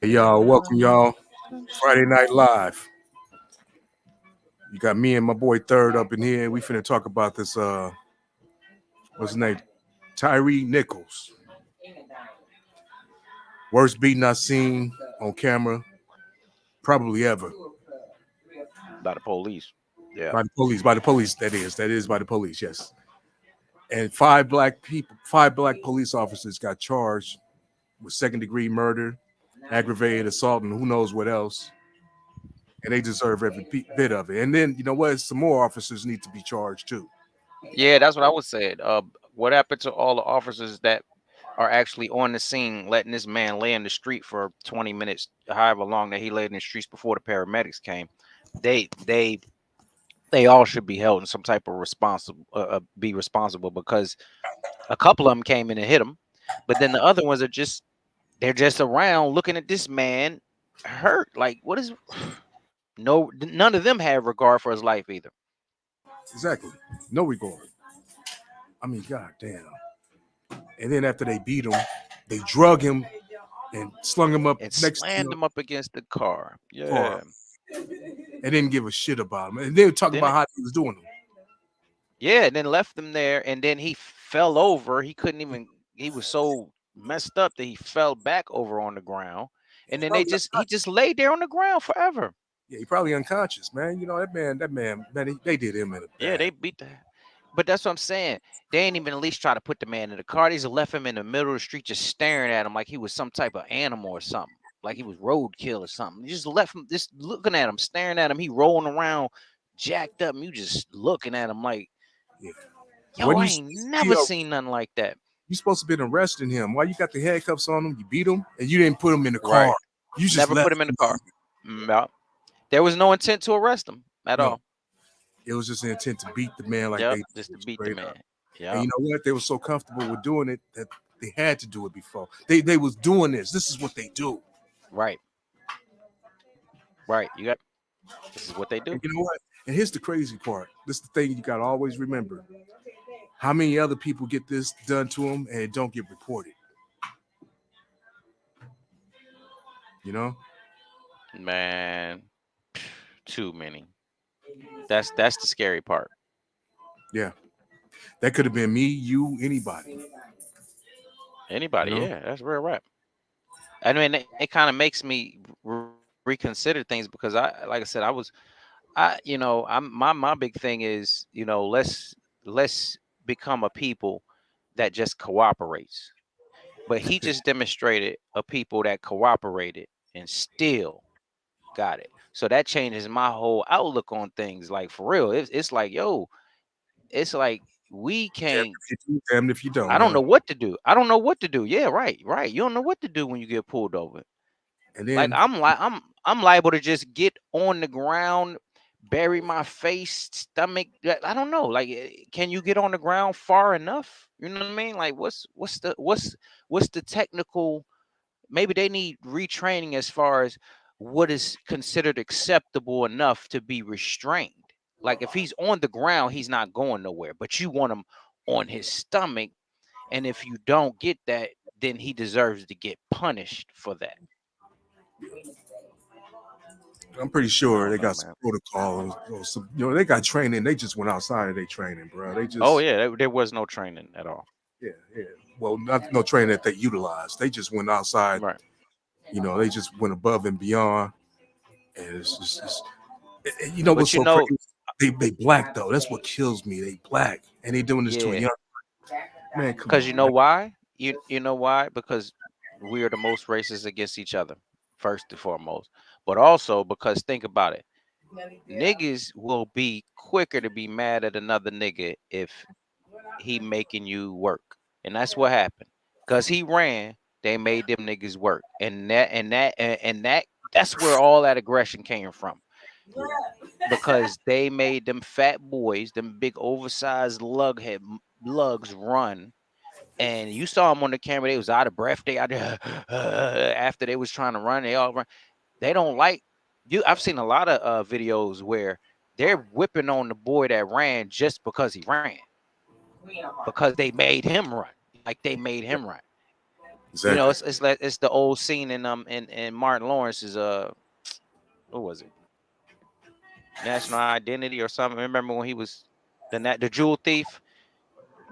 Hey y'all, welcome y'all. Friday Night Live. You got me and my boy Third up in here. We finna talk about this what's his name? Tyree Nichols. Worst beating I've seen on camera, probably ever. By the police. Yeah. By the police. By the police, that is. That is by the police, yes. And five black police officers got charged with second degree murder, aggravated assault, and who knows what else. And they deserve every bit of it. And then, you know what? Some more officers need to be charged too. Yeah, that's what I was saying. What happened to all the officers that are actually on the scene, letting this man lay in the street for 20 minutes, however long that he laid in the streets before the paramedics came? They they they all should be held in some type of be responsible because a couple of them came in and hit him, but then the other ones they're just around looking at this man hurt. Like what is no none of them had regard for his life either. Exactly. No regard. I mean, god damn. And then after they beat him, they drug him and slung him up And next to slammed him up against the car. the car Yeah. and didn't give a shit about him. And they were talking Then about how he was doing them. Yeah, and then left him there, and then he fell over. He couldn't even. He was so messed up that he fell back over on the ground, and then Probably, he just laid there on the ground forever. yeah, he probably unconscious, man. You know that man, they did him in a Yeah, bad. they beat the. But that's what I'm saying. They ain't even at least try to put the man in the car. They just left him in the middle of the street, just staring at him like he was some type of animal or something, like he was roadkill or something. You just left him, just looking at him, staring at him. He rolling around, jacked up, and you just looking at him like, Yeah. yo, When I you ain't see, never seen nothing like that. you supposed to be arresting him. Why you got the handcuffs on him? You beat him, and you didn't put him in the car. Right. You just Never put left him in the him. car. Yeah. There was no intent to arrest him at No, all. it was just an intent to beat the man like Yep. they Just to did, beat the straight up. man. And Yep. you know what? They were so comfortable with doing it that they had to do it before. They was doing this. This is what they do. Right. Right. This is what they And do. you know what? And here's the crazy part. This is the thing you gotta always remember. How many other people get this done to them and it don't get reported? You know? Man, too many. That's the scary part. Yeah. That could have been me, you, anybody. You Anybody, know? yeah, that's real rap. I mean, it kind of makes me reconsider things because like I said, my big thing is, let's become a people that just cooperates. But he just demonstrated a people that cooperated and still got it. So that changes my whole outlook on things. Like for real, it's like, yo, it's like we Damned can't. if you do, damned if you I don't, don't huh? know what to do. I don't know what to do. Yeah, right, right. You don't know what to do when you get pulled over. And Like then I'm liable to just get on the ground, bury my face, stomach. I don't know. Like, can you get on the ground far enough? You know what I mean? Like, what's the technical? Maybe they need retraining as far as what is considered acceptable enough to be restrained. Like if he's on the ground, he's not going nowhere, but you want him on his stomach. And if you don't get that, then he deserves to get punished for that. I'm pretty I sure they don't know, got some man. protocol or some, they got training. They just went outside of their training, bro. They Oh just yeah, there was no training at all. yeah, yeah. Well, not no training that they utilized. They just went outside. Right. They just went above and beyond. And you know But what's you so know, crazy? They black though. That's what kills me. They black, and they doing this to a yeah, young man. Come because you on, know man. why? You know why? Because we are the most racist against each other, first and foremost. But also because think about it. Niggas will be quicker to be mad at another nigga if he making you work. And that's what happened. Cause he ran, they made them niggas work. That's where all that aggression came from. Because they made them fat boys, them big oversized lugs run. And you saw them on the camera, they was out of breath. They out there after they was trying to run, they all run. They don't like you. I've seen a lot of videos where they're whipping on the boy that ran just because he ran, because they made him run. Like they made him run. You know, Exactly. it's like it's the old scene in Martin Lawrence's what was it, National Identity or something. Remember when he was the jewel thief,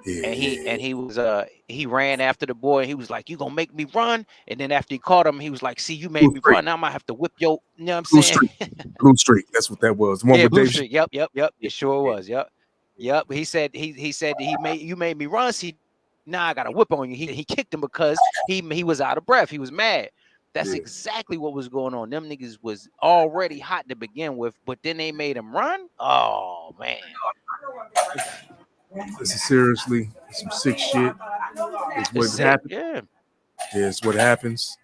Yeah, and yeah, yeah. he was he ran after the boy, and he was like, "You gonna make me run?" And then after he caught him, he was like, "See, you made Blue me Streak. run. Now I'm gonna have to whip your." You know what I'm Blue saying? Streak. Blue Streak. That's what that was. The one Yeah, with Blue Dave. Street. Yep, yep, yep. Yeah, It sure yeah, was. Yep, yep. He said he made you made me run. See, now I got a whip on you. He kicked him because he was out of breath. He was mad. That's yeah. exactly what was going on. Them niggas was already hot to begin with, but then they made him run. Oh man. This is seriously some sick shit. It's It's what sick. happens. Yeah. Yeah, it's what happens.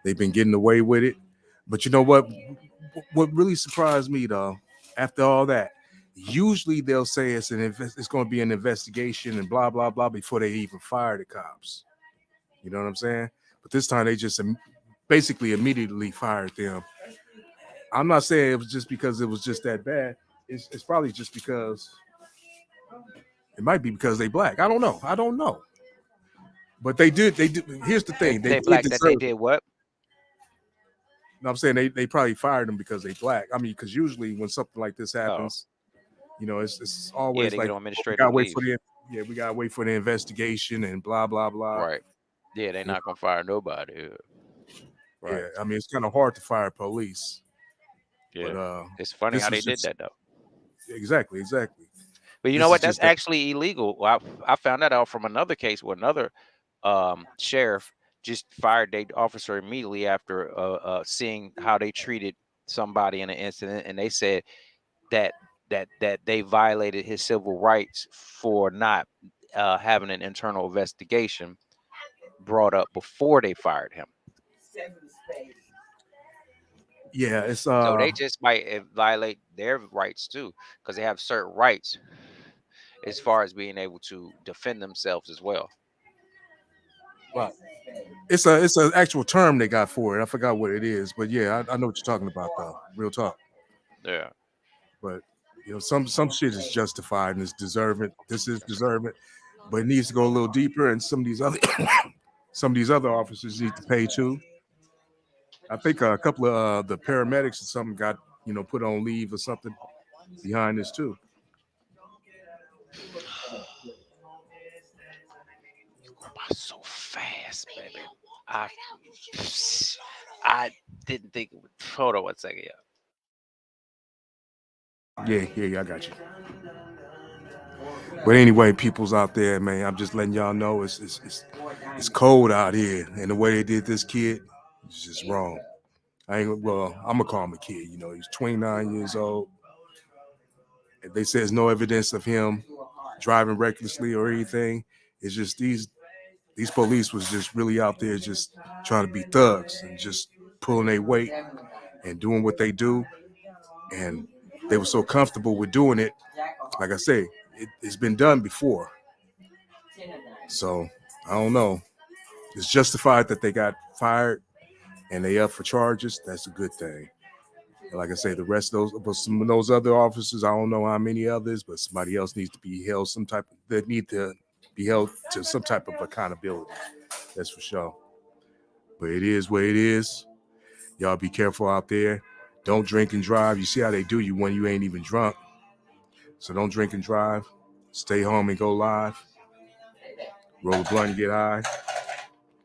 They've been getting away with it. But you know what? What really surprised me though, after all that, usually they'll say it's going to be an investigation and blah blah blah before they even fire the cops. You know what I'm saying? But this time they just basically immediately fired them. I'm not saying it was just because it was just that bad. It's probably just because it might be because they black. I don't know. I don't know. But they did. They did. Here's the thing. They They did black that they deserve it. did what? No, I'm saying they probably fired them because they black. I mean, because usually when something like this Oh, happens, it's yeah, always they get like on oh, we administrative gotta wait for leave. the we gotta wait for the investigation and blah blah blah. Right. Yeah, they You not gonna fire nobody. know, Right. yeah, I mean it's kind of hard to fire police, but Yeah. It's funny this how is they did just that though. exactly. But you know This is what? That's just that. actually illegal. Well, I found that out from another case where another sheriff just fired their officer immediately after seeing how they treated somebody in an incident, and they said that that they violated his civil rights for not having an internal investigation brought up before they fired him. Yeah, it's So they just might violate their rights too, because they have certain rights as far as being able to defend themselves as well. well, it's an actual term they got for it. I forgot what it is, but yeah, I know what you're talking about though. Real talk. Yeah. But some shit is justified and it's deserving. This is deserving, but it needs to go a little deeper. And some of these other some of these other officers need to pay too. I think a couple of the paramedics or something got put on leave or something behind this too. Go by so fast, baby. I I didn't think it would. Hold on one second. Yeah. Yeah, I got you. But anyway, people's out there, man. I'm just letting y'all know it's cold out here, and the way they did this kid is just wrong. I ain't well. I'm gonna call him a kid. He's 29 years old. They say there's no evidence of him driving recklessly or anything. It's just these police was just really out there just trying to be thugs and just pulling their weight and doing what they do. And they were so comfortable with doing it. Like I say, it's been done before. So I don't know. It's justified that they got fired and they up for charges. That's a good thing. And like I say, the rest of those, but some of those other officers, I don't know how many others, but somebody else needs to be held some type. They need to be held to some type of accountability. That's for sure. But it is what it is. Y'all be careful out there. Don't drink and drive. You see how they do you when you ain't even drunk. So don't drink and drive. Stay home and go live. Roll a blunt and get high.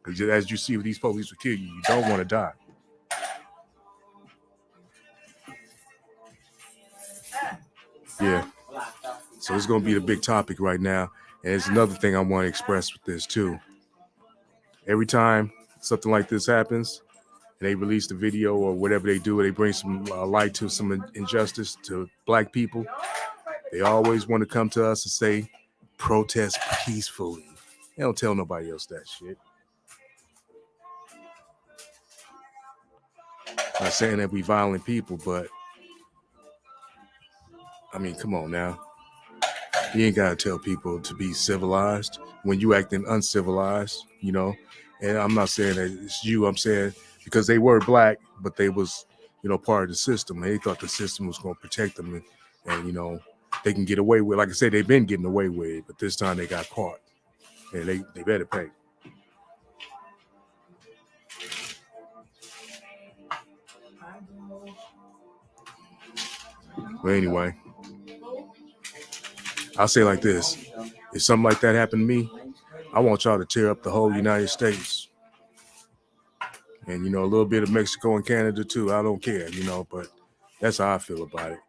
Because as you see, these police will kill you. You don't want to die. Yeah. So it's going to be the big topic right now. And it's another thing I want to express with this too. Every time something like this happens, and they release the video or whatever they do, they bring some light to some injustice to black people. They always want to come to us and say, protest peacefully. They don't tell nobody else that shit. Not saying that we violent people, but I mean, come on now. You ain't gotta tell people to be civilized when you acting uncivilized. And I'm not saying that it's you. I'm saying because they were black, but they was, part of the system. They thought the system was going to protect them, and they can get away with. Like I said, they've been getting away with it, but this time they got caught, and they better pay. But anyway, I'll say it like this: if something like that happened to me, I want y'all to tear up the whole United States, and a little bit of Mexico and Canada too. I don't care, but that's how I feel about it.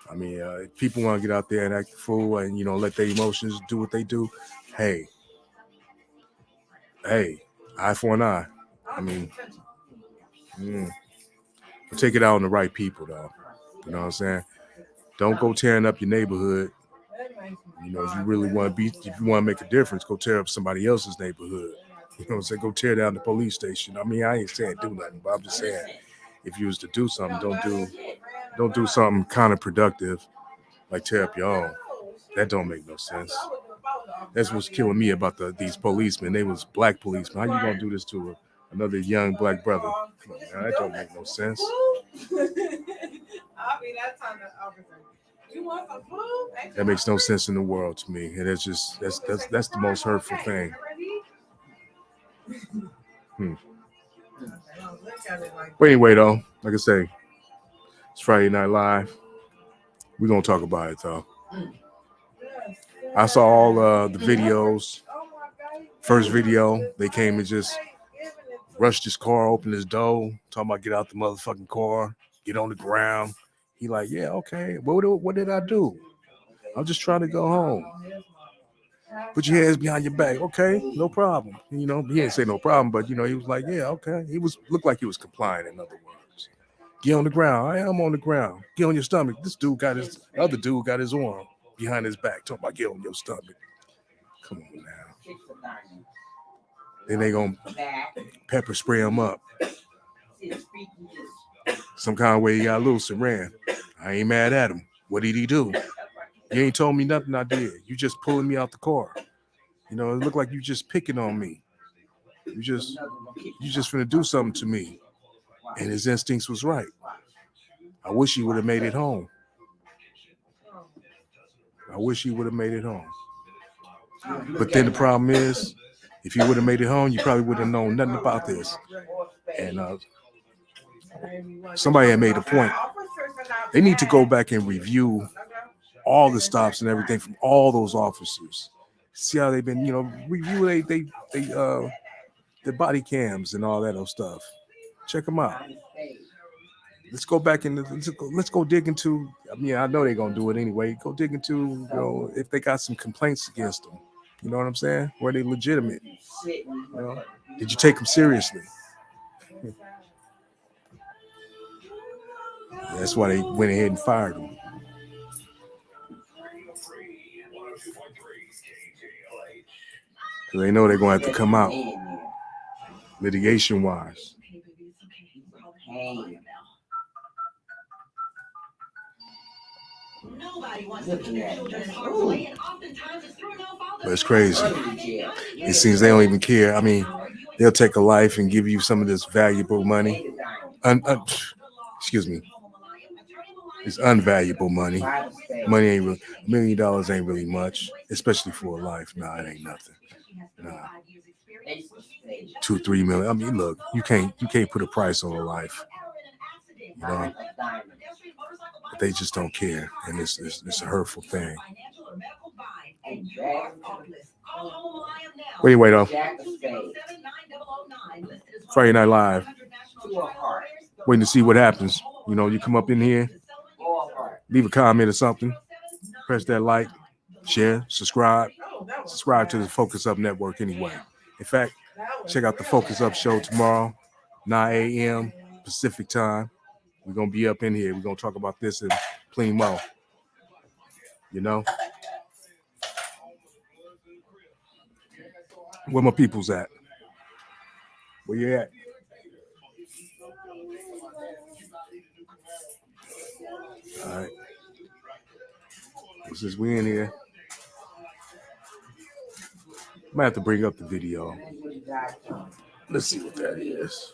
I mean, if people want to get out there and act a fool and let their emotions do what they do, hey, eye for an eye. I mean, take it out on the right people, though. You know what I'm saying? Don't go tearing up your neighborhood. If you really want to if you want to make a difference, go tear up somebody else's neighborhood. You know what I'm saying? Go tear down the police station. I mean, I ain't saying do nothing, but I'm just saying if you was to do something, don't do something counterproductive like tear up your own. That don't make no sense. That's what's killing me about these policemen. They was black policemen. How you gonna do this to another young black brother? Come on, man, that don't make no sense. That makes no sense in the world to me, and that's the most hurtful thing. But anyway, though, like I say, it's Friday Night Live. We're gonna talk about it though. I saw all the videos. First video, they came and just rushed his car, opened his door, talking about get out the motherfucking car, get on the ground. He like, yeah, okay. What did I do? I'm just trying to go home. Put your hands behind your back. Okay, no problem. He didn't say no problem, but he was like, yeah, okay. He looked like he was complying, in other words. Get on the ground. I am on the ground. Get on your stomach. The other dude got his arm behind his back, talking about get on your stomach. Come on now. Then they gonna pepper spray him up. Some kind of way he got loose and ran. I ain't mad at him. What did he do? You ain't told me nothing I did. You just pulling me out the car. It looked like you just picking on me. You just finna do something to me. And his instincts was right. I wish he would have made it home. But then the problem is, if he would have made it home, you probably would have known nothing about this. And somebody had made a point. They need to go back and review all the stops and everything from all those officers. See how they've been, review the body cams and all that other stuff. Check them out. Let's go back and let's go dig into. I mean, I know they're gonna do it anyway. Go dig into, if they got some complaints against them. You know what I'm saying? Were they legitimate? Did you take them seriously? That's why they went ahead and fired them. Because they know they're going to have to come out litigation wise. But it's crazy. It seems they don't even care. I mean, they'll take a life and give you some of this valuable money. Excuse me. It's unvaluable money. Money ain't really, $1 million ain't really much, especially for a life. Nah, it ain't nothing. Nah. 2, 3 million. I mean, look, you can't put a price on a life. But they just don't care, and it's a hurtful thing. But anyway, though, Friday Night Live. Waiting to see what happens. You come up in here, leave a comment or something, press that like, share, subscribe to the Focus Up Network anyway. In fact, check out the Focus Up show tomorrow, 9 a.m. Pacific time. We're going to be up in here. We're going to talk about this in plain mo. Where my people's at? Where you at? All right. Since we in here, I might have to bring up the video. Let's see what that is.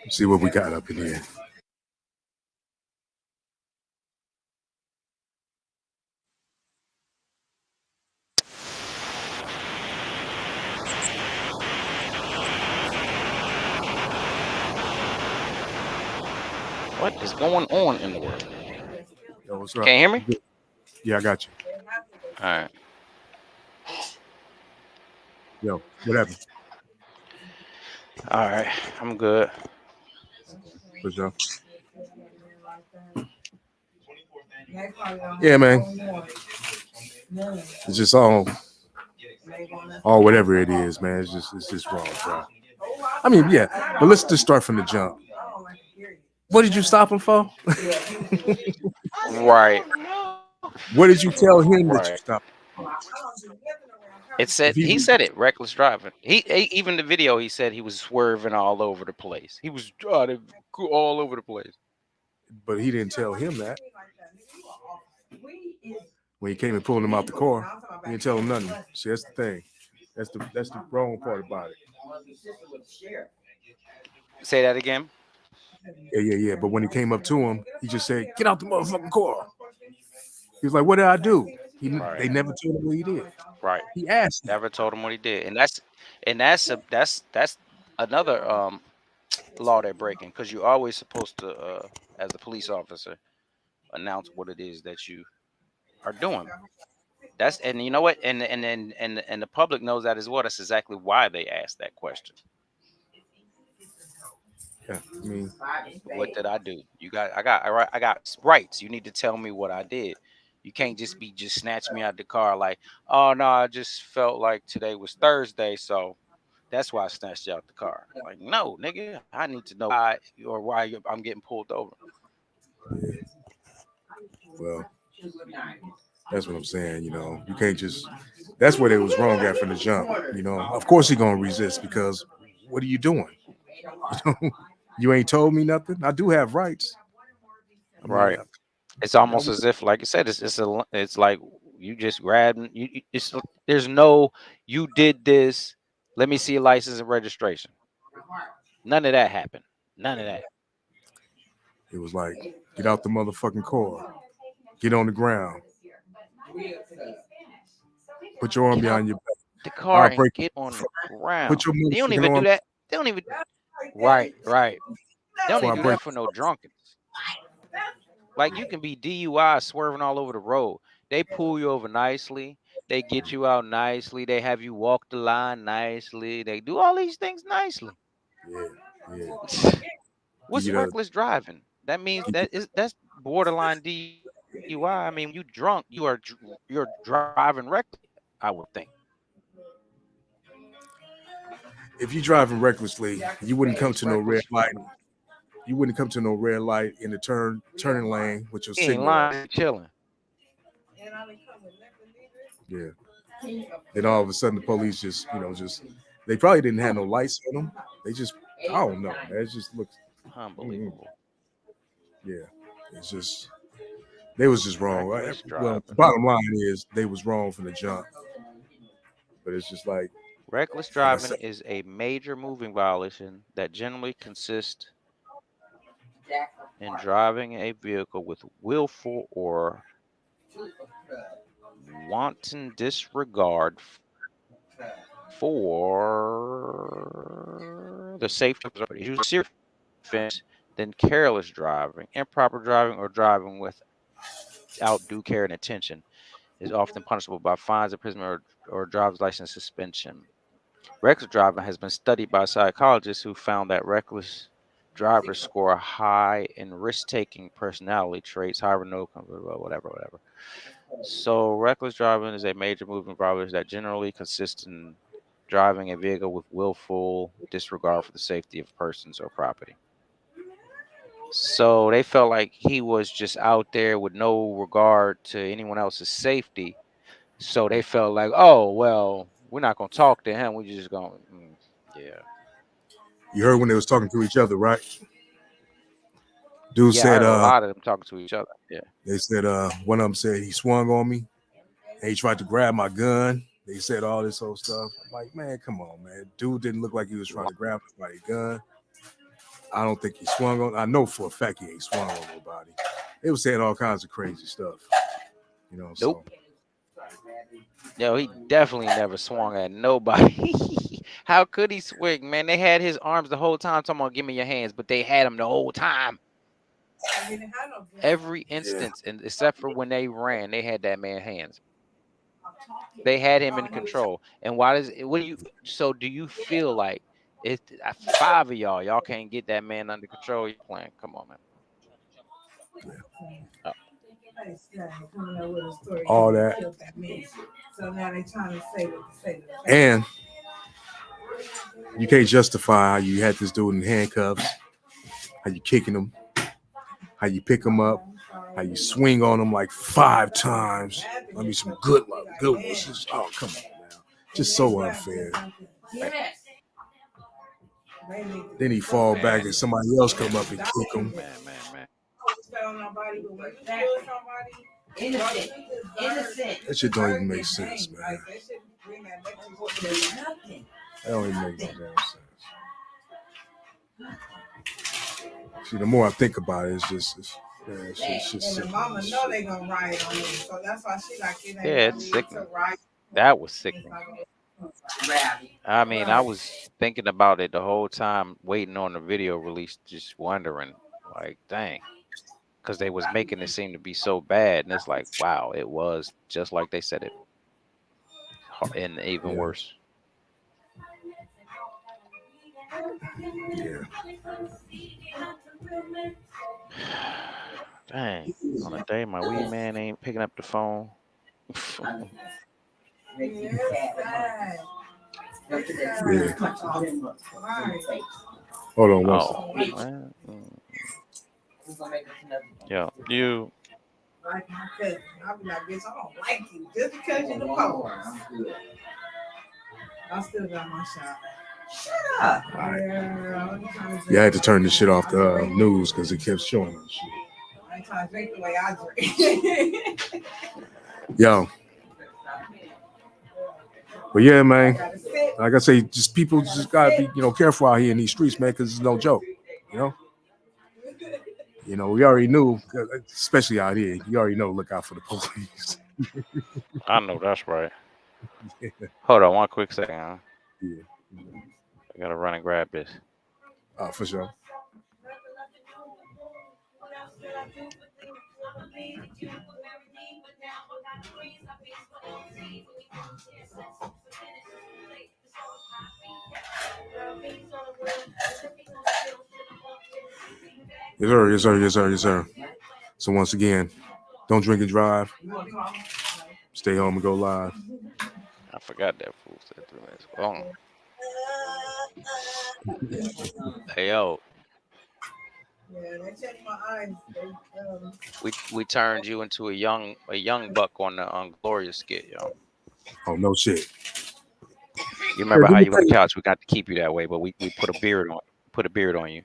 Let's see what we got up in here. What is going on in the world? Yo, what's up? Can't hear me? You good? Yeah, I got you. All right. Yo, what happened? All right. I'm good. For sure. Yeah, man. It's just all whatever it is, man. It's just wrong, bro. I mean, yeah, but let's just start from the jump. What did you stop him for? Right. What did you tell him Right. that you stopped? It said If he, he said it, reckless driving. Even the video he said he was swerving all over the place. He was driving all over the place. but he didn't tell him that when he came and pulled him out the car. He didn't tell him nothing. See, that's the thing. That's the wrong part about it. Say that again. Yeah, yeah, yeah. But when he came up to him, he just said, "Get out the motherfucking car." He was like, "What did I do?" Right. They never told him what he did. Right. He asked him, Never told him what he did. And that's another law they're breaking, because you're always supposed to as a police officer announce what it is that you are doing. That's, and you know what, and the public knows that as well. That's exactly why they asked that question. "Yeah, I mean, What did I do? I got rights. You need to tell me what I did. You can't just snatch me out the car like, oh no, I just felt like today was Thursday, so that's why I snatched you out the car. Like, no, nigga, I need to know I'm getting pulled over. well, that's what I'm saying. You can't just. That's where they was wrong at from the jump. Of course he gonna resist because what are you doing? You ain't told me nothing. I do have rights. I mean, Right. It's almost as if, like I said, it's like you just grabbed there's no, you did this. Let me see your license and registration. None of that happened. None of that. it was like, get out the motherfucking car, get on the ground, put your arm Get out behind your back. the car I'll and break. get on the ground. Put your They don't motherfucking even do arm that. They don't even. Right, right. They don't before even I do break. that for no drunkens. Like, you can be DUI swerving all over the road. They pull you over nicely. They get you out nicely. They have you walk the line nicely. They do all these things nicely. Yeah, yeah. Give What's you the. reckless driving? That means Give you, that's borderline DUI. I mean, when you drunk, you're driving reckless. I would think. if you driving recklessly, you wouldn't come It's to no red reckless. light. You wouldn't come to no red light in the turning lane with your He ain't signal on. lying. He chilling. Yeah. Then all of a sudden the police just they probably didn't have no lights on them. They just I don't know. Man. It just looks. mm, Unbelievable. yeah. It's just they was just wrong. Reckless Well, the driving. bottom line is they was wrong from the jump. But it's just Reckless like I driving said, is a major moving violation that generally consists in driving a vehicle with willful or wanton disregard for the safety of others. Usually serious offense than careless driving. Improper driving or driving without due care and attention is often punishable by fines, imprisonment, or driver's license suspension. Reckless driving has been studied by psychologists who found that reckless drivers score high in risk-taking personality traits. However, no, whatever. So, reckless driving is a major movement violation that generally consists in driving a vehicle with willful disregard for the safety of persons or property. So they felt like he was just out there with no regard to anyone else's safety. So they felt like, oh well, we're not gonna talk to him. We're just gonna, yeah, you heard when they was talking to each other, right? Dude yeah. I said heard a lot of them talking to each other. Yeah, they said one of them said he swung on me and he tried to grab my gun. They said all this old stuff. I'm like, man, come on, man. Dude didn't look like he was trying to grab somebody's gun. I don't think he swung on. I know for a fact he ain't swung on nobody. They was saying all kinds of crazy stuff, So nope. No, he definitely never swung at nobody. How could he swing, man? They had his arms the whole time. Talking about, give me your hands, but they had him the whole time. Every Yeah. instance, and except for when they ran, they had that man hands. They had him in control. And why does what do you so do you feel like if five of y'all can't get that man under control? You're playing. Come on, man. Oh, All that. And you can't justify how you had this dude in handcuffs, how you kicking him, how you pick him up, how you swing on him like 5 times. I mean, some good ones. Oh, come on now. Just so unfair. right. Then he fall back Man, and somebody else come up and kick him. man. That shit don't even make sense, man. That don't even make no damn sense. See, the more I think about it, yeah, it's just Yeah, sick. it's sickening. That was sickening. I mean, I was thinking about it the whole time, waiting on the video release, just wondering, like, dang, because they was making it seem to be so bad, and it's like, wow, it was just like they said it, and even Yeah, worse. yeah. Dang, on a day my weed man ain't picking up the phone. Yeah. Hold on one Oh, second. well, yeah, you. All right. Yeah, I had to turn this shit off the news because it kept showing us shit. Yo, but yeah, man. Like I say, just people just gotta be, careful out here in these streets, man, because it's no joke. You know, we already knew, especially out here. You already know, look out for the police. I know that's right. Hold on one quick second. Huh? Yeah, I gotta run and grab this. for sure. Yes, sir. Yes, sir. Yes, sir. Yes, sir. So once again, don't drink and drive. Stay home and go live. I forgot that fool said 3 minutes. Oh, hey yo, we turned you into a young buck on Glorious skit, yo. Oh no shit. You Yeah, remember do how me you on the a couch? We got to keep you that way, but we put a beard on you.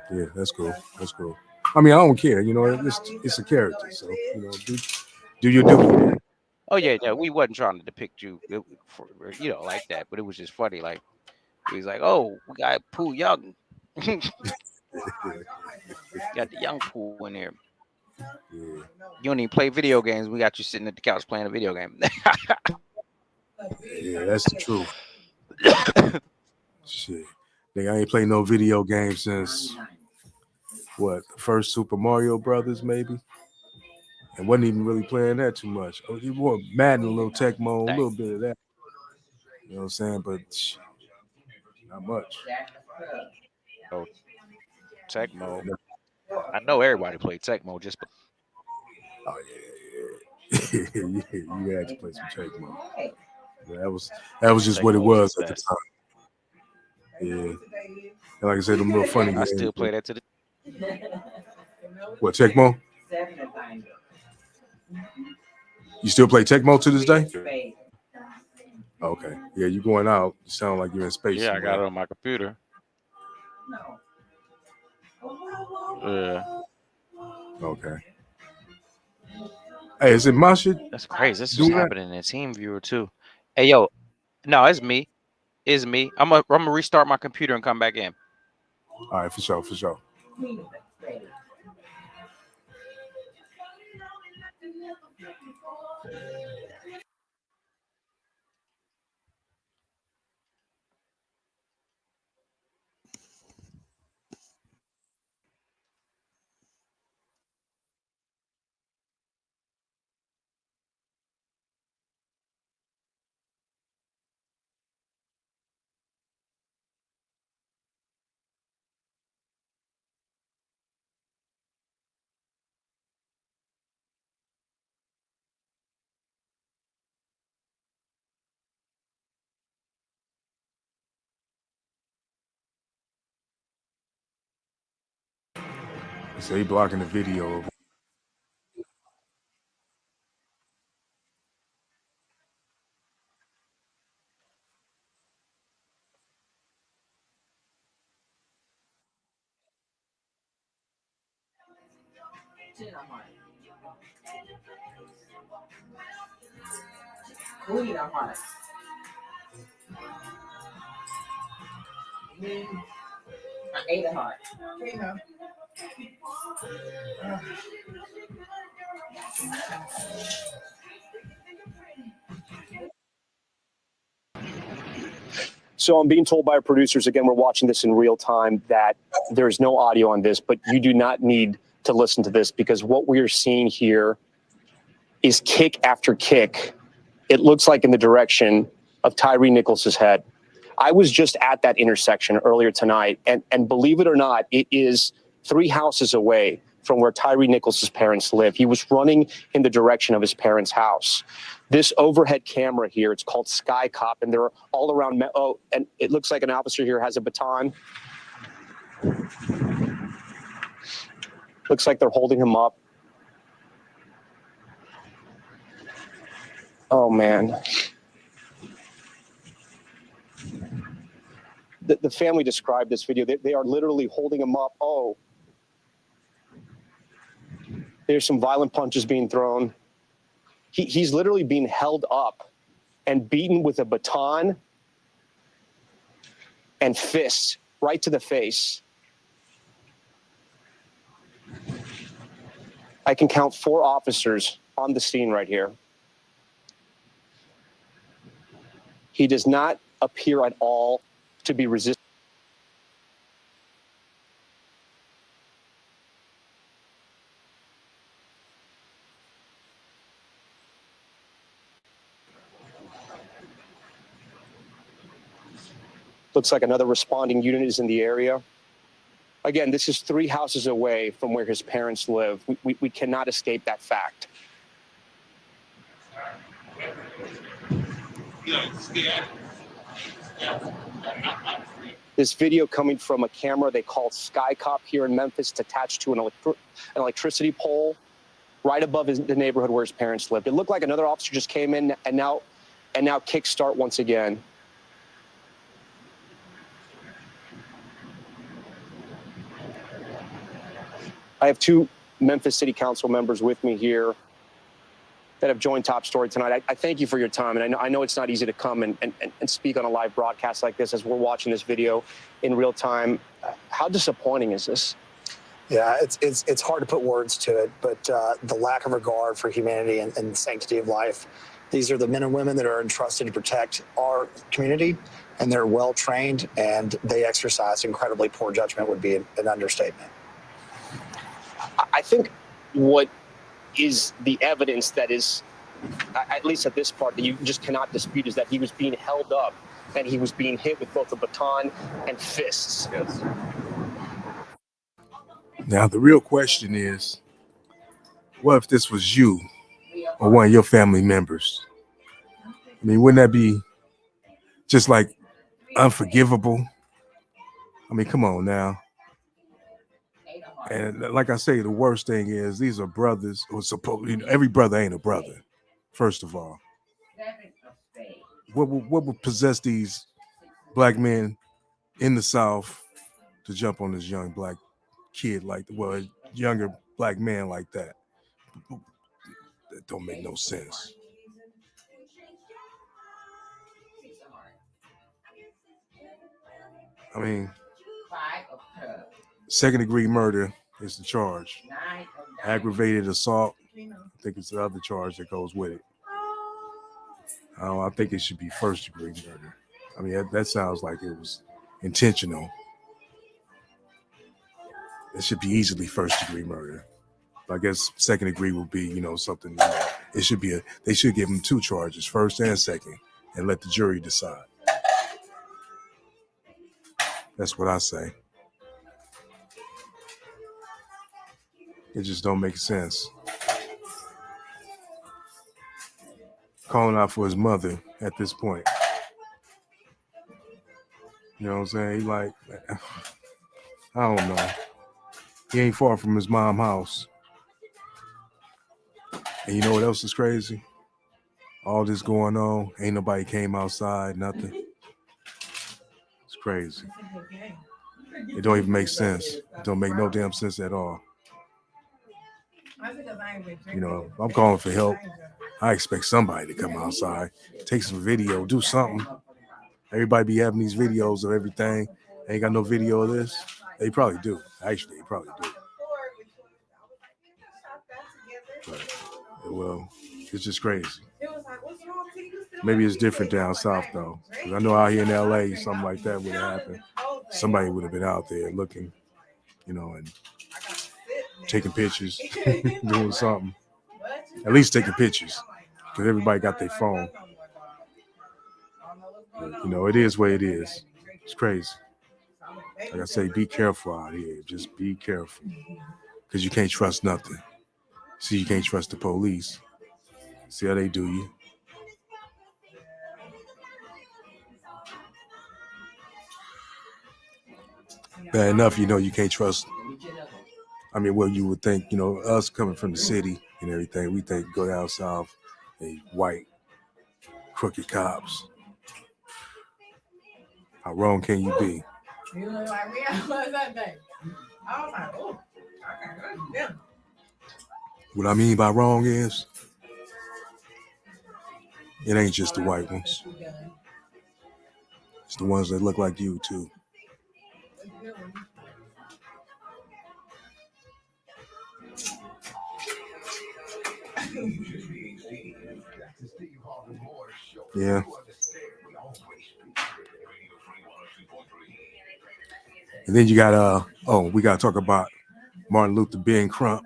favor. Yeah, that's cool. That's cool. I mean, I don't care. It's a character. So do your duty. Oh yeah, we wasn't trying to depict you, like that, but it was just funny. Like he was like, "Oh, we got Pooh Young, got the young Pooh in here. Yeah, You don't even play video games. We got you sitting at the couch playing a video game." yeah, that's the truth. Shit, nigga, I ain't played no video game since what the first Super Mario Brothers, maybe, and wasn't even really playing that too much. Oh, you want Madden, a little Tecmo, a Dang, little bit of that. You know what I'm saying? But not much. oh Tecmo. I know everybody played Tecmo just, but Oh yeah, yeah, you had to play some Tecmo. Yeah, that was just what it Tecmo was the was at the best. time. Yeah, and like I said, them little funny I games. still play that to the. What Tecmo? You still play Tecmo to this day? Okay. Yeah, you going out. You sound like you're in space Yeah, I got somewhere. it on my computer. Yeah, Okay. Hey, is it my shit that's crazy. This was doing that? happening in Team Viewer too. Hey yo, no, it's me. It's me. I'm gonna restart my computer and come back in. All right, for sure, for sure. So he blocking the video of So I'm being told by our producers, again, we're watching this in real time, that there's no audio on this, but you do not need to listen to this because what we are seeing here is kick after kick. It looks like in the direction of Tyree Nicholas's head. I was just at that intersection earlier tonight, and believe it or not, it is 3 houses away from where Tyree Nicholas's parents live. He was running in the direction of his parents' house. This overhead camera here, it's called Sky Cop, and they're all around. Oh, and it looks like an officer here has a baton. Looks like they're holding him up. Oh, man. The family described this video. They are literally holding him up. Oh, there's some violent punches being thrown. He's literally being held up and beaten with a baton and fists right to the face. I can count 4 officers on the scene right here. He does not appear at all to be resisting. Looks like another responding unit is in the area. Again, this is 3 houses away from where his parents live. We cannot escape that fact. This video coming from a camera they call Sky Cop here in Memphis. It's attached to an electricity pole right above the neighborhood where his parents lived. It looked like another officer just came in and now kickstart once again. I have 2 Memphis City Council members with me here that have joined Top Story tonight. I thank you for your time, and I know it's not easy to come and speak on a live broadcast like this as we're watching this video in real time. How disappointing is this? Yeah, it's hard to put words to it, but the lack of regard for humanity and sanctity of life. These are the men and women that are entrusted to protect our community, and they're well trained, and they exercise incredibly poor judgment would be an understatement. I think what is the evidence that is, at least at this part, that you just cannot dispute is that he was being held up and he was being hit with both a baton and fists. yes. Now the real question is, what if this was you or one of your family members? I mean, wouldn't that be just like unforgivable? I mean, come on now. And like I say, the worst thing is these are brothers who are supposed, every brother ain't a brother, first of all. What would possess these black men in the South to jump on this young black kid younger black man like that? That don't make no sense. I mean, 2nd-degree murder is the charge. Aggravated assault, I think it's the other charge that goes with it. I think it should be 1st-degree murder. I mean, that sounds like it was intentional. It should be easily 1st-degree murder. I guess 2nd-degree will be, something. It should be they should give him 2 charges, 1st and 2nd, and let the jury decide. That's what I say. It just don't make sense. Calling out for his mother at this point. You know what I'm saying? He like, I don't know. He ain't far from his mom's house. And you know what else is crazy? All this going on, ain't nobody came outside, nothing. It's crazy. It don't even make sense. It don't make no damn sense at all. You know, I'm calling for help. I expect somebody to come outside, take some video, do something. Everybody be having these videos of everything. Ain't got no video of this. They probably do. Actually, they probably do. But, well, it's just crazy. Maybe it's different down south though. 'Cause I know out here in LA, something like that would have happened. Somebody would have been out there looking, you know, and taking pictures, doing something. At least taking pictures, because everybody got their phone. But, you know, it is what it is. It's crazy. Like I say, be careful out here. Just be careful, because you can't trust nothing. See, you can't trust the police. See how they do you. Bad enough, you know, you can't trust. I mean, well, you would think, you know, us coming from the city and everything, we think go down south, they white, crooked cops. How wrong can you be? What I mean by wrong is, it ain't just the white ones. It's the ones that look like you, too. Yeah. And then you got, we got to talk about Martin Luther being Crump.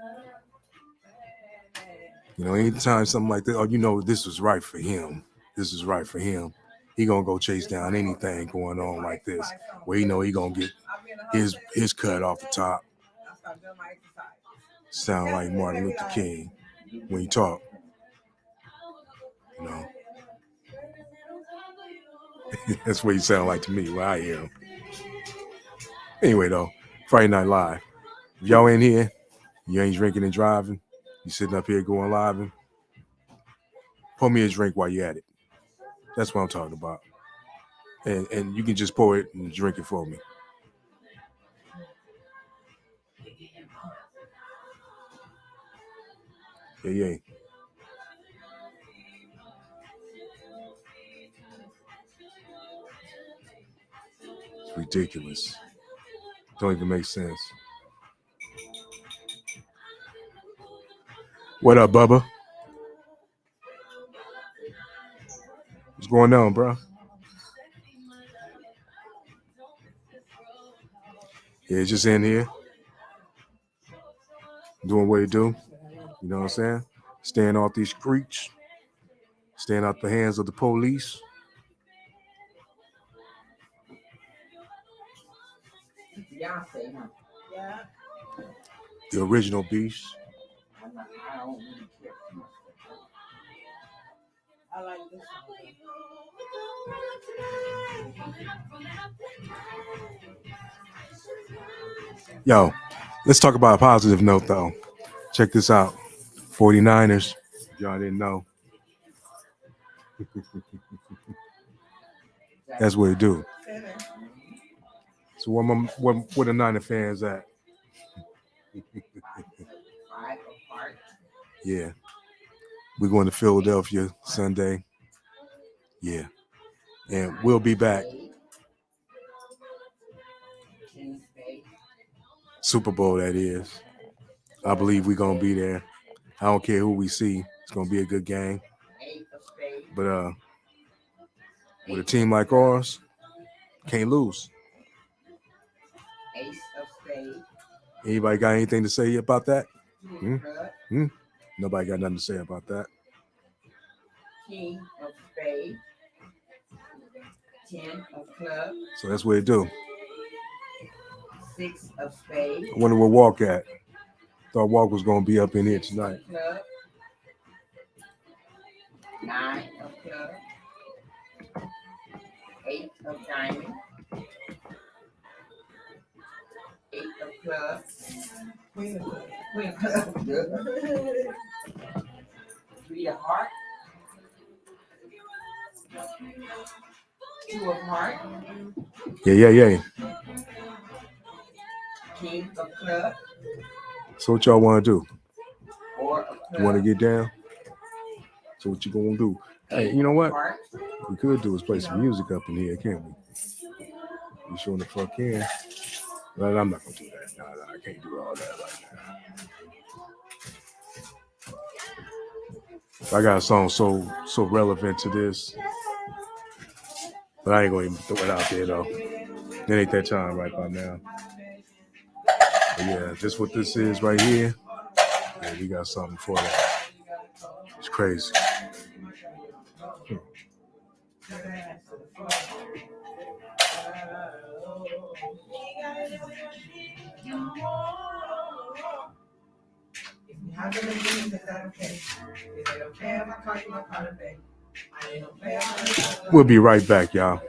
You know, anytime something like that, you know, this was right for him. This is right for him. He gonna go chase down anything going on like this, where he know he gonna get his cut off the top. Sound like Martin Luther King when he talk. You know, that's what he sound like to me when I hear him. Anyway, though, Friday Night Live. If y'all in here, you ain't drinking and driving, you sitting up here going live, and pour me a drink while you at it. That's what I'm talking about. And you can just pour it and drink it for me. Yeah. It's ridiculous. Don't even make sense. What up, Bubba? What's going on, bro? Yeah, just in here. Doing what it do. You know what I'm saying? Staying off these streets. Staying out the hands of the police. The original beast. I like this one. Yo, let's talk about a positive note, though. Check this out. 49ers. Y'all didn't know. That's what it do. So where the Niner fans at? Yeah. We're going to Philadelphia Sunday. Yeah. And we'll be back. Super Bowl, that is. I believe we're going to be there. I don't care who we see. It's going to be a good game. But with a team like ours, can't lose. Anybody got anything to say about that? Nobody got nothing to say about that. King of spades. 10 of clubs. So that's what it do. 6 of spades. I wonder where Walk at. Thought Walk was going to be up in here tonight. 9 of clubs. 8 of diamonds. 8 of Yeah. So what y'all want to do? You want to get down? So what you gonna do? Hey, you know what? We could do is play some music up in here, can't we? You sure the fuck can. But I'm not gonna do that. No, I can't do all that right now. I got a song so relevant to this, but I ain't gonna even throw it out there though. It ain't that time right by now. But yeah, this what this is right here. Yeah, we got something for that. It's crazy. We'll be right back, y'all.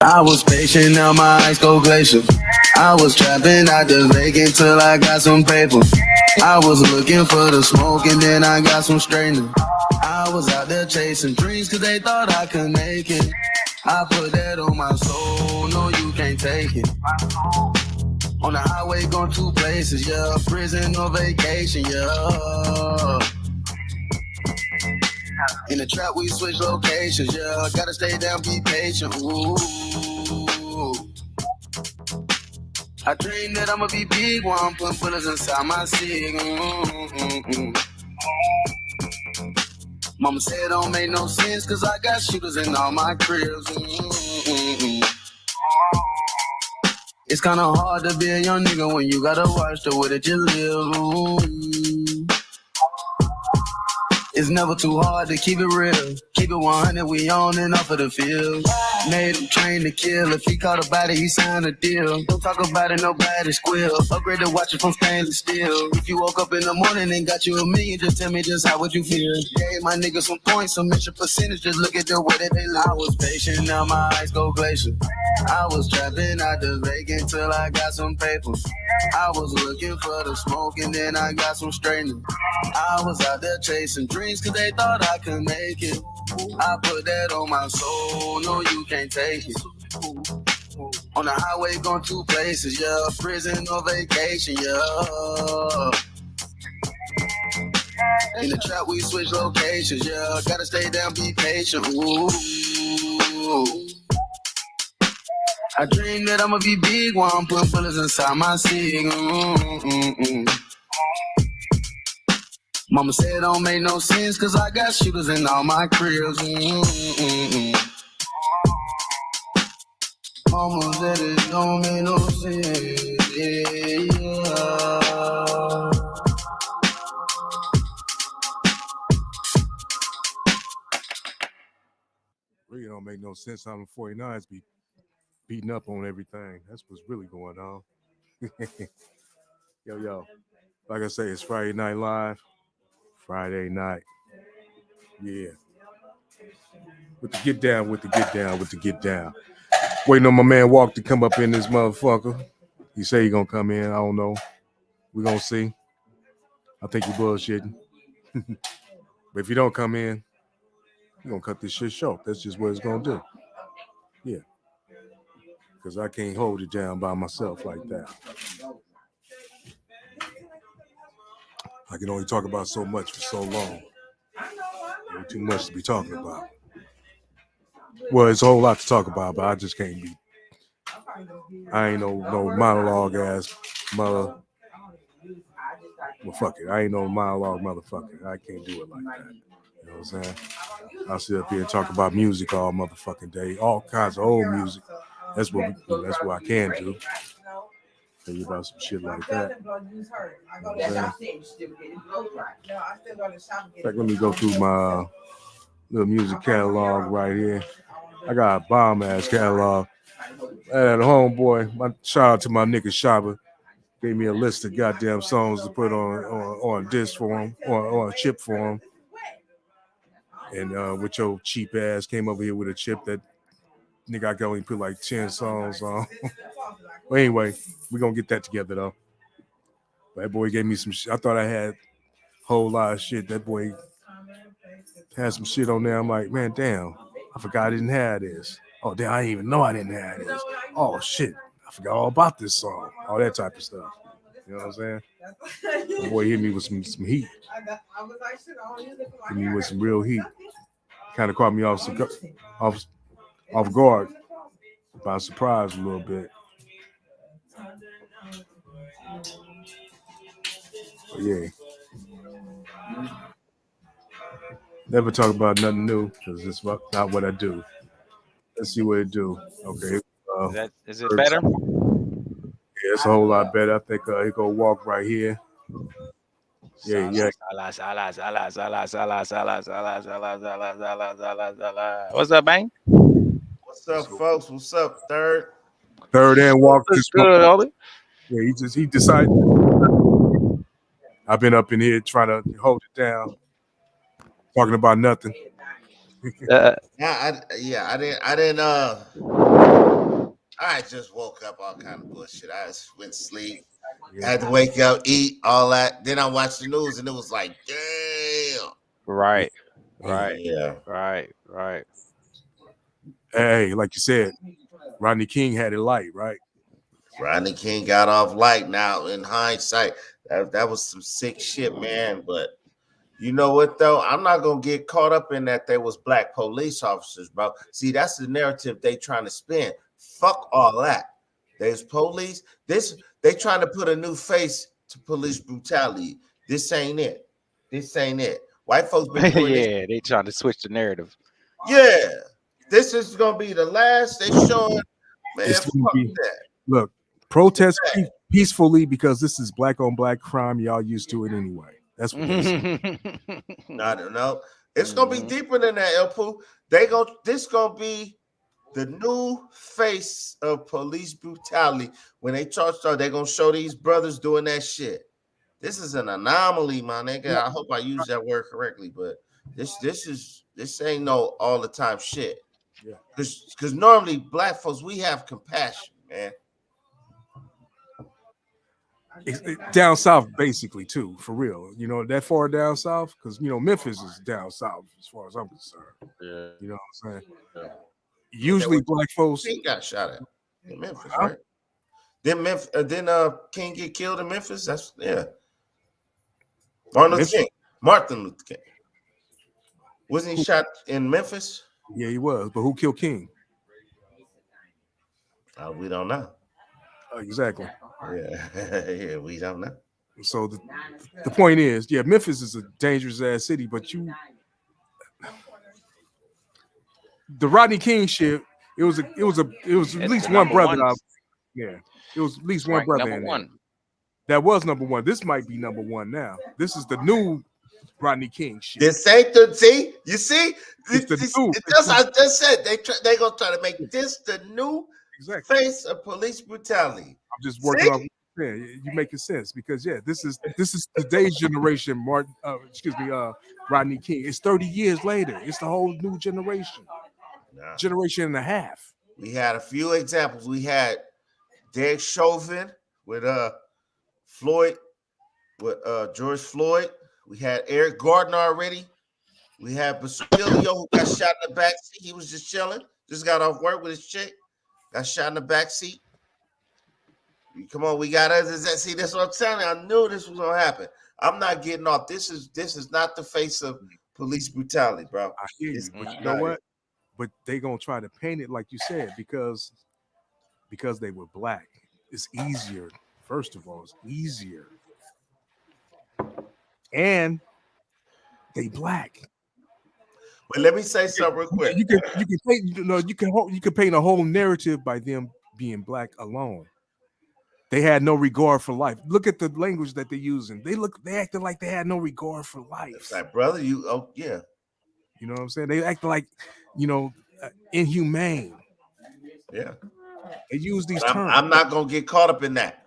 I was patient, now my eyes go glacial. I was trapping out the vacant till I got some paper. I was looking for the smoke and then I got some straightening. I was out there chasing dreams cause they thought I could make it. I put that on my soul, no you can't take it. On the highway going two places, yeah, prison or vacation, yeah. In the trap we switch locations, yeah, gotta stay down, be patient, ooh. I dream that I'ma be big while I'm putting bullets inside my cig. Mama said it don't make no sense cause I got shooters in all my cribs. It's kinda hard to be a young nigga when you gotta watch the way that you live. It's never too hard to keep it real. Keep it 100, we on and off of the field. Made him train to kill. If he caught a body, he signed a deal. Don't talk about it, nobody squeal. Upgrade the watch it from stainless steel. If you woke up in the morning and got you a million, just tell me just how would you feel? Gave my niggas some points, some extra percentage. Just look at the way that they live. I was patient, now my eyes go glacial. I was trapping out the vacant till I got some paper. I was looking for the smoke and then I got some straightening. I was out there chasing dreams cause they thought I could make it. I put that on my soul, no you can't take it. On the highway going two places, yeah, prison or vacation, yeah. In the trap we switch locations, yeah, gotta stay down, be patient, ooh. I dream that I'ma be big while I'm putting bullets inside my cig. Mama said it don't make no sense cause I got shooters in all my cribs. Mama said it don't make no sense. Yeah. Really don't make no sense how the 49ers be beating up on everything. That's what's really going on. Yo. Like I say, it's Friday Night Live. Friday night. Yeah. With the get down. Waiting on my man Walk to come up in this motherfucker. He say he gonna come in. I don't know. We gonna see. I think he bullshitting. But if he don't come in, we gonna cut this shit short. That's just what it's gonna do. Yeah. Because I can't hold it down by myself like that. I can only talk about so much for so long. Ain't too much to be talking about. Well, it's a whole lot to talk about, but I just can't be. I ain't no monologue ass mother. Well, fuck it. I ain't no monologue motherfucker. I can't do it like that. You know what I'm saying? I'll sit up here and talk about music all motherfucking day, all kinds of old music. That's what we do. That's what I can do. Tell you about some shit like that. You know what I'm saying? In fact, let me go through my little music catalog right here. I got a bomb ass catalog. I had a homeboy. Shout out to my nigga Shaba. Gave me a list of goddamn songs to put on disc for him, or a chip for him. And with your cheap ass came over here with a chip that nigga I could only put like 10 songs on. Well, anyway, we're gonna get that together though. But that boy gave me some shit. I thought I had a whole lot of shit. That boy had some shit on there. I'm like, man, damn, I forgot I didn't have this. Oh, damn, I didn't even know I didn't have this. Oh shit, I forgot all about this song. All that type of stuff. You know what I'm saying? The boy hit me with some heat. Hit me with some real heat. Kind of caught me off guard, by surprise a little bit. But yeah. Never talk about nothing new because it's not what I do. Let's see what it do. Okay. Is it better? Yeah, it's a whole lot better. I think it go walk right here. Yeah, yeah. What's up, Bang? What's up, folks? What's up, Third? Third and walk. What's good, Ollie? Yeah, he decided. I've been up in here trying to hold it down, talking about nothing. I didn't. I just woke up, all kind of bullshit. I just went to sleep. Yeah. I had to wake up, eat, all that. Then I watched the news, and it was like, damn. Right. Yeah. Right. Hey, like you said, Rodney King had it light, right? Rodney King got off light. Now, in hindsight, that was some sick shit, man. But you know what, though? I'm not going to get caught up in that there was black police officers, bro. See, that's the narrative they trying to spin. Fuck all that. There's police. They trying to put a new face to police brutality. This ain't it. White folks been doing this. Yeah, they trying to switch the narrative. Yeah. This is going to be the last they showing. Man, It's gonna fuck be, that. look, protest peacefully because this is black on black crime. Y'all used to it anyway. That's what they say. I don't know. It's gonna be deeper than that, El Poo. This gonna be the new face of police brutality. When they charge, they're gonna show these brothers doing that shit. This is an anomaly, my nigga. I hope I use that word correctly, but this ain't no all the time shit. Yeah. Because normally black folks, we have compassion, man. Down south, basically, too, for real. You know, that far down south, because you know Memphis is down south as far as I'm concerned. Yeah. You know what I'm saying? Yeah. Usually, black folks. King got shot at in Memphis, right? Didn't King get killed in Memphis? That's Martin Luther King. Wasn't he shot in Memphis? Yeah, he was. But who killed King? We don't know. Exactly. Yeah, we don't know. So the point is, yeah, Memphis is a dangerous ass city, but the Rodney King shit, it was at least one brother. It was at least one brother in there. That was number one. This might be number one now. This is the new Rodney King shit. This ain't the see. You see, I just said they gonna try to make this the new face of police brutality. I'm just working off. Yeah, you making sense because this is today's generation. Rodney King. It's 30 years later. It's the whole new generation. Generation and a half. We had a few examples. We had Derek Chauvin with Floyd, with George Floyd. We had Eric Gardner already. We had Basilio who got shot in the backseat. He was just chilling. Just got off work with his chick. Got shot in the backseat. Come on, we got others that see. That's what I'm telling you. I knew this was gonna happen. I'm not getting off. This is not the face of police brutality, bro. I hear you, but you know what? But they gonna try to paint it like you said because they were black. It's easier. First of all, it's easier and they black. But let me say something real quick. You can paint, you can paint a whole narrative by them being black alone. They had no regard for life. Look at the language that they're using. They acted like they had no regard for It's life. like, brother, yeah. You know what I'm saying? They act like, you know, inhumane. Yeah. They use these But I'm, terms. I'm not gonna get caught up in that.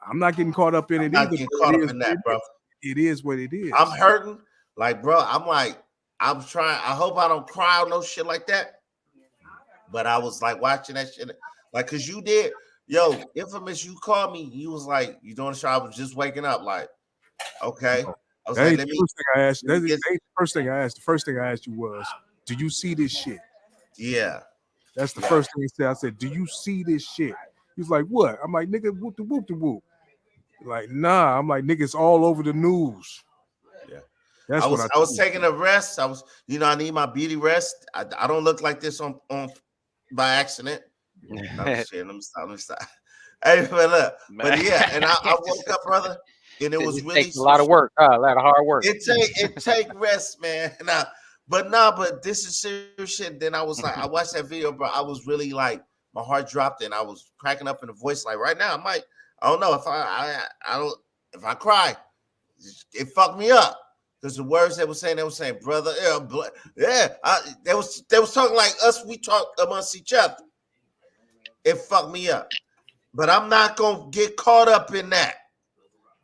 I'm not getting caught up in I'm it not either. getting But caught it up is in what that, bro. it is what it is. I'm hurting. Like, bro, I'm like, I'm trying. I hope I don't cry or no shit like that. But I was like watching that shit, like, cause you did, yo, infamous. You called me. You was like, you doing the show? I was just waking up. Like, okay. I was That like, ain't let the me, first thing I asked. let me That get. ain't the first thing I asked. The first thing I asked you was, "Do you see this shit?" Yeah, That's the yeah, first thing he said. I said, "Do you see this shit?" He was like, "What?" I'm like, "Nigga, whoop the whoop the whoop." Like, nah. I'm like, "Nigga, it's all over the news." yeah. That's what I I was told taking a rest. I was, I need my beauty rest. I don't look like this on by accident. No, I'm just kidding. Let me stop. Let me stop. Hey, but yeah, and I woke up, brother, and it was It really takes a some. lot of work, a lot of hard work. It take rest, man. But this is serious shit. Then I was like, I watched that video, bro. I was really like, my heart dropped, and I was cracking up in the voice. Like right now, I don't know if I don't, if I cry, it fucked me up because the words they were saying, brother, they was talking like us. We talk amongst each other. It fucked me up, but I'm not gonna get caught up in that.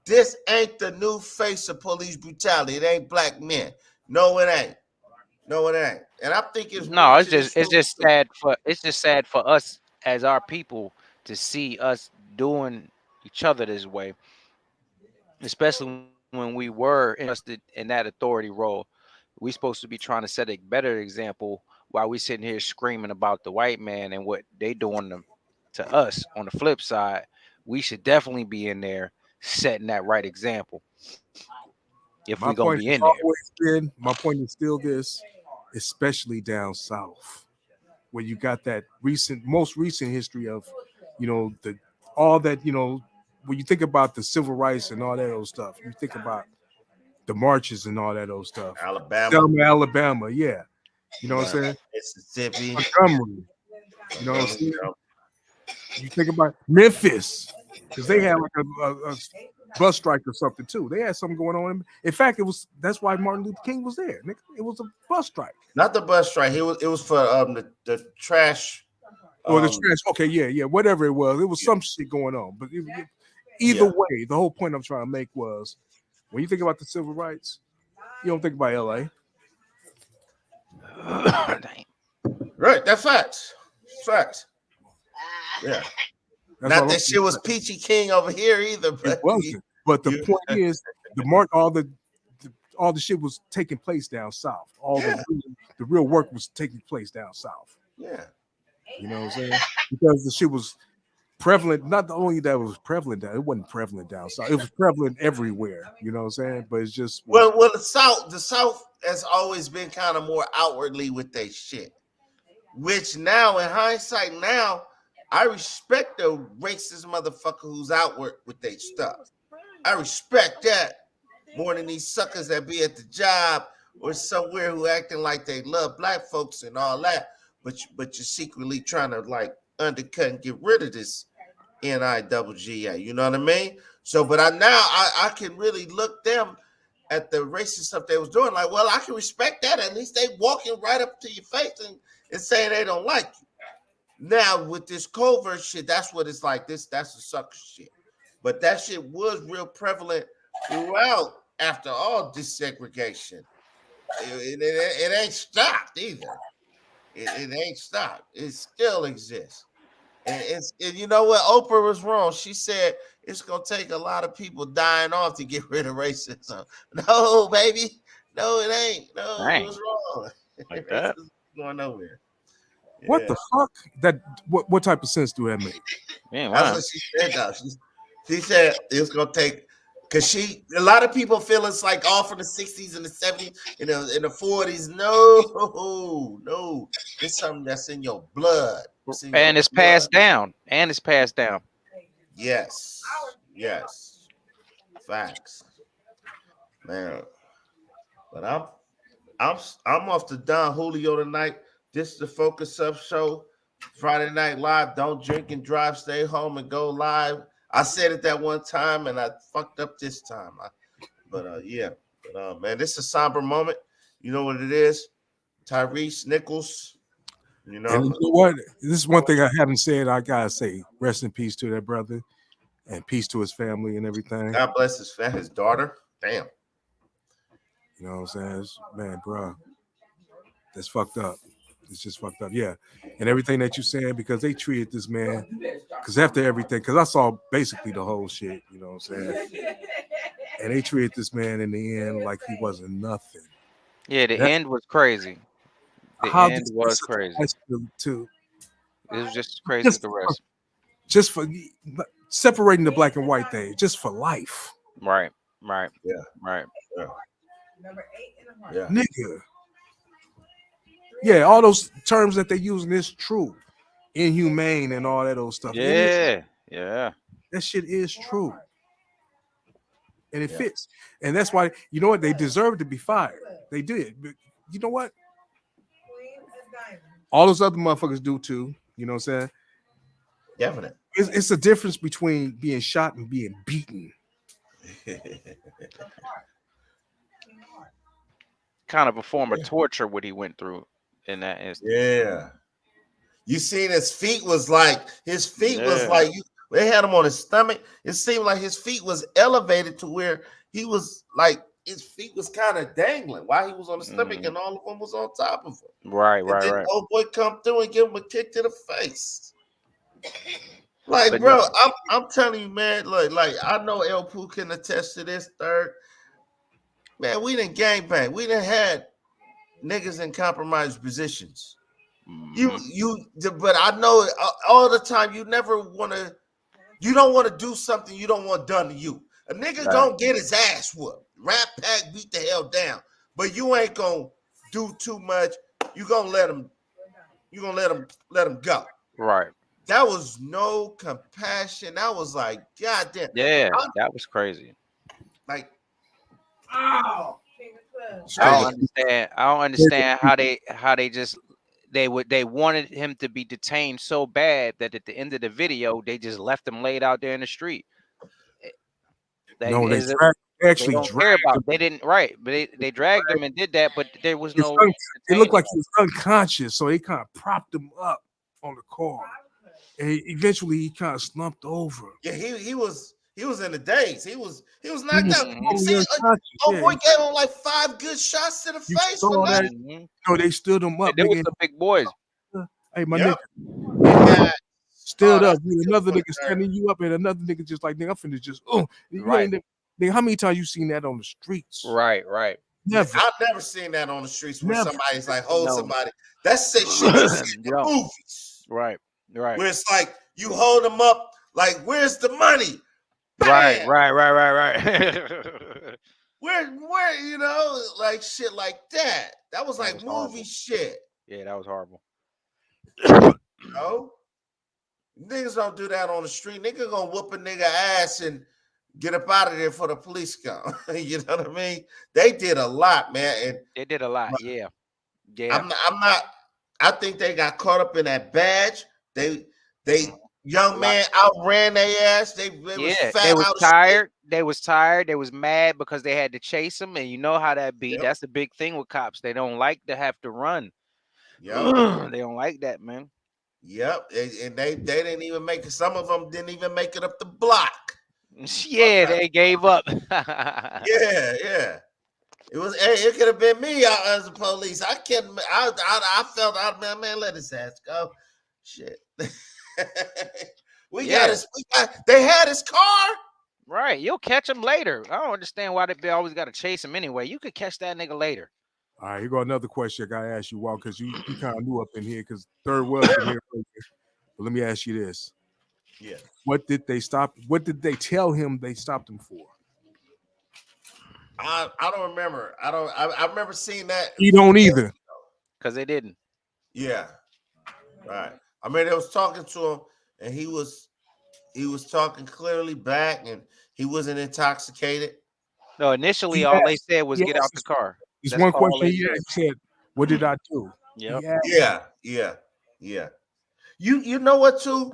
This ain't the new face of police brutality. It ain't black men. No, it ain't. No, it ain't. And I think it's No, more it's to this story just too. sad for us as our people to see us doing each other this way, especially when we were entrusted in that authority role. We supposed to be trying to set a better example while we sitting here screaming about the white man and what they doing to us. On the flip side, we should definitely be in there setting that right example if we My gonna point be has in there. always been, my point is still this, especially down south, where you got that most recent history of, the all that, when you think about the civil rights and all that old stuff, you think about the marches and all that old stuff. Alabama, Selma, Alabama, yeah. You know what I'm saying? Mississippi, Montgomery, you know what I'm Montgomery, saying? You think about Memphis, because they yeah. had like a bus strike or something too. They had something going on. In fact, that's why Martin Luther King was there. It was a bus strike. Not the bus strike. It was for the trash. Or the trash. Okay, yeah, whatever it was Yeah, some shit going on. But either yeah. way, the whole point I'm trying to make was when you think about the civil rights, you don't think about LA. Dang. Right. That's facts. Facts. Yeah. That's Not all I'm that shit was saying. peachy king over here either, It but wasn't. But the you, point is, all the shit was taking place down south. All yeah, the real work was taking place down south. yeah. You know what I'm saying? Because the shit was prevalent. Not only that it was prevalent down, it wasn't prevalent down south. It was prevalent everywhere. You know what I'm saying? But it's just was Well, the South has always been kind of more outwardly with their shit. Which now, in hindsight, now I respect the racist motherfucker who's outward with their stuff. I respect that more than these suckers that be at the job or somewhere who acting like they love black folks and all that, but you're secretly trying to like undercut and get rid of this NIGGA. You know what I mean? So, but I can really look them at the racist stuff they was doing. Like, well, I can respect that. At least they walking right up to your face and saying they don't like you. Now with this covert shit, that's what it's like. That's the sucker shit. But that shit was real prevalent throughout after all desegregation. It ain't stopped either. It ain't stopped. It still exists. And you know what? Oprah was wrong. She said it's gonna take a lot of people dying off to get rid of racism. No, baby. No, it ain't. No, it Dang, was wrong. like that. Racism is going nowhere. what Yeah. the fuck? What type of sense do that make? Man, That's wow. what she said though. She said it's gonna take because a lot of people feel it's like all from the 60s and the 70s and the 40s. No, no. It's something that's in your blood. It's in your And it's blood. passed down. And it's passed down. Yes. Yes. Facts. man. But I'm off to Don Julio tonight. This is the Focus Up Show, Friday Night Live. Don't drink and drive. Stay home and go live. I said it that one time and I fucked up this time. Yeah. But man, this is a somber moment. You know what it is? Tyrese Nichols. You And know. you know what? This is one thing I haven't said. I gotta say, rest in peace to that brother, and peace to his family and everything. God bless his family, his daughter. Damn. You know what I'm saying? Man, bro, that's fucked up. It's just fucked up. Yeah. And everything that you saying, because they treated this man, because after everything, because I saw basically the whole shit, you know what I'm saying? And they treated this man in the end like he wasn't nothing. Yeah, the end was crazy. The How end was crazy. to It was just as crazy as just the rest. just for separating the black and white thing, just for life. Right. Yeah. Right. Yeah. Nigga. Yeah, all those terms that they using is true. Inhumane and all that old stuff. Yeah. That shit is true. And it fits. And that's why, you know what? They deserve to be fired. They did. But you know what? All those other motherfuckers do too. You know what I'm saying? Definitely. It's a difference between being shot and being beaten. Kind of a form of torture what he went through in that instance. Yeah. You seen his feet was like they had him on his stomach. It seemed like his feet was elevated to where he was like his feet was kind of dangling while he was on the stomach, and all of them was on top of him. Right. Old boy come through and give him a kick to the face. Like, But bro, no. I'm telling you, man. Like I know El Poo can attest to this. Third, man, we didn't gangbang. We didn't had niggas in compromised positions. But I know all the time you don't want to do something you don't want done to you. A nigga gonna get his ass whooped, rap pack, beat the hell down, but you ain't gonna do too much. You gonna let him go. Right. That was no compassion. That was like, goddamn. Yeah, that was crazy. Like, I don't understand how they wanted him to be detained so bad that at the end of the video they just left him laid out there in the street. They No, they actually don't care dragged about. him. They didn't, right? But they dragged him and did that, but there was no. It looked like he was unconscious, so they kind of propped him up on the car, and eventually he kind of slumped over. Yeah, he was in the days. He was knocked out. Totally See, unconscious. boy gave him like 5 good shots to the face. Saw that? No, they stood him up. They was the big boys. Hey, my nigga. Stood up. Another nigga standing you up, and another nigga just like, nigga, I'm finna just, Right. Nigga, how many times you seen that on the streets? Right. Never. I've never seen that on the streets where Never. somebody's like, hold somebody. That's shit you see in the movies. Right. Where it's like, you hold them up, like, where's the money? Right. Where, you know, like shit like that. That was like movie horrible. shit. Yeah, that was horrible. You know? Niggas don't do that on the street. Nigga gonna whoop a nigga ass and get up out of there for the police come. You know what I mean? They did a lot, man. And they did a lot. Yeah. I'm not. I think they got caught up in that badge. They young man outran their ass. They was fat. They was tired. They was tired. They was mad because they had to chase him, and you know how that be. Yep. That's the big thing with cops. They don't like to have to run. Yep. They don't like that, man. Yep, and they didn't even make it. Some of them didn't even make it up the block. Yeah, they gave up. Yeah. It could have been me as a police. I felt out, man, let his ass go. Shit. They had his car. Right. You'll catch him later. I don't understand why they always got to chase him anyway. You could catch that nigga later. All right, here go another question I gotta ask you, Walt, because you kind of knew up in here because Third was in here. But let me ask you this. Yeah. What did they tell him they stopped him for? I don't remember. I remember seeing that. You don't either. Because they didn't. Yeah. Right. I mean, they was talking to him and he was talking clearly back and he wasn't intoxicated. No, initially He all they asked, said was he get asked out the car. this That's one all question they he said. asked. He said, "What did I do?" Yep. He asked, Yeah. You know what too?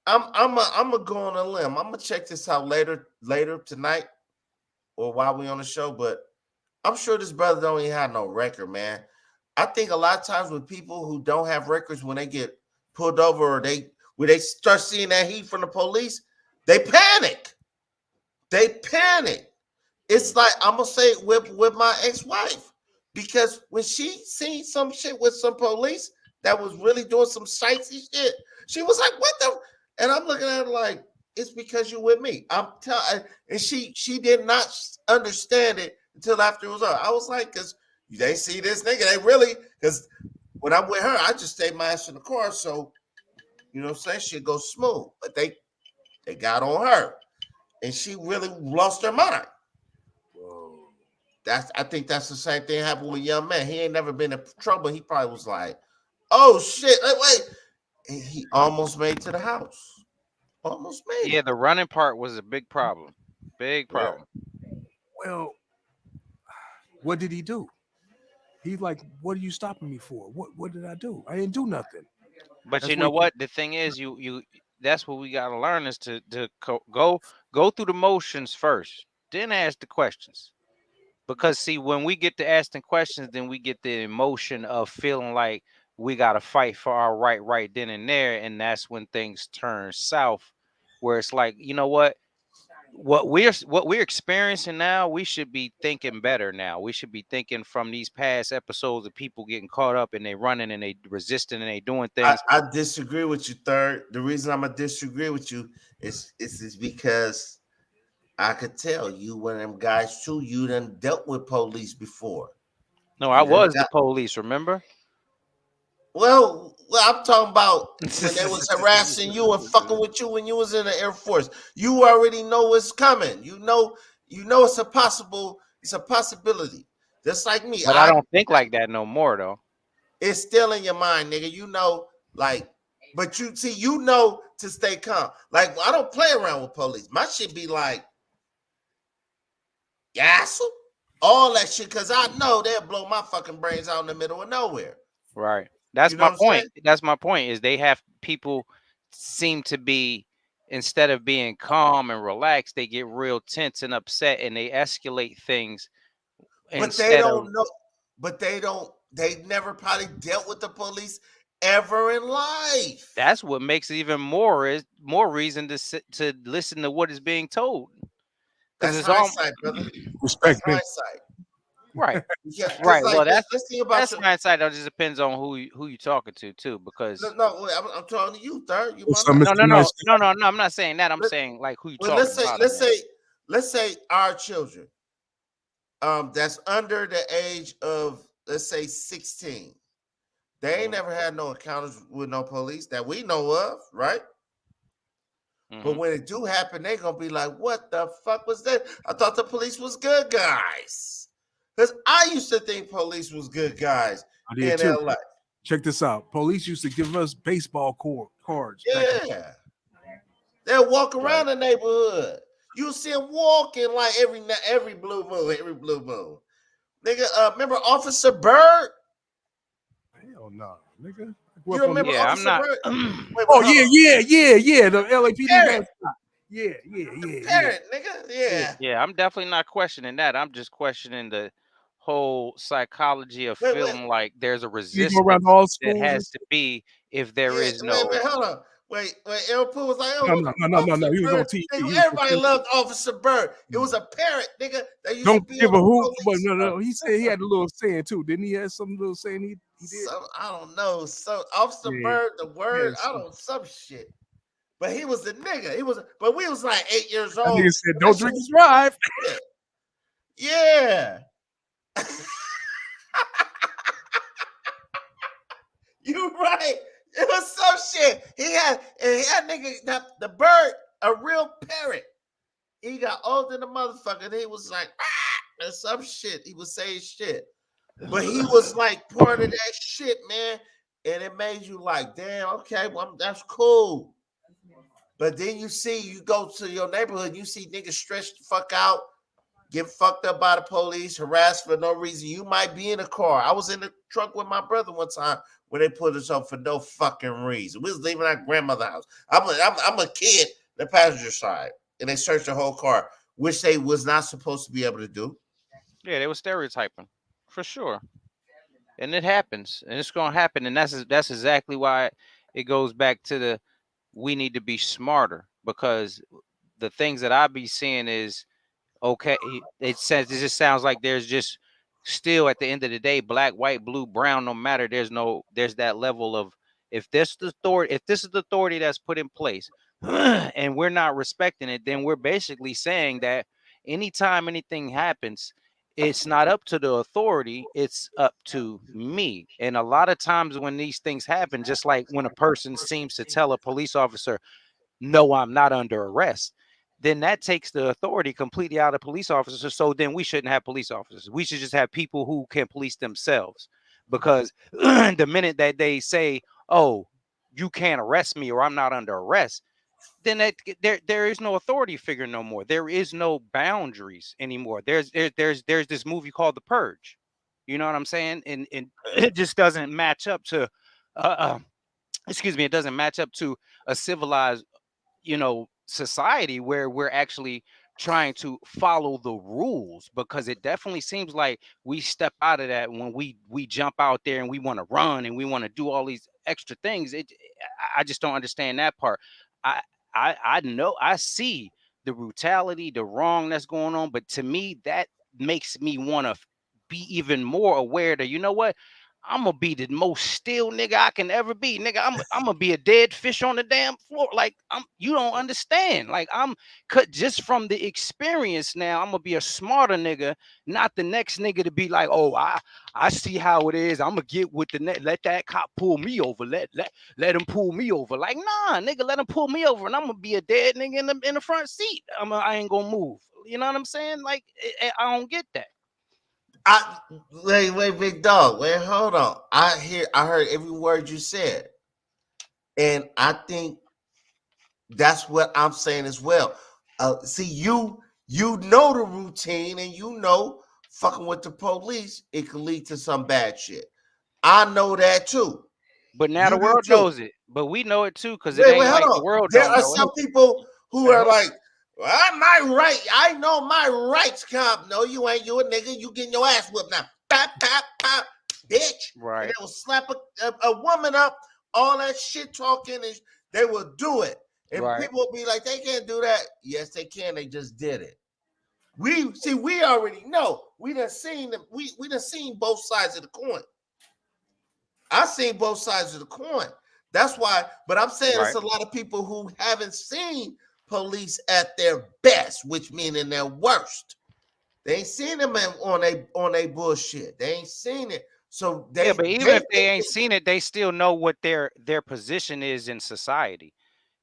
I'm gonna go on a limb. I'm gonna check this out later tonight or while we on the show, but I'm sure this brother don't even have no record, man. I think a lot of times with people who don't have records, when they get pulled over or when they start seeing that heat from the police, they panic. They panic. It's like I'm gonna say it with my ex-wife, because when she seen some shit with some police that was really doing some sightsy shit, she was like, "What the?" And I'm looking at her like, "It's because you with me." I'm telling, and she did not understand it until after it was up. I was like, "Cause they see this nigga, they really." Because when I'm with her, I just stay my ass in the car, so you know what I'm saying, shit goes smooth. But they got on her, and she really lost her mind. "Whoa." I think that's the same thing happened with young man. He ain't never been in trouble. He probably was like, "Oh shit, wait!" And he almost made it to the house. Almost made Yeah, it. the running part was a big problem. Big Yeah. problem. Well, what did he do? He's like, "What are you stopping me for? What did I do? I didn't do nothing." But That's you what. know what? The thing is, you that's what we gotta learn is to go through the motions first, then ask the questions. Because see, when we get to asking questions, then we get the emotion of feeling like we gotta fight for our right then and there, and that's when things turn south, where it's like, you know what we're experiencing now, we should be thinking better now. We should be thinking from these past episodes of people getting caught up and they running and they resisting and they doing things. I disagree with you, third. The reason I'm gonna disagree with you is because I could tell you one of them guys too. You done dealt with police before. No, I You done was the got police, remember? well, I'm talking about when they was harassing you and fucking with you when you was in the Air Force. You already know what's coming. You know it's a possibility. Just like me. But I don't think like that no more though. It's still in your mind, nigga. You know, like, but you see, you know to stay calm. Like, I don't play around with police. My shit be like, yes, all that shit, because I know they'll blow my fucking brains out in the middle of nowhere. Right. You That's know my what I'm point. saying? That's my point is they have people seem to be, instead of being calm and relaxed, they get real tense and upset and they escalate things But they instead of. don't know, but they never probably dealt with the police ever in life. That's what makes it even more reason to to listen to what is being told, because That's it's all hindsight, brother. That's Respect, big. hindsight. right. Yeah, because Right. like Well, that's let's think about that's your hindsight. It just depends on who you talking to too, no, because no, wait, I'm talking to you, third. You my So, man. Mr. no, no, no, Nice no, no, no. I'm not saying that. I'm Let, saying like who you well, talking about it, man. let's say our children, that's under the age of, let's say, 16. They ain't Hmm. never had no encounters with no police that we know of, right? But Hmm. when it do happen, they gonna be like, "What the fuck was that? I thought the police was good guys." Because I used to think police was good guys I did in too. LA. Check this out. Police used to give us baseball cards back. Yeah, they'll walk Right. around the neighborhood. You see them walking like every blue moon, every blue moon. Nigga, remember Officer Bird? Hell no, nigga. I grew You up on the. remember Yeah, I'm Officer not. Bird? Wait, Oh hold on. yeah. The LAPD Parrot, mascot. Yeah. parrot, nigga. Yeah. Yeah. Yeah, I'm definitely not questioning that. I'm just questioning the whole psychology of Wait. feeling like there's a You go around resistance all that schools and has to be if there Yeah, is no. hold on. Wait, El Pooh was like, oh, no. Officer He was on Bird. TV. Nigga, He was everybody loved Officer Bird. It was on. a parrot, nigga, that used to Don't be give on a the hoot, but police. no. He said he had a little saying too. Didn't he have some little saying he did? Some, I don't know. Some Officer Yeah. Bird, the word, Yes. I don't some shit. But he was the nigga. He was, but we was like 8 years That old. nigga said, That "Don't shit drink and was drive." shit. Yeah. You right. It was some shit. He had nigga the bird, a real parrot. He got older than the motherfucker. And he was like, and some shit. He was saying shit. But he was like part of that shit, man. And it made you like, damn, okay, well, that's cool. But then you go to your neighborhood, you see niggas stretched the fuck out, get fucked up by the police, harassed for no reason. You might be in a car. I was in the truck with my brother one time when they put us up for no fucking reason. We was leaving our grandmother's house. I'm a kid, the passenger side, and they searched the whole car, which they was not supposed to be able to do. Yeah, they were stereotyping for sure, and it happens, and it's gonna happen, and that's exactly why it goes back to the we need to be smarter, because the things that I be seeing is okay. It says it just sounds like there's just still at the end of the day, black, white, blue, brown, no matter. There's that level of if this is the authority that's put in place, and we're not respecting it, then we're basically saying that anytime anything happens, it's not up to the authority, it's up to me. And a lot of times when these things happen, just like when a person seems to tell a police officer, no, I'm not under arrest, then that takes the authority completely out of police officers. So then we shouldn't have police officers. We should just have people who can police themselves. Because the minute that they say, oh, you can't arrest me or I'm not under arrest, then there is no authority figure no more. There is no boundaries anymore. There's this movie called The Purge. You know what I'm saying? And it just doesn't match up to excuse me, it doesn't match up to a civilized, society where we're actually trying to follow the rules, because it definitely seems like we step out of that when we jump out there and we want to run and we want to do all these extra things. I just don't understand that part. I I know I see the brutality, the wrong that's going on, but to me that makes me want to be even more aware that, you know what, I'm gonna be the most still nigga I can ever be. Nigga, I'm gonna be a dead fish on the damn floor. Like, you don't understand. Like, I'm cut just from the experience now. I'm gonna be a smarter nigga, not the next nigga to be like, oh, I see how it is. I'm gonna get with the net. Let that cop pull me over. Let him pull me over. Like, nah, nigga, let him pull me over, and I'm gonna be a dead nigga in the front seat. I ain't gonna move. You know what I'm saying? Like, I don't get that. Wait, big dog. Wait, hold on. I heard every word you said, and I think that's what I'm saying as well. See, you know the routine, and fucking with the police, it could lead to some bad shit. I know that too. But now the You do world too. knows it. But we know it too, because it Wait, ain't hold like the on. world There don't are know it. some people who are like, well, I'm my right. I know my rights, cop. No, you ain't. You a nigga. You getting your ass whipped now. Pop, pop, pop, bitch. Right. And they will slap a woman up, all that shit talking, and they will do it. And Right. people will be like, they can't do that. Yes, they can. They just did it. We already know. We done seen them. We done seen both sides of the coin. I've seen both sides of the coin. That's why, but I'm saying Right. it's a lot of people who haven't seen police at their best, which meaning their worst. They ain't seen them on a bullshit. They ain't seen it. So Yeah, but even if they ain't seen it, they still know what their position is in society.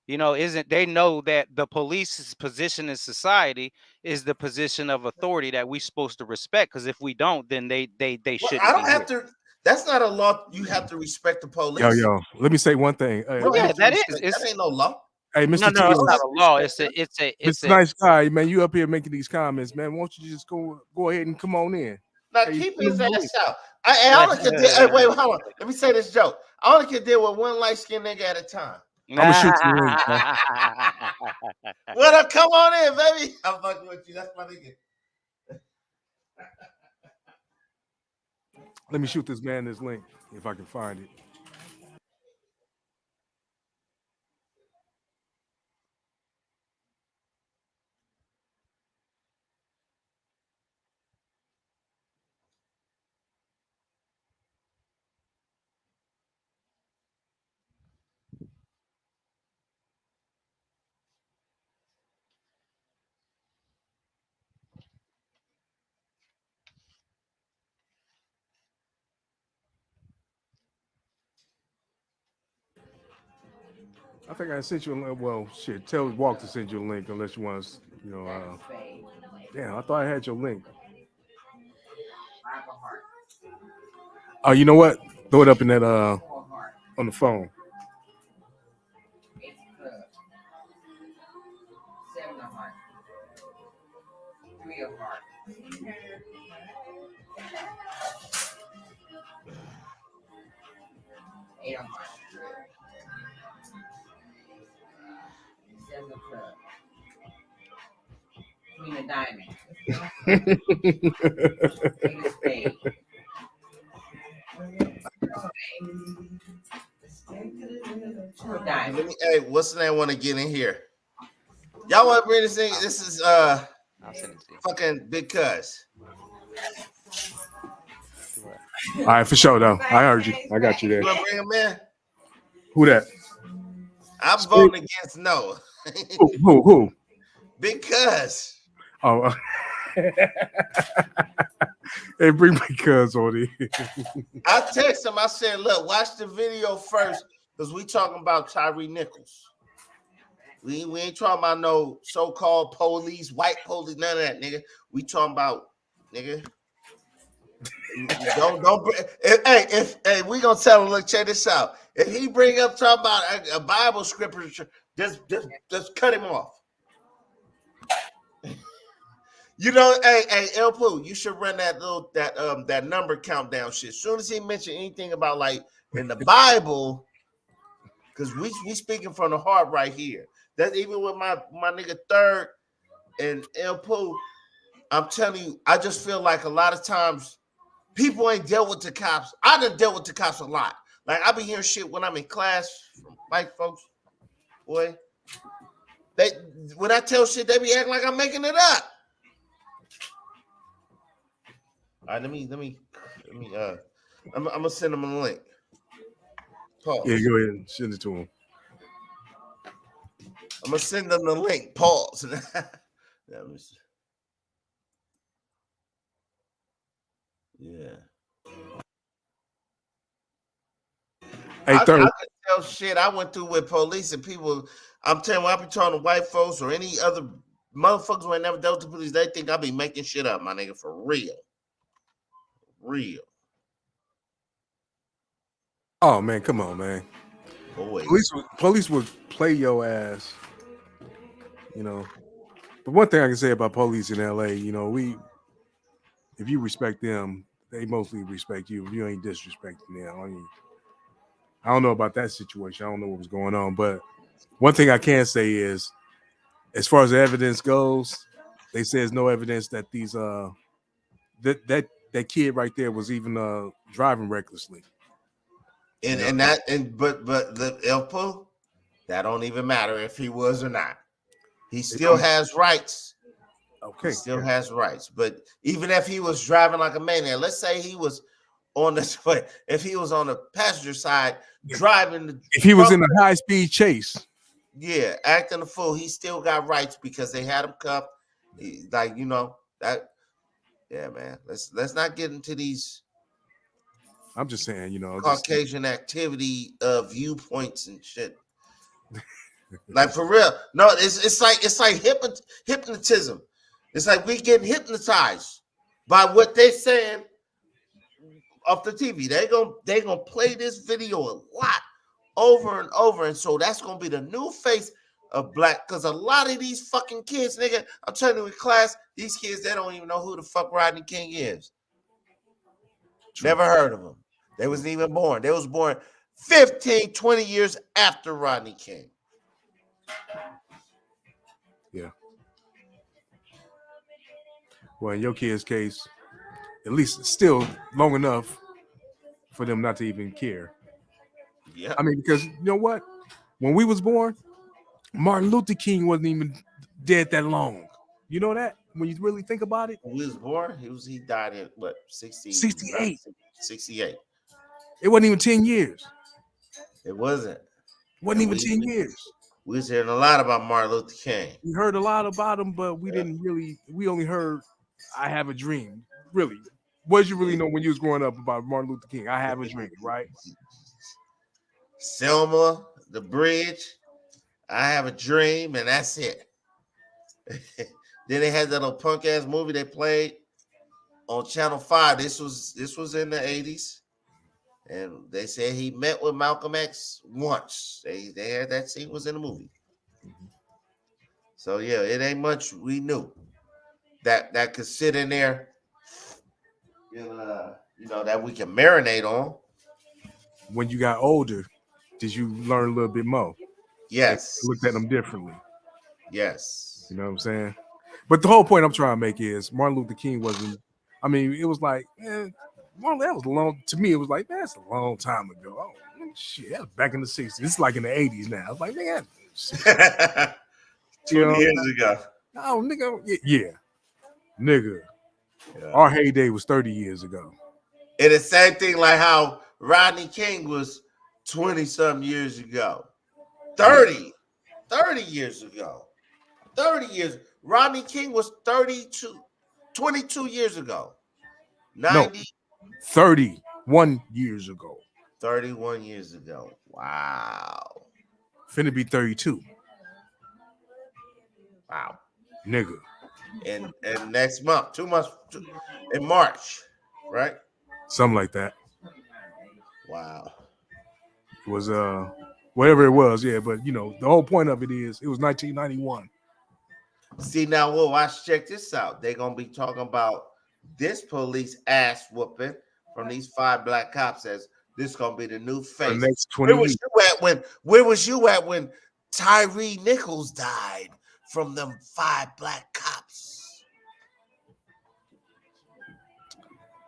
Isn't they know that the police's position in society is the position of authority that we supposed to respect? Because if we don't, then they I shouldn't be don't have here. to. That's not a law. You have to respect the police. Yo, let me say one thing. You don't Yeah, have to that is. respect. That ain't no law. Hey, No, Mr. T, it's not a law. Respect It's Mr. a. Nice Guy, man, you up here making these comments, man. Won't you just go ahead and come on in? Now Hey, keep you his know, ass out. I only can deal. Hey, wait, hold on. Let me say this joke. I only can deal with one light skinned nigga at a time. I'm gonna shoot you a link, man. What up? Come on in, baby. I'm fucking with you. That's my nigga. Let me shoot this man this link if I can find it. I think I sent you a link. Well, shit, tell Walk to send you a link unless you want to, damn, I thought I had your link. Oh, you know what? Throw it up in that on the phone. Hey, what's the name? Want to get in here? Y'all want to bring this thing? This is I'll send it to you. fucking Big Cuz. Do what? All right, for sure though. I heard you. I got you You there. want to bring him in? Who that? I'm voting against no. Who? Big Cuz. Oh, hey, bring my cuz on here. I text him. I said, "Look, watch the video first, because we talking about Tyree Nichols. We ain't talking about no so-called police, white police, none of that, nigga. We talking about, nigga. Don't bring. Hey, we gonna tell him. Look, check this out. If he bring up talking about a Bible scripture, just cut him off. You know, hey, El Poo, you should run that number countdown shit. As soon as he mentioned anything about like in the Bible, because we speaking from the heart right here. That's even with my nigga Third and El Poo. I'm telling you, I just feel like a lot of times people ain't dealt with the cops. I done dealt with the cops a lot. Like I be hearing shit when I'm in class from white folks. Boy, when I tell shit, they be acting like I'm making it up. All right, let me. I'm gonna send them a link. Pause. Yeah, go ahead and send it to him. I'm gonna send them the link. Pause. Let me see. Yeah. Hey, I Third. can tell shit I went through with police and people. I'm telling you, I be talking to white folks or any other motherfuckers who ain't never dealt with the police. They think I be making shit up, my nigga, for real. Real. Oh man, come on, man. Boy. Police would play your ass. You know. But one thing I can say about police in LA, you know, if you respect them, they mostly respect you. If you ain't disrespecting them, I don't know about that situation. I don't know what was going on, but one thing I can say is, as far as the evidence goes, they say there's no evidence that these that kid right there was even driving recklessly. But the El Poo, that don't even matter if he was or not. He still don't- has rights. Okay. He still has rights. But even if he was driving like a maniac, let's say he was on this way, if he was on the passenger side driving, if he was in a high speed chase, yeah, acting a fool, he still got rights because they had him cuffed. Like you know that, yeah, man. Let's not get into these. I'm just saying, you know, Caucasian activity viewpoints and shit. Like for real, no, it's like hypnotism. It's like we getting hypnotized by what they're saying off the TV. They gonna play this video a lot over and over, and so that's gonna be the new face of black. Because a lot of these fucking kids, nigga, I'm telling you in class, these kids they don't even know who the fuck Rodney King is. True. Never heard of him. They wasn't even born. They was born 15, 20 years after Rodney King. Yeah. Well, in your kid's case, at least it's still long enough for them not to even care. Yeah. I mean, because you know what? When we was born, Martin Luther King wasn't even dead that long. You know that? When you really think about it? When he was born, he died in what, 68. 68. It wasn't even 10 years. It wasn't. Wasn't even 10 years. We was hearing a lot about Martin Luther King. We heard a lot about him, but we only heard I Have a Dream. Really. What did you really know when you was growing up about Martin Luther King? I Have a Dream, right? Selma, The Bridge, I Have a Dream, and that's it. Then they had that little punk ass movie they played on Channel 5. This was in the 80s. And they said he met with Malcolm X once. They had that scene was in the movie. So yeah, it ain't much we knew. that could sit in there, that we can marinate on. When you got older, did you learn a little bit more? And Yes. looked at them differently. Yes. You know what I'm saying? But the whole point I'm trying to make is Martin Luther King wasn't. I mean, it was like, Martin, that was a long. To me, it was like that's a long time ago. Oh shit, that was back in the '60s. It's like in the '80s now. It's like, man, 20 years ago. Oh, nigga, yeah, nigga. Yeah. Our heyday was 30 years ago. And the same thing like how Rodney King was 20-something years ago. 30 years ago. 30 years. Rodney King was 22 years ago. 90. No, 31 years ago. 31 years ago. Wow. Finna be 32. Wow. Nigga. And next month, 2 months in March, right? Something like that. Wow. It was whatever it was, yeah. But you know, the whole point of it is it was 1991. See now, watch, check this out. They're gonna be talking about this police ass whooping from these 5 black cops as this gonna be the new For face. the next 20 Where was years. you at when? Where was you at when Tyree Nichols died from them 5 black cops?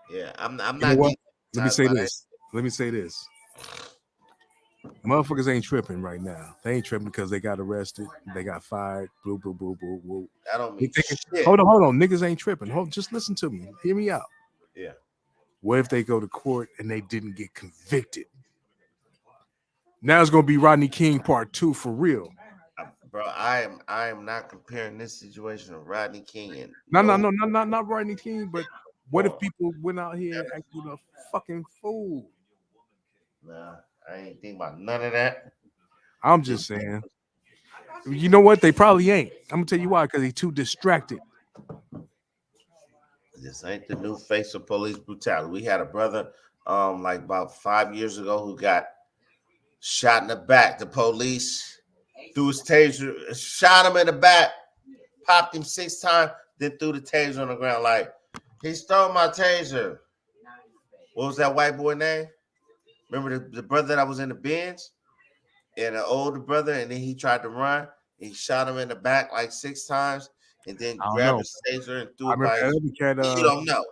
Yeah, I'm You know not. what? Let me say about this. Let me say this. Motherfuckers ain't tripping right now. They ain't tripping because they got arrested. They got fired. Boo, boo, boo, boo, boo. I don't mean They thinking, shit. hold on. Niggas ain't tripping. Just listen to me. Hear me out. Yeah. What if they go to court and they didn't get convicted? Now it's gonna be Rodney King Part 2 for real. Bro, I am not comparing this situation to Rodney King and Not Rodney King, but what if people went out here and acted a fucking fool? Nah, I ain't think about none of that. I'm just saying. You know what? They probably ain't. I'm gonna tell you why, because they too distracted. This ain't the new face of police brutality. We had a brother, like about 5 years ago, who got shot in the back. The police threw his taser, shot him in the back, popped him 6 times, then threw the taser on the ground. Like, he stole my taser. What was that white boy name? Remember the brother that was in the Benz? And an older brother, and then he tried to run. He shot him in the back like 6 times, and then I don't grabbed know. his taser and threw I it by remember his. that other cat. You don't know.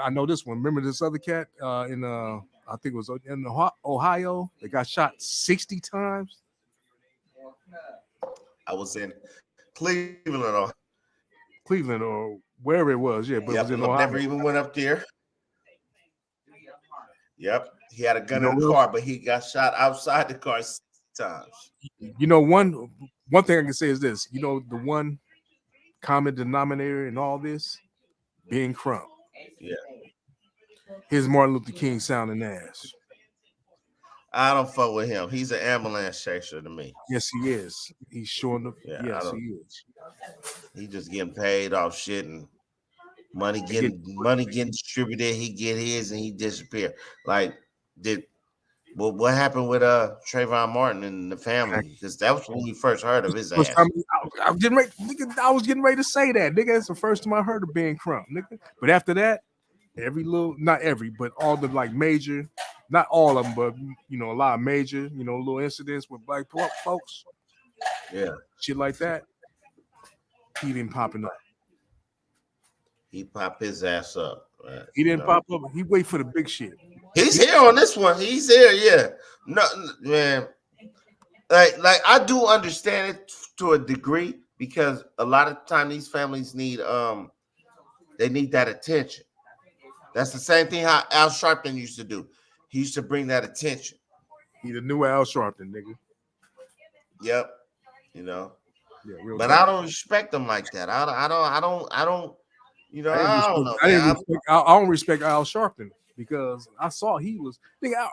I know this one. Remember this other cat in I think it was in Ohio. They got shot 60 times. I was in Cleveland. Cleveland or wherever it was, yeah, but it was in Ohio. Never even went up there. Yep, he had a gun You in know the car, but he got shot outside the car 6 times. You know, one thing I can say is this. You know, the one common denominator in all this, being Crump. Yeah. Here's Martin Luther King sounding ass. I don't fuck with him. He's an ambulance chaser to me. Yes, he is. He's showing the. Yeah, yes, he is. He just getting paid off shit and money getting distributed. He get his and he disappear. Like, what happened with Trayvon Martin and the family? Because that was when we first heard of his ass. I was getting ready to say that, nigga. That's the first time I heard of being Crump, nigga. But after that, not every, but all the like major, not all of them, but you know, a lot of major, you know, little incidents with black folks, yeah, shit like that. He didn't popping up. He popped his ass up. Right? He didn't pop up. He wait for the big shit. He's here on this one. He's here, yeah. No, man. Like I do understand it to a degree because a lot of time these families need they need that attention. That's the same thing how Al Sharpton used to do. He used to bring that attention. He the new Al Sharpton, nigga. Yep. You know. Yeah, real but talk. I don't respect them like that. I don't. You know, I don't know. I don't respect Al Sharpton because I saw he was nigga.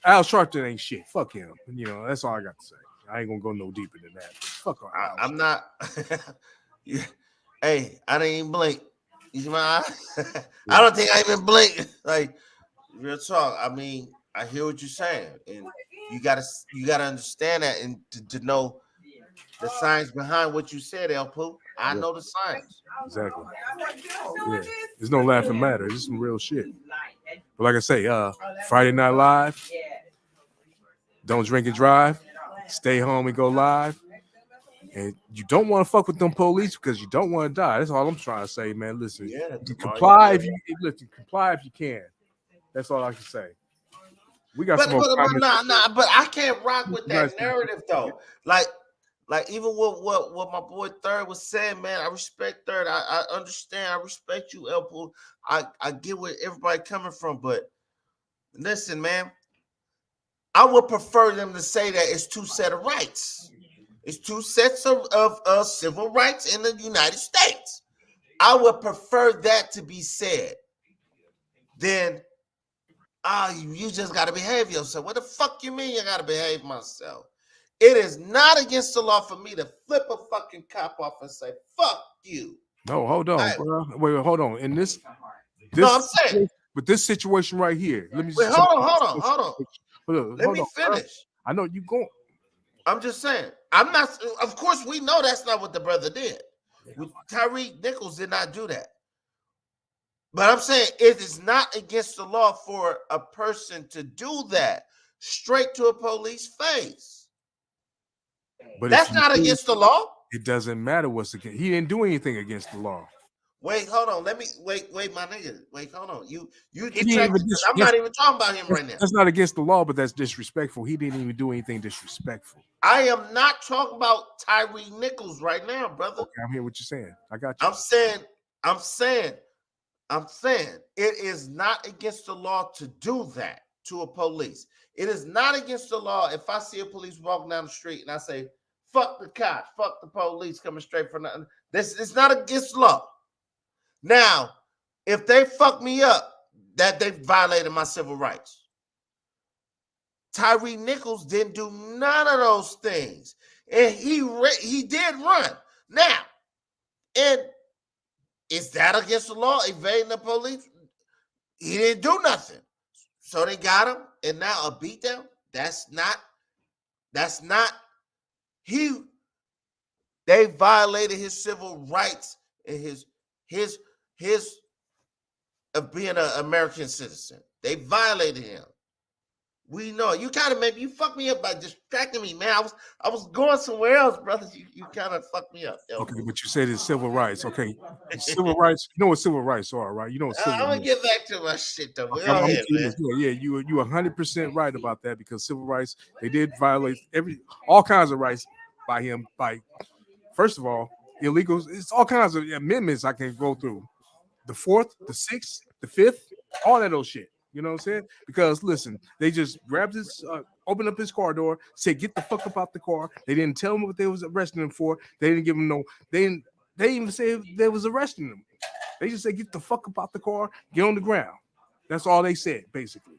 Al Sharpton ain't shit. Fuck him. You know, that's all I got to say. I ain't gonna go no deeper than that. Fuck Al. I'm not. Hey, I didn't even blink. You see my eye? I don't think I even blinked. Like, real talk. I mean, I hear what you're saying, and you gotta understand that, and to know the science behind what you said, El Pooh. I Yeah. know the science. Exactly. Yeah. There's no laughing matter. It's some real shit. But like I say, Friday Night Live, don't drink and drive, stay home and go live. And you don't want to fuck with them police because you don't want to die. That's all I'm trying to say, man. Listen, Yeah, you tomorrow comply you if you listen, comply if you can. That's all I can say. We got But some more comments. but I can't rock with You guys that can- narrative though. Like even what my boy Third was saying, man. I respect Third. I understand. I respect you, Elpo. I get where everybody coming from, but listen, man. I would prefer them to say that it's two set of rights. It's two sets of civil rights in the United States. I would prefer that to be said than you just got to behave yourself. What the fuck you mean you got to behave myself? It is not against the law for me to flip a fucking cop off and say, fuck you. No, hold on, bro. Wait, hold on. In this No, I'm saying. But this situation right here, let me Wait, just hold on. Let me on, finish. bro. I know you going. I'm just saying. I'm not, of course, we know that's not what the brother did. Tyree Nichols did not do that. But I'm saying it is not against the law for a person to do that straight to a police face. But That's not against the law. It doesn't matter what's against. He didn't do anything against the law. Wait, hold on. Let me wait, my nigga. Wait, hold on. You detracted. I'm not even talking about him right now. That's not against the law, but that's disrespectful. He didn't even do anything disrespectful. I am not talking about Tyree Nichols right now, brother. Okay, I'm hearing what you're saying. I got you. I'm saying it is not against the law to do that to a police. It is not against the law if I see a police walking down the street and I say, fuck the cops, fuck the police coming straight for nothing. It's not against the law. Now, if they fuck me up, that they violated my civil rights. Tyree Nichols didn't do none of those things. And he did run. Now, and is that against the law, evading the police? He didn't do nothing. So they got him, and now a beatdown? They violated his civil rights and his of being an American citizen. They violated him. We know you kind of maybe you fucked me up by distracting me, man. I was going somewhere else, brother. You kind of fucked me up. Okay, but you said it's civil rights. Okay, civil rights. You know what civil rights are, right? You know what civil. I'm gonna get back to my shit though. Okay, Go ahead, man. Yeah, you 100% right about that because civil rights they did violate all kinds of rights by him. By first of all, illegals. It's all kinds of amendments I can go through. The 4th, the 6th, the 5th, all that old shit. You know what I'm saying? Because listen, they just grabbed his, opened up his car door, said, "Get the fuck up out the car." They didn't tell him what they was arresting him for. They didn't give him no. They didn't even say they was arresting him. They just said, "Get the fuck up out the car, get on the ground." That's all they said, basically.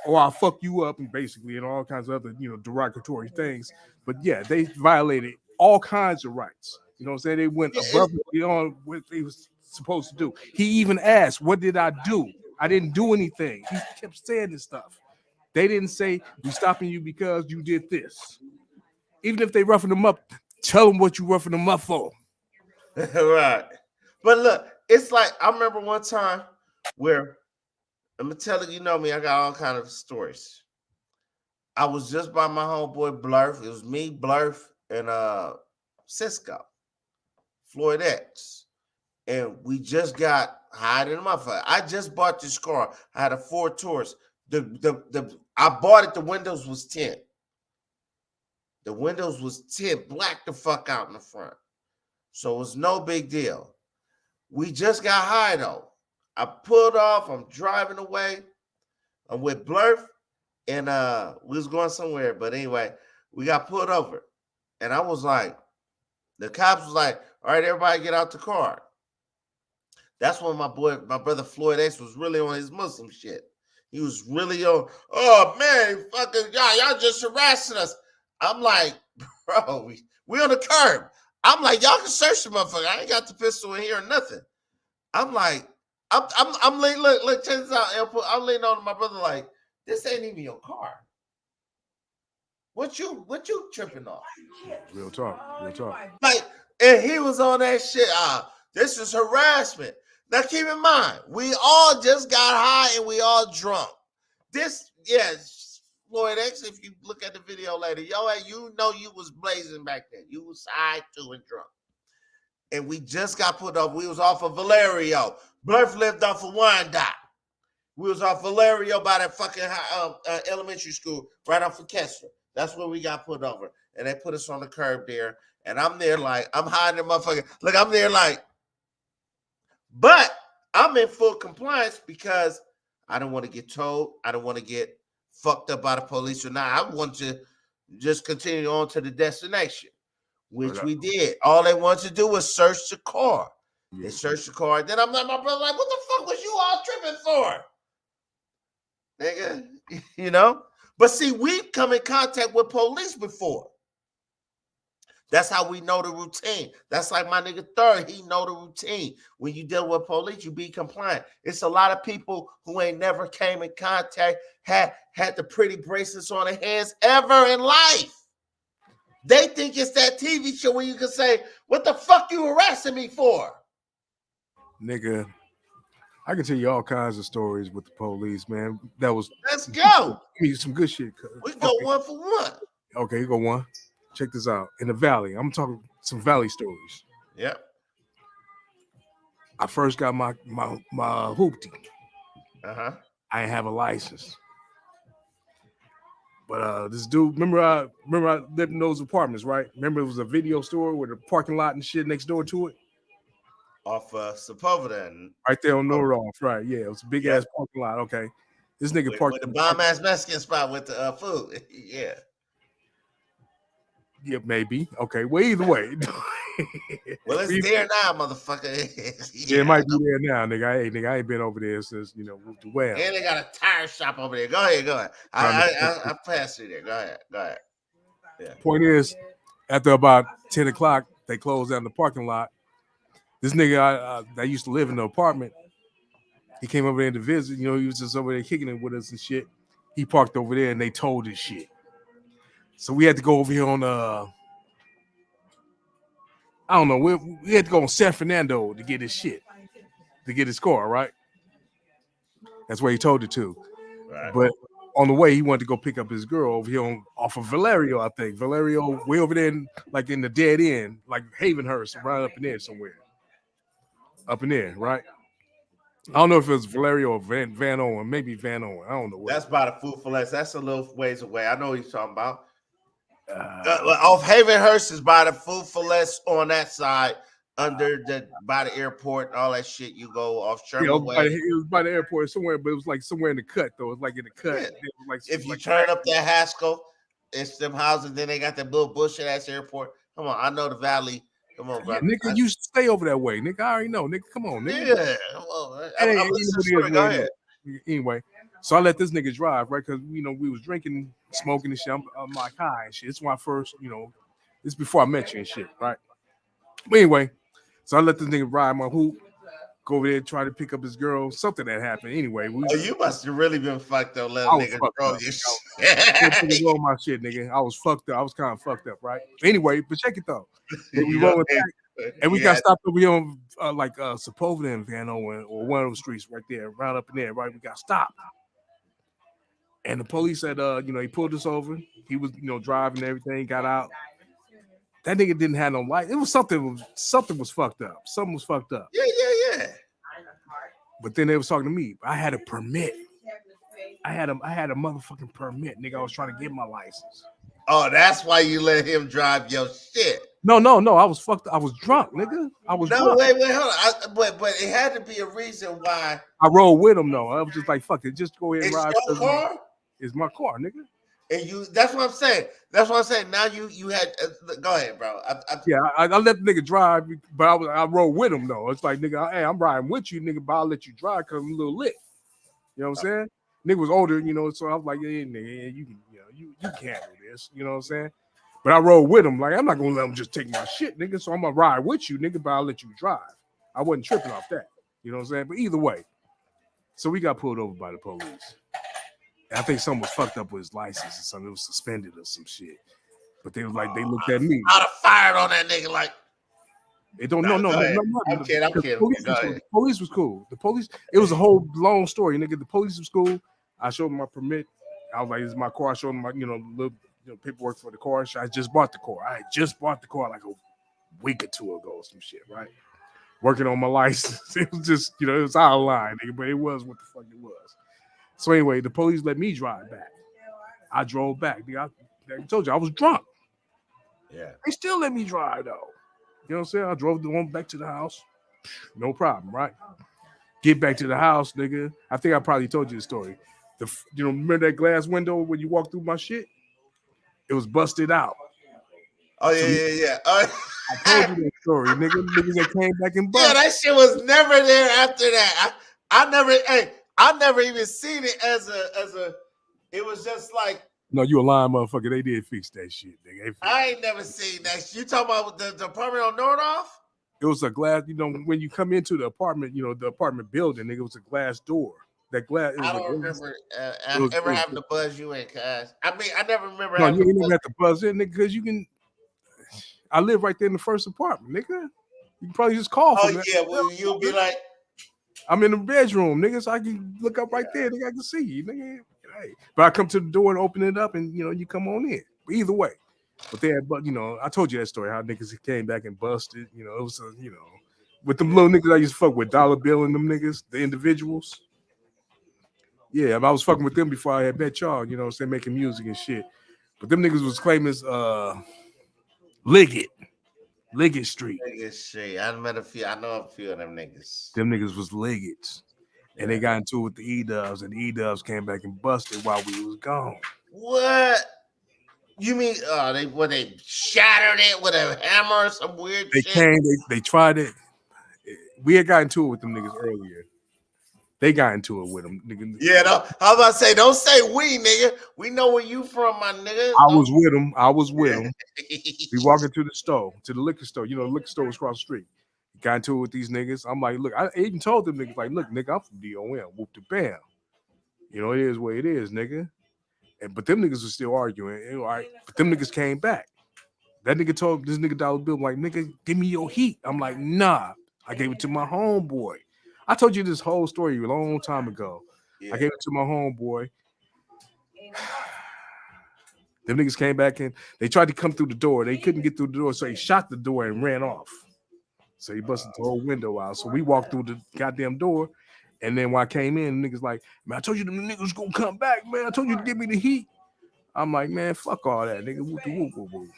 Or I'll fuck you up, and basically, and all kinds of other, derogatory things. But yeah, they violated all kinds of rights. You know what I'm saying? They went above beyond what they was supposed to do. He even asked, "What did I do?" I didn't do anything. He kept saying this stuff. They didn't say, "We're stopping you because you did this." Even if they roughing them up, tell them what you roughing them up for. Right. But look, it's like I remember one time where I'm gonna tell you know me, I got all kind of stories. I was just by my homeboy Blurf. It was me, Blurf, and Cisco, Floyd X. And we just got high in the motherfucker. I just bought this car. I had a Ford Taurus. I bought it. The windows was tint. The windows was tint, black the fuck out in the front. So it was no big deal. We just got high though. I pulled off. I'm driving away. I'm with Blurf, and we was going somewhere. But anyway, we got pulled over, and I was like, the cops was like, "All right, everybody, get out the car." That's when my brother Floyd X was really on his Muslim shit. He was really on, oh man, fucking y'all just harassing us. I'm like, bro, we on the curb. I'm like, y'all can search the motherfucker. I ain't got the pistol in here or nothing. I'm like, I'm leaning, look, check this out, Airport. I'm leaning on my brother like, this ain't even your car. What you tripping off? Real talk. Like, and he was on that shit. This is harassment. Now keep in mind, we all just got high and we all drunk. Floyd X, if you look at the video later, you know you was blazing back then. You was high too and drunk. And we just got put up. We was off of Valerio. Bluff lived off of Wyandotte. We was off Valerio by that fucking elementary school, right off of Kessler. That's where we got put over. And they put us on the curb there. And I'm there like, I'm hiding the motherfucker. Look, I'm there like, but I'm in full compliance because I don't want to get told. I don't want to get fucked up by the police or not. I want to just continue on to the destination, which we did. All they wanted to do was search the car. They searched the car. Then I'm like, my brother, like, what the fuck was you all tripping for? Nigga, you know? But see, we've come in contact with police before. That's how we know the routine. That's like my nigga Third. He know the routine. When you deal with police, you be compliant. It's a lot of people who ain't never came in contact, had the pretty bracelets on their hands ever in life. They think it's that TV show where you can say, what the fuck you arresting me for? Nigga, I can tell you all kinds of stories with the police, man. Let's go. Some good shit. We go one for one. Okay, you go one. Check this out. In the Valley, I'm talking some Valley stories. Yep. I first got my hoopty. Uh-huh. I didn't have a license. But this dude, remember I lived in those apartments, right? Remember it was a video store with a parking lot and shit next door to it? Off Sepulveda. Right there on Nordhoff, right? Yeah, it was a big ass parking lot. Okay. This nigga parked with the bomb ass Mexican spot with the food. Yeah. Yeah, maybe. Okay. Well, either way. Well, it's there now, motherfucker. Yeah, it might be there now, nigga. I ain't been over there since, the well. And they got a tire shop over there. Go ahead. I passed through there. Go ahead. Yeah. Point is, after about 10 o'clock, they closed down the parking lot. This nigga that used to live in the apartment, he came over there to visit. He was just over there kicking it with us and shit. He parked over there and they told his shit. So we had to go over here on I don't know. We had to go on San Fernando to get his shit, to get his car, right? That's where he told it to. Right. But on the way, he wanted to go pick up his girl over here off of Valerio, I think. Valerio, way over there, in the dead end, like Havenhurst, right up in there somewhere. Up in there, right? I don't know if it was Valerio or Van Owen, maybe Van Owen. I don't know. That's by the Food for Less. That's a little ways away. I know what he's talking about. Off Havenhurst is by the Food for Less on that side, by the airport and all that shit. You go off Sherman Way. It was by the airport somewhere, but it was like somewhere in the cut though. It was like in the cut. Yeah. It was like if you turn up that Haskell, it's them houses. Then they got that little bullshit ass airport. Come on, I know the Valley. Come on, bro. Yeah, nigga, you stay over that way, nigga. I already know, nigga. Come on, nigga. Yeah, come on. I'm listening. Go ahead. Anyway, so I let this nigga drive, right? Because we was drinking, smoking and shit. I'm like high and shit. It's my first, it's before I met you and shit, right? But anyway, so I let this nigga ride my hoop, go over there, try to pick up his girl. Something that happened. Anyway, you must have really been fucked up, little nigga. Bro, roll my shit, nigga. I was fucked up. I was kind of fucked up, right? Anyway, but check it though. We rolling back, and we got stopped over here on Sepulveda and Van Owen or one of those streets right there, right up in there, right? We got stopped. And the police said, he pulled us over. He was, driving and everything, got out. That nigga didn't have no light. It was something was fucked up. Something was fucked up. Yeah. But then they was talking to me. I had a permit. I had a motherfucking permit, nigga. I was trying to get my license. Oh, that's why you let him drive your shit. No. I was fucked. I was drunk, nigga. I was drunk. Wait, hold on. But it had to be a reason why. I rode with him though. I was just like, fuck it, just go ahead and ride. It's your car? It's my car, nigga. And that's what I'm saying. Now you had go ahead, bro. I let the nigga drive, but I rode with him though. It's like, nigga, hey, I'm riding with you, nigga, but I'll let you drive because I'm a little lit. You know what I'm saying? Nigga was older, so I was like, yeah, nigga, you can't do this. You know what I'm saying? But I rode with him. Like, I'm not gonna let him just take my shit, nigga. So I'm gonna ride with you, nigga, but I'll let you drive. I wasn't tripping off that. You know what I'm saying? But either way, so we got pulled over by the police. I think something was fucked up with his license or something. It was suspended or some shit. But they was like, they looked at me. I'd have fired on that nigga like. They don't Go no. ahead. I'm The kidding. police Go was cool. ahead. The police was cool. The police, it was a whole long story, nigga. The police was cool. I showed them my permit. I was like, "This is my car." I showed them my, little paperwork for the car. I just bought the car. I had just bought the car like a week or two ago, or some shit, right? Working on my license. It was just, it was out of line, nigga, but it was what the fuck it was. So anyway, the police let me drive back. I drove back. Nigga, I told you I was drunk. Yeah. They still let me drive though. You know what I'm saying? I drove the one back to the house. No problem, right? Get back to the house, nigga. I think I probably told you the story. Remember that glass window when you walked through my shit? It was busted out. Oh yeah. I told you that story, nigga. Niggas that came back and busted. Yeah, that shit was never there after that. I never even seen it as a. It was just like. No, you a lying motherfucker. They did fix that shit, nigga. I ain't never seen that shit. You talking about the apartment on Nordhoff? It was a glass, when you come into the apartment, the apartment building, nigga, it was a glass door. That glass. I don't remember ever having to buzz you in, cuz. I mean, I never remember. No, you ain't never have to buzz in, nigga, because you can. I live right there in the first apartment, nigga. You can probably just call. Oh yeah, well you'll be like, I'm in the bedroom, nigga, so I can look up right there, nigga. I can see you, nigga. Hey. But I come to the door and open it up, and you come on in. But either way, but I told you that story how niggas came back and busted. It was with them little niggas I used to fuck with, Dollar Bill and them niggas, the individuals. Yeah, I was fucking with them before I had met y'all. Saying making music and shit. But them niggas was claiming Liggett Street. Liggett Street. I met a few. I know a few of them niggas. Them niggas was Liggett's. And they got into it with the E-Dubs, and the E-Dubs came back and busted while we was gone. What? You mean they shattered it with a hammer or some weird shit? They tried it. We had got into it with them niggas earlier. They got into it with them, nigga. Yeah, no, I was about to say, don't say we, nigga. We know where you from, my nigga. I was with them. We walked into the store, to the liquor store. The liquor store was across the street. Got into it with these niggas. I'm like, look, I even told them niggas, like, look, nigga, I'm from DOM. Whoop the bam. It is what it is, nigga. But them niggas were still arguing. All right. But them niggas came back. That nigga told this nigga Dollar Bill, like, nigga, give me your heat. I'm like, nah. I gave it to my homeboy. I told you this whole story a long time ago. Yeah. I gave it to my homeboy. Them niggas came back and they tried to come through the door. They couldn't get through the door, so he shot the door and ran off. So he busted the whole window out. So we walked through the goddamn door. And then when I came in, niggas like, man, I told you them niggas gonna come back, man. I told you to give me the heat. I'm like, man, fuck all that, nigga. Whoop, whoop, whoop, whoop.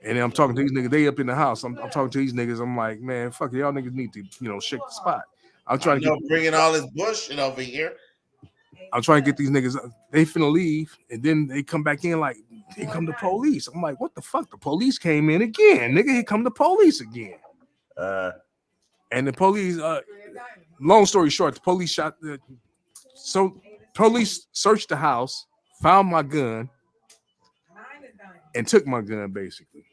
And then I'm talking to these niggas. They up in the house. I'm talking to these niggas. I'm like, man, fuck it. Y'all niggas need to, shake the spot. I'm trying to get bringing all this bullshit over here. I'm trying to get these niggas. They finna leave, and then they come back in like, here come the police. I'm like, what the fuck? The police came in again, nigga. Here come the police again. And the police. Long story short, the police shot. Police searched the house, found my gun, and took my gun basically.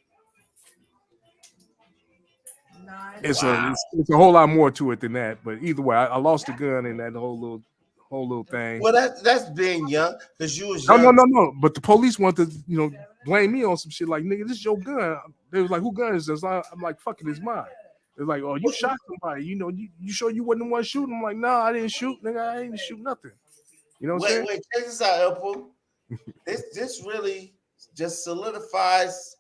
It's a whole lot more to it than that, but either way, I lost the gun in that whole little thing. Well, that's being young because you was young. No. But the police want to, blame me on some shit like, nigga, this is your gun. They was like, who gun is this? I'm like, fuck it, it's mine. They're like, oh, you shot somebody. You sure you wasn't the one shooting? I'm like, no, I didn't shoot, nigga. I didn't shoot nothing. You know what I'm saying? Wait, check this out, Elpo. This really just solidifies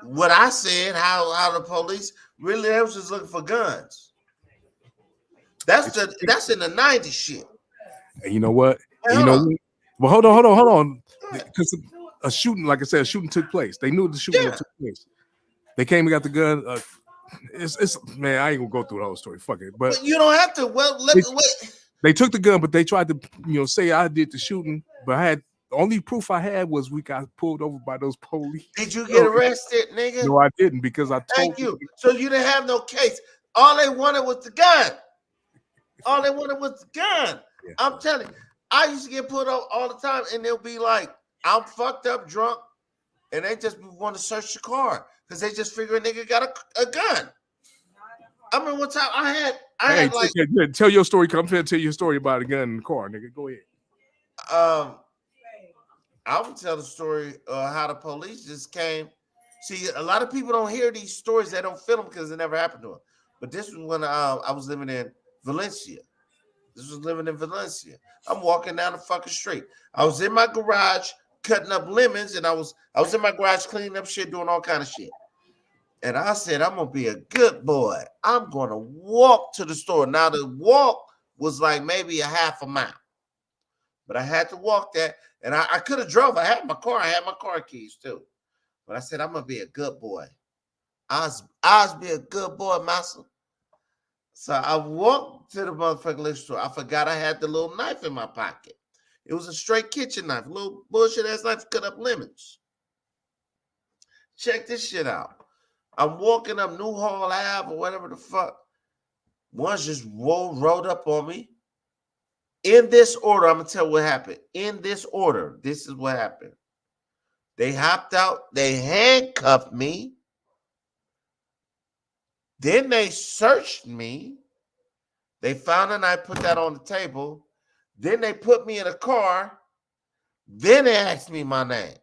what I said, how the police really was just looking for guns. That's in the 90s shit. And you know what? Well, hold on. Because a shooting, like I said, a shooting took place. They knew the shooting took place. They came and got the gun. It's man, I ain't gonna go through the whole story. Fuck it. But you don't have to. Well, wait. They took the gun, but they tried to, say I did the shooting. But the only proof I had was we got pulled over by those police. Did you get arrested, nigga? No, I didn't because I told Thank you. So you didn't have no case. All they wanted was the gun. Yeah. I'm telling you, I used to get pulled up all the time, and they'll be like, I'm fucked up drunk, and they just want to search the car because they just figure a nigga got a gun. I mean, one time I had like tell your story. Come here, tell your story about a gun in the car, nigga. Go ahead. I would tell the story how the police just came. See, a lot of people don't hear these stories. They don't feel them because it never happened to them. But this was when I was living in Valencia. This was living in Valencia. I'm walking down the fucking street. I was in my garage cutting up lemons, and I was in my garage cleaning up shit, doing all kind of shit. And I said, I'm gonna be a good boy. I'm gonna walk to the store. Now the walk was like maybe a half a mile, but I had to walk that, and I could have drove. I had my car keys too. But I said, I'm gonna be a good boy. I was be a good boy, master. So I walked to the motherfucking liquor store. I forgot I had the little knife in my pocket. It was a straight kitchen knife, a little bullshit ass knife to cut up lemons. Check this shit out. I'm walking up Newhall Ave or whatever the fuck. One just rolled up on me. In this order, I'm gonna tell you what happened. In this order, this is what happened. They hopped out, they handcuffed me. Then they searched me. They found a knife, put that on the table. Then they put me in a car. Then they asked me my name.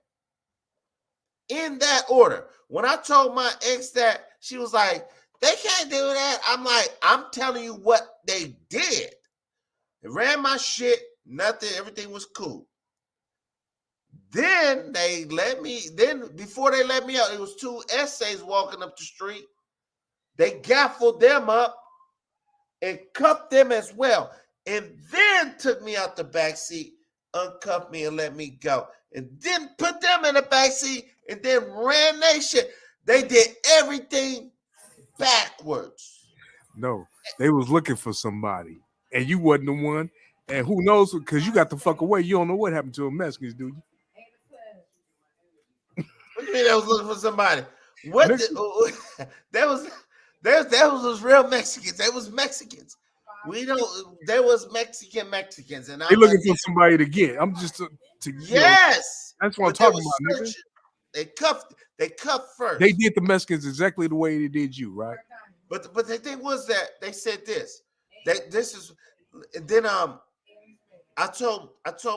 In that order. When I told my ex that, she was like, they can't do that. I'm like, I'm telling you what they did. They ran my shit, nothing, everything was cool. Then they let me, before they let me out, it was two essays walking up the street. They gaffled them up and cuffed them as well. And then took me out the back seat, uncuffed me and let me go. And then put them in the back seat and then ran their shit. They did everything backwards. No, they was looking for somebody, and you wasn't the one. And who knows? Because you got the fuck away. You don't know what happened to them Mexicans, do you? What do you mean they was looking for somebody? What? That was real Mexicans. They was Mexicans. We don't. There was Mexicans, and They looking for somebody to get. I'm just to yes. That's what I'm talking about, nigga. They cuffed first. They did the Mexicans exactly the way they did you, right? But the thing was that they said this. That this is. And then I told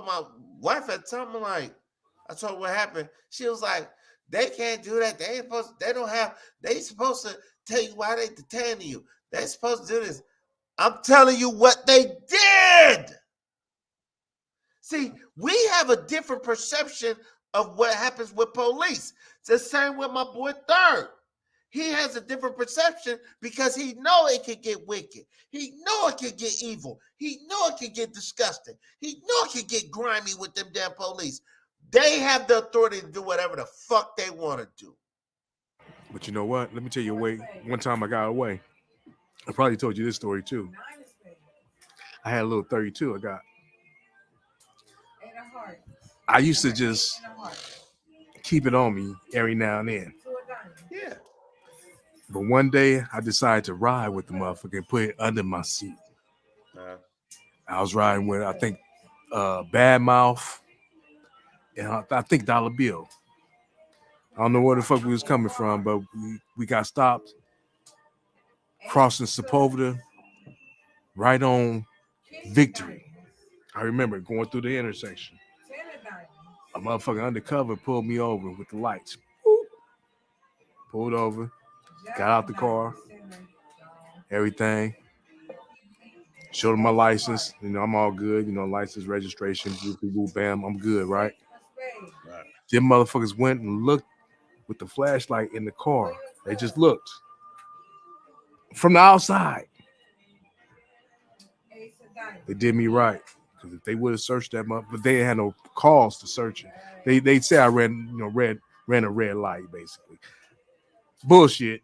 my wife at the time, I'm like, I told her what happened. She was like, they can't do that. They ain't supposed. They supposed to tell you why they detaining you. They supposed to do this. I'm telling you what they did. See, we have a different perception of what happens with police. It's the same with my boy Third. He has a different perception because he know it can get wicked. He know it can get evil. He know it can get disgusting. He know it can get grimy with them damn police. They have the authority to do whatever the fuck they want to do. But you know what? Let me tell you a way. One time I got away. I probably told you this story too. I had a little 32 I got. I used to just keep it on me every now and then. Yeah. But one day I decided to ride with the motherfucker and put it under my seat. I was riding with, I think, Bad Mouth and I think Dollar Bill. I don't know where the fuck we was coming from, but we got stopped crossing Sepulveda right on Victory. I remember going through the intersection. A motherfucker undercover pulled me over with the lights. Pulled over, got out the car, everything. Showed him my license. You know, I'm all good. You know, license, registration, bam, I'm good, right? Them motherfuckers went and looked with the flashlight in the car. They just looked from the outside. They did me right. Because if they would have searched that up, but they had no cause to search it. They say I ran a red light, basically. Bullshit.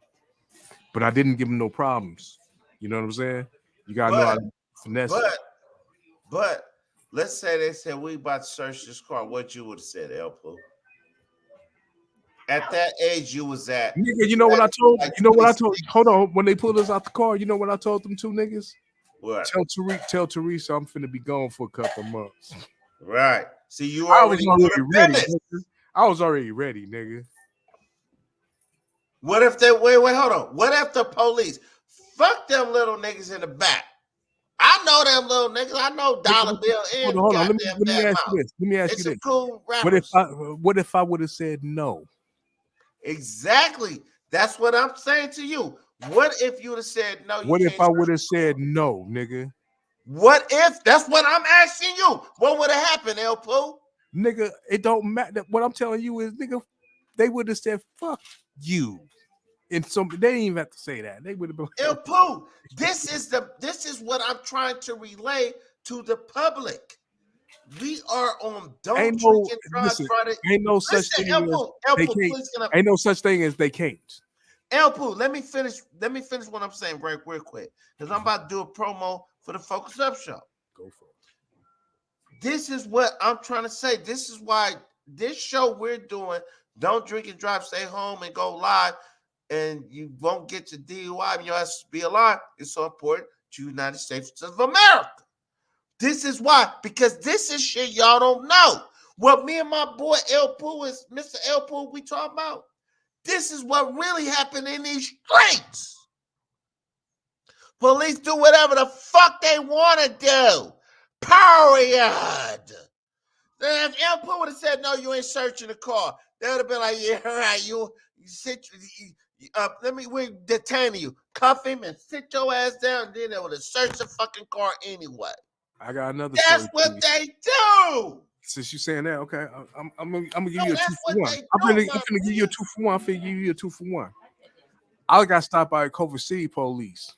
But I didn't give them no problems. You know what I'm saying? You gotta know how to finesse it. But let's say they said we about to search this car. What you would have said, El Pooh? At that age you was at. Nigga, you know what I told? You know what I told? Hold on. When they pulled us out the car, you know what I told them two niggas? What? Tell Teresa I'm finna be gone for a couple months. Right. See, you I was already ready. Nigga. I was already ready, nigga. What if they wait, hold on. What if the police fuck them little niggas in the back? I know them little niggas. I know Dollar Bill and Hold on. goddamn Let me Bad ask you Mouth. this. Let me ask It's you some this. cool What if rappers. I would have said no? Exactly. That's what I'm saying to you. What if you would have said no? You What if can't I search would have the said car? no, nigga? What if? That's what I'm asking you. What would have happened, El Pooh? Nigga, it don't matter. What I'm telling you is, nigga, they would have said fuck you. And so they didn't even have to say that. They would have been like, El Pooh, this is what I'm trying to relay to the public. We are on Don't Drink and Drive listen, Friday. ain't no such Listen, thing as El they Pooh, can't. please can I, Ain't no such thing as they can't. El Pooh, let me finish what I'm saying real quick. Because I'm about to do a promo for the Focus Up show. Go for it. This is what I'm trying to say. This is why this show we're doing, Don't Drink and Drive, Stay Home and Go Live, and you won't get to DUI and your ass to be alive, is so important to the United States of America. This is why, because this is shit y'all don't know. What me and my boy El Pooh is, Mr. El Pooh, we talk about. This is what really happened in these streets. Police do whatever the fuck they want to do. Period. If El Pooh would have said, no, you ain't searching the car, they would have been like, yeah, all right, you sit, we detain you. Cuff him and sit your ass down, and then they would have searched the fucking car anyway. I got another That's story. what they do. Since you're saying that, okay, I'm gonna give No, you a that's 2 for what 1. they I'm do, gonna give you a 2 for 1. I'm gonna give you a 2 for 1. I got stopped by Culver City police.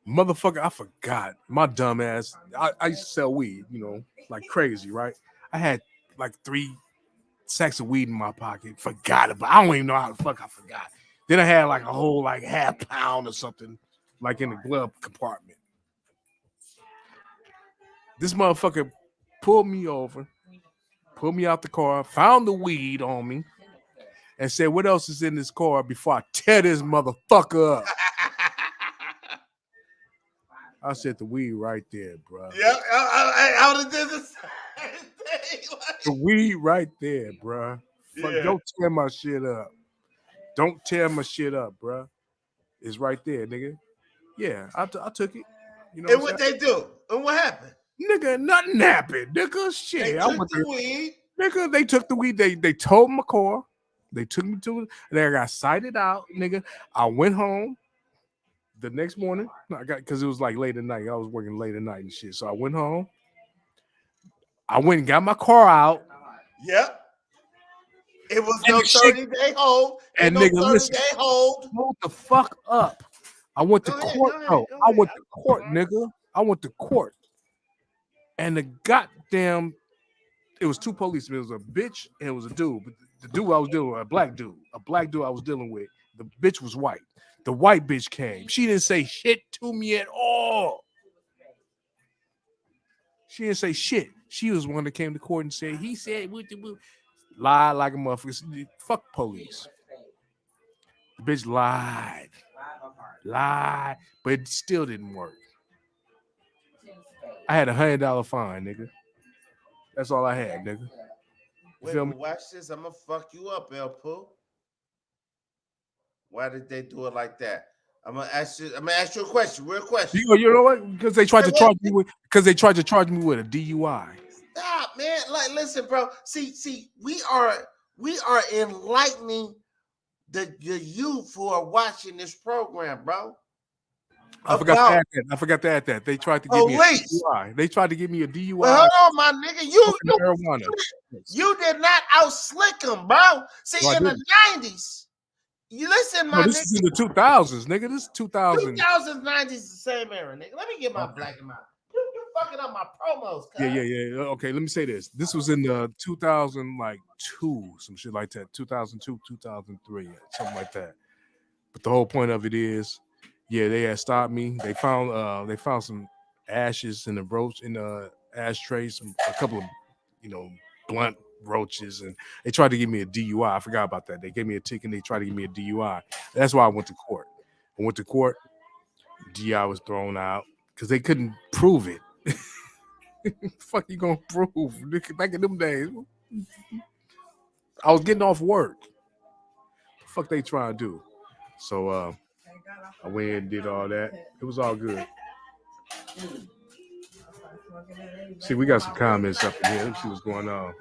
Motherfucker, I forgot. My dumb ass. I used to sell weed, like crazy, right? I had like 3 sacks of weed in my pocket. Forgot about. I don't even know how the fuck I forgot. Then I had like a whole like half pound or something, like in the glove compartment. This motherfucker pulled me over, pulled me out the car, found the weed on me, and said, "What else is in this car before I tear this motherfucker up?" I said, "The weed right there, bro." Yeah, I would have did the same thing. The weed right there, bro. Fuck, Yeah. don't tear my shit up. Don't tear my shit up, bro. It's right there, nigga. Yeah, I took it. You know And what what I'm they do? And what happened? saying? Nigga, nothing happened. Nigga, shit. They I took went the there. weed. Nigga, they took the weed. They towed my car. They took me to it. They got cited out, nigga. I went home the next morning. Because it was like late at night. I was working late at night and shit. So I went home. I went and got my car out. Yep. It was And no the shit- 30-day hold. And No nigga, listen, 30-day hold. hold the fuck up. I went to Go ahead, court, go ahead, though. go I ahead. went to court, nigga. I went to court. And the goddamn, it was 2 policemen. It was a bitch and it was a dude. But the dude I was dealing with, a black dude I was dealing with. The bitch was white. The white bitch came. She didn't say shit to me at all. She didn't say shit. She was the one that came to court and said, he said, lie like a motherfucker. Fuck police. The bitch lied, but it still didn't work. I had $100 fine, nigga. That's all I had, nigga. Wait, Feel me? but watch this. I'm gonna fuck you up, El Pooh. Why did they do it like that? I'm gonna ask you a question, real question. You know what? Because they tried Hey, to charge me with. Because they tried to charge me with a DUI. Stop, man. Like, listen, bro. See, we are enlightening the youth who are watching this program, bro. I forgot to add that. They tried to give me a DUI. They tried to give me a DUI. Well, hold on, my nigga. Marijuana. You did not outslick them, bro. See, No, in the 90s, you listen, my No, this nigga. is in the 2000s, nigga. This is 2000. 2000s, 90s, the same era, nigga. Let me get my black and my. You fucking up my promos, cuz. Yeah. Okay, let me say this. This was in the 2002, some shit like that. 2002, 2003, something like that. But the whole point of it is, yeah, they had stopped me. They found some ashes in the roach in the ashtrays, a couple of blunt roaches, and they tried to give me a DUI. I forgot about that. They gave me a ticket and they tried to give me a DUI. That's why I went to court. I went to court, DUI was thrown out because they couldn't prove it. Fuck you gonna prove? Back in them days, I was getting off work. The fuck they trying to do? So I went and did all that. It was all good. See, we got some comments up in here. Let's see what's going on.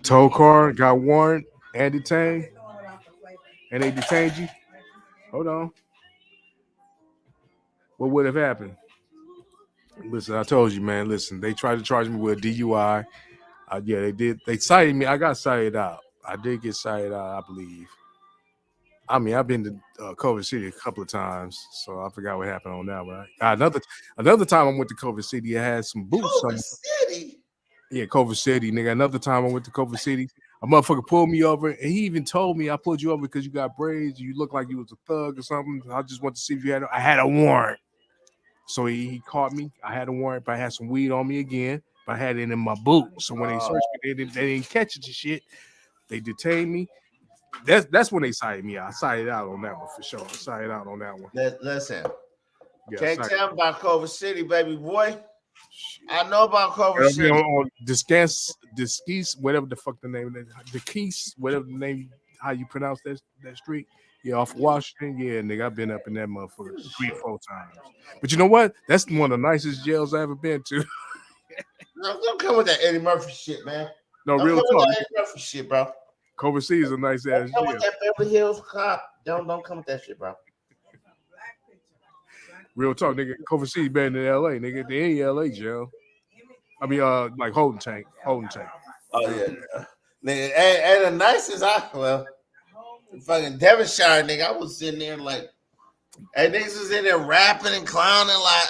Tow car got warrant and detained. And they detained you? Hold on. What would have happened? Listen, I told you, man. Listen, they tried to charge me with a DUI. Yeah, they did. They cited me. I got cited out. I did get cited out, I believe. I mean, I've been to Culver City a couple of times, so I forgot what happened on that one. Another time I went to Culver City, I had some boots. Culver City? Yeah, Culver City, nigga. Another time I went to Culver City, a motherfucker pulled me over, and he even told me I pulled you over because you got braids, you look like you was a thug or something. I just wanted to see if you had. I had a warrant, so he caught me. I had a warrant, but I had some weed on me again, but I had it in my boot. So when they searched me, they didn't catch it and shit. They detained me. That's when they cited me out. I cited out on that one for sure. I cited out on that one. Listen, Yeah, can't tell me about Culver City, baby boy. I know about Culver City. On Disquise, whatever the fuck the name of it, Disquise, whatever the name, how you pronounce that street. Yeah, off Washington. Yeah, nigga, I've been up in that motherfucker 3-4 times. But you know what? That's one of the nicest jails I ever been to. No, don't come with that Eddie Murphy shit, man. No, don't real come talk. With that Eddie Murphy shit, bro. Culver City is a nice ass jail. jail. That Beverly Hills cop. Don't come with that shit, bro. Real talk, nigga. Culver City better than LA, nigga. They ain't LA jail. I mean, like Holden Tank. Oh yeah, nigga. And the nicest fucking Devonshire, nigga. I was sitting there like, and niggas was in there rapping and clowning like,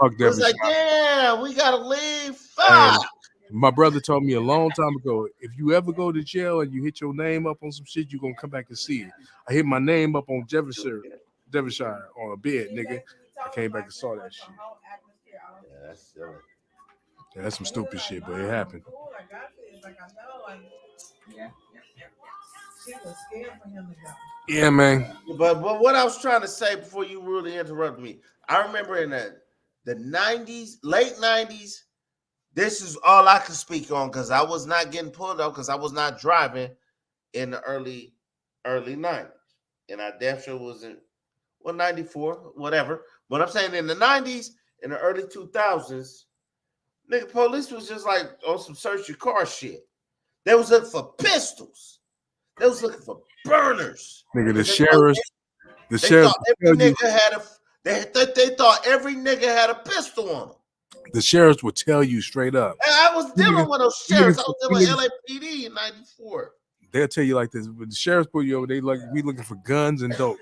Fuck It was like, yeah, we gotta leave. Fuck. And my brother told me a long time ago, if you ever go to jail and you hit your name up on some shit, you're gonna come back and see it. I hit my name up on Devonshire on a bed, nigga. I came back and saw that shit. Yeah, that's silly. Yeah, that's some stupid shit, but it happened. Yeah, man. But what I was trying to say before you really interrupted me, I remember in the 90s, late 90s, this is all I could speak on because I was not getting pulled up because I was not driving in the early 90s. And I damn sure wasn't, 94, whatever. But I'm saying in the 90s, in the early 2000s, nigga, police was just like on some search your car shit. They was looking for pistols. They was looking for burners. Nigga, they thought every nigga had a pistol on them. The sheriffs would tell you straight up. And I was dealing with those sheriffs. I was dealing with LAPD in 94. They'll tell you like this. When the sheriffs pull you over, they like we looking for guns and dope.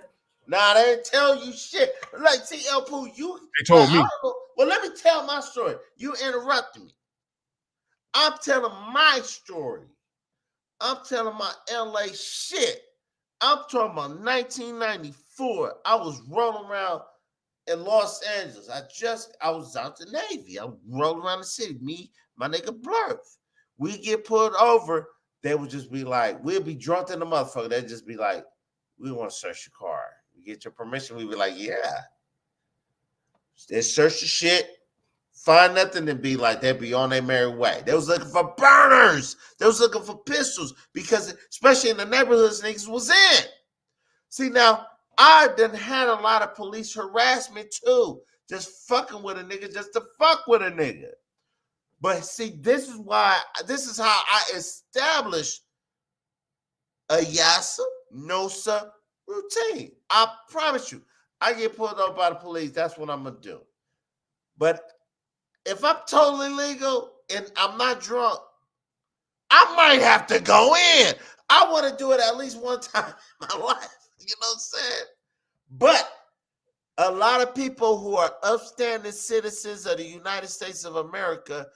Nah, they didn't tell you shit. Like, see, El Pooh, they told me. Well, let me tell my story. You interrupted me. I'm telling my story. I'm telling my LA shit. I'm talking about 1994. I was rolling around in Los Angeles. I was out the Navy. I rolled around the city. Me, my nigga Blurf. We get pulled over. They would just be like, we'll be drunk in the motherfucker. They'd just be like, we want to search your car. You get your permission? We'd be like, yeah. They search the shit. Find nothing and be like, they'd be on their merry way. They was looking for burners. They was looking for pistols because, especially in the neighborhoods niggas was in. See, now, I done had a lot of police harassment too. Just fucking with a nigga just to fuck with a nigga. But see, this is how I established a Yasa Nosa routine. I promise you, I get pulled up by the police, that's what I'm going to do. But if I'm totally legal and I'm not drunk, I might have to go in. I want to do it at least one time in my life. You know what I'm saying? But a lot of people who are upstanding citizens of the United States of America,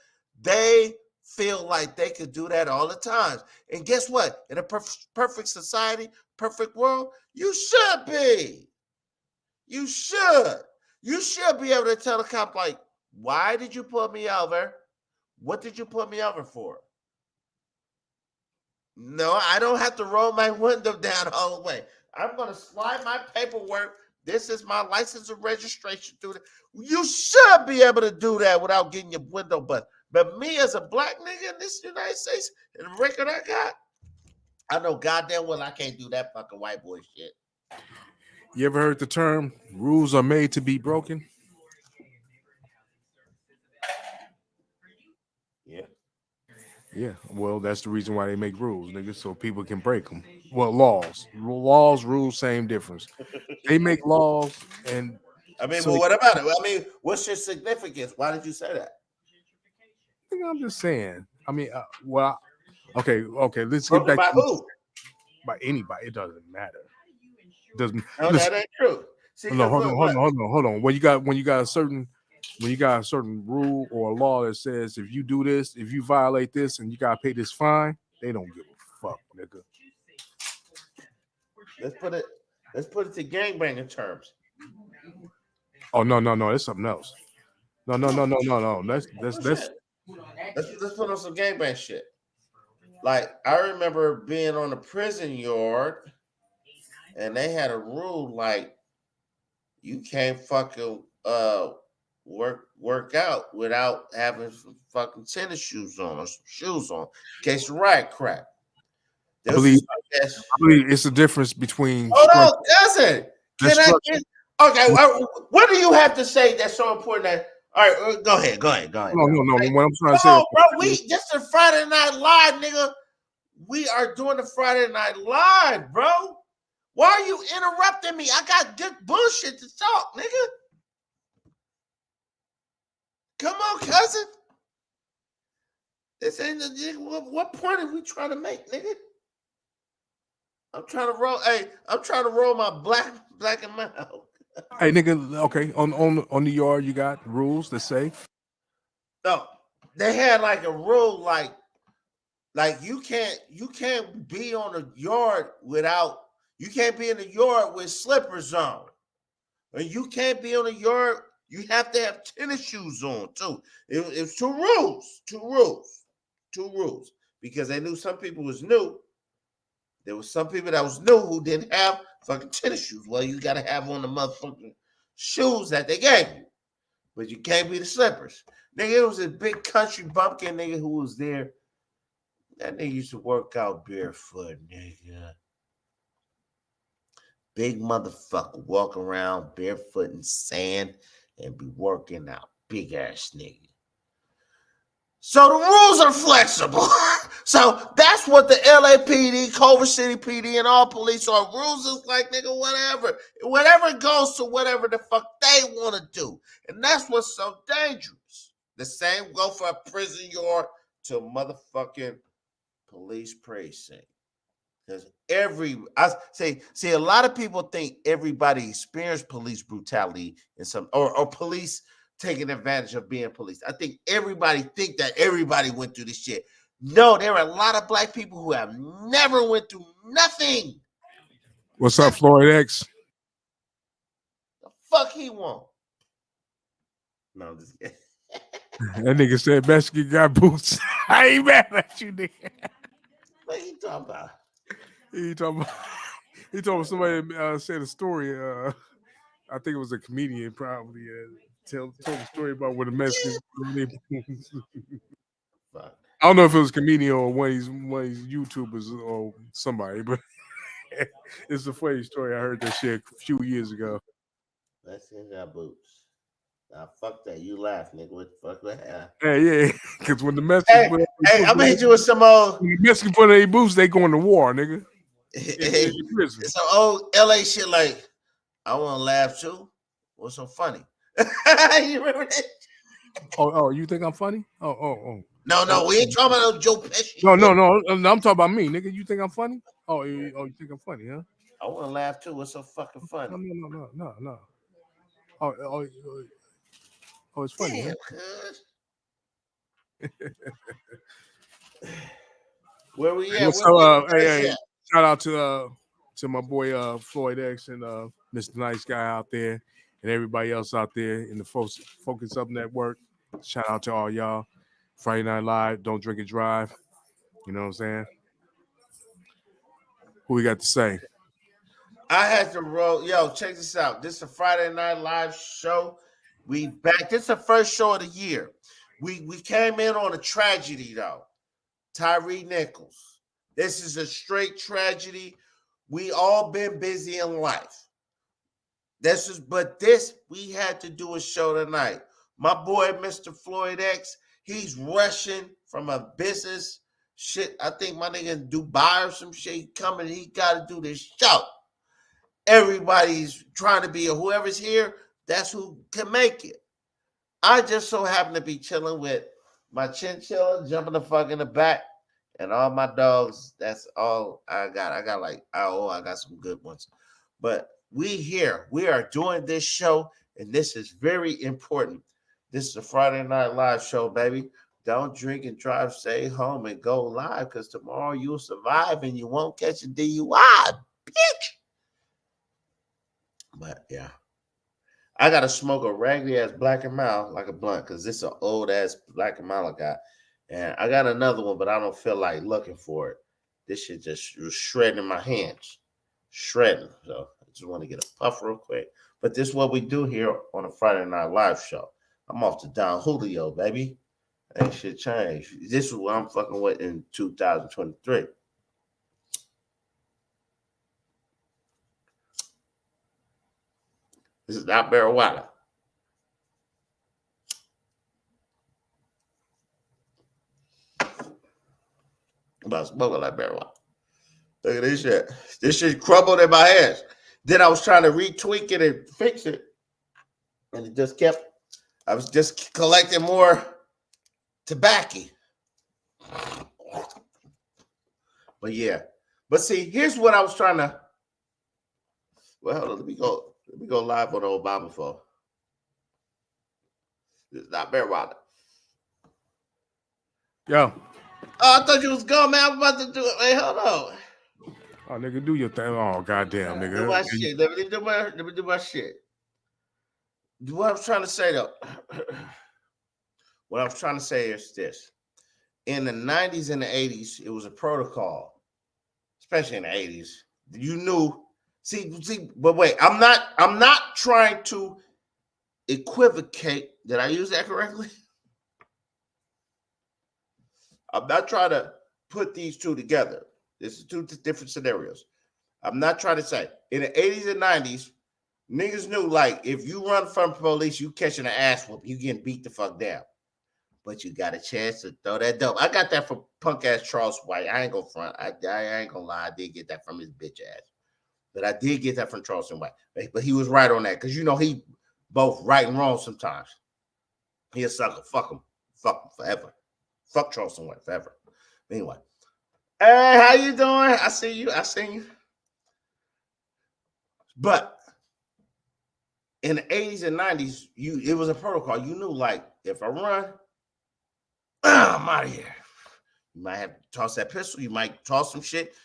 they feel like they could do that all the time. And guess what? In a perfect society, perfect world, you should be. You should. You should be able to tell the cop, like, why did you pull me over? What did you pull me over for? No, I don't have to roll my window down all the way. I'm going to slide my paperwork. This is my license and registration. You should be able to do that without getting your window bust. But me as a black nigga in this United States, and the record I got, I know goddamn well I can't do that fucking white boy shit. You ever heard the term "rules are made to be broken"? Yeah. Yeah, well, that's the reason why they make rules, nigga, so people can break them. Well, laws, rules, same difference. They make laws, and I mean, so well, what about it? I mean, what's your significance? Why did you say that? nigga, I'm just saying. I mean, well, okay, let's get Broken back by to who? by anybody. It doesn't matter. It doesn't No, listen. that ain't true. See, No, because what? hold on. When you got a certain rule or a law that says if you do this, if you violate this, and you gotta pay this fine, they don't give a fuck, nigga. Let's put it. Let's put it to gangbanging terms. Oh no, it's something else. No. That's Bullshit. Let's put on some gangbang shit. Like I remember being on the prison yard, and they had a rule like you can't fucking work out without having some fucking tennis shoes on or some shoes on in case the riot crack. I There was believe this yes. I believe it's the difference between Hold structure. on, cousin. That's Can I structure. get okay? What do you have to say that's so important? That all right, go ahead. No. What I'm trying to Come say on, bro. We just a Friday Night Live, nigga. We are doing the Friday Night Live, bro. Why are you interrupting me? I got good bullshit to talk, nigga. Come on, cousin. This ain't the what point are we trying to make, nigga? I'm trying to roll. Hey, I'm trying to roll my black and mild. hey nigga, okay, on the yard you got rules that say No, they had like a rule, like you can't be on the yard without you can't be in the yard with slippers on, and you can't be on the yard. You have to have tennis shoes on too. It was two rules, because they knew some people was new. There was some people that was new who didn't have fucking tennis shoes. Well, you got to have on the motherfucking shoes that they gave you, but you can't be the slippers. Nigga, it was a big country bumpkin nigga who was there. That nigga used to work out barefoot, nigga. Big motherfucker walk around barefoot in sand and be working out. Big ass nigga. So the rules are flexible. So that's what the LAPD, Culver City PD, and all police are. Rules is like, nigga, whatever. Whatever goes to whatever the fuck they want to do. And that's what's so dangerous. The same go for a prison yard to a motherfucking police precinct. Because I see a lot of people think everybody experienced police brutality in some or police taking advantage of being police. I think everybody think that everybody went through this shit. No, there are a lot of black people who have never went through nothing. what's up, Floyd X? The fuck he want? No, I'm just kidding. That nigga said Mexican got boots. I ain't mad at you, nigga. What are you talking about? He talking about, he told somebody said a story. I think it was a comedian probably told a story about what a Mexican. Fuck. I don't know if it was a comedian or one of these YouTubers or somebody, but it's a funny story. I heard that shit a few years ago. Mexican got boots. Nah, fuck that. You laugh, nigga. What the fuck? Yeah, because when the Mexicans Hey, I'm gonna hit you with some old. when the Mexicans put on their boots, they going to war, nigga. Hey, some old LA shit like I want to laugh too. What's so funny? You remember that? Oh, you think I'm funny? Oh. No, we ain't talking about no Joe Pesci. No. I'm talking about me, nigga. You think I'm funny? Oh, you think I'm funny, huh? I want to laugh too. What's so fucking funny? No. Oh, it's funny. Damn, Huh? Where we at? So, hey, shout out to my boy Floyd X and Mr. Nice Guy out there and everybody else out there in the Focus Up Network. Shout out to all y'all. Friday Night Live, don't drink and drive. You know what I'm saying? Who we got to say? I had to roll. Yo, check this out. This is a Friday Night Live show. We back. This is the first show of the year. We came in on a tragedy though. Tyree Nichols. This is a straight tragedy. We all been busy in life. But we had to do a show tonight. My boy, Mr. Floyd X, he's rushing from a business shit. I think my nigga in Dubai or some shit coming. He got to do this show. Everybody's trying to be whoever's here. That's who can make it. I just so happen to be chilling with my chinchilla, jumping the fuck in the back, and all my dogs. That's all I got. I got some good ones. But we are doing this show, and this is very important. This is a Friday Night Live show, baby. Don't drink and drive, stay home and go live, because tomorrow you'll survive and you won't catch a DUI, bitch. But yeah. I gotta smoke a raggedy ass Black and Mild like a blunt, because this is an old ass Black and Mild I got. And I got another one, but I don't feel like looking for it. This shit just was shredding my hands. Shredding. So I just want to get a puff real quick. But this is what we do here on a Friday Night Live show. I'm off to Don Julio, baby. Ain't shit changed. This is what I'm fucking with in 2023. This is not marijuana. I'm about to smoke like marijuana. Look at this shit. This shit crumbled in my hands. Then I was trying to retweak it and fix it. And it just kept, I was just collecting more tobacco. But yeah. But see, here's what I was trying to, well, hold on, let me go live on the Obama phone. This is not marijuana. Yo. Oh, I thought you was gone, man. I'm about to do it. Wait, hold on. Oh, nigga, do your thing. Oh, goddamn, nigga. Do my shit. Let me do my shit. What I was trying to say, though. What I was trying to say is this. In the 90s and the 80s, it was a protocol, especially in the 80s. You knew. See, but wait, I'm not trying to equivocate. Did I use that correctly? I'm not trying to put these two together. This is two different scenarios. I'm not trying to say in the 80s and 90s, niggas knew like if you run from police, you catching an ass whoop, you getting beat the fuck down. But you got a chance to throw that dope. I got that from punk ass Charles White. I ain't gonna front. I ain't gonna lie. I did get that from his bitch ass. But I did get that from Charleston White. But he was right on that. Because you know he both right and wrong sometimes. He a sucker. Fuck him. Fuck him forever. Fuck Charleston White forever. Anyway. Hey, how you doing? I see you. But in the 80s and 90s, it was a protocol. You knew like if I run, I'm out of here. You might have to toss that pistol. You might toss some shit.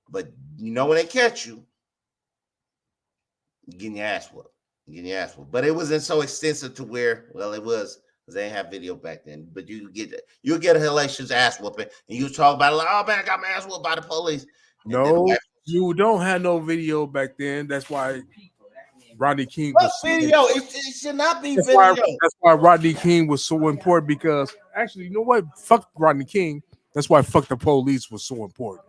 But you know when they catch you, you're getting your ass whooped. But it wasn't so extensive to where, well, it was because they didn't have video back then. But you'll get a hellacious ass whooping, and you talk about it like, oh man, I got my ass whooped by the police. And no, you don't have no video back then. That's why Rodney King was video. It should not be video. That's why Rodney King was so important, because actually, you know what? Fuck Rodney King. That's why fuck the police was so important.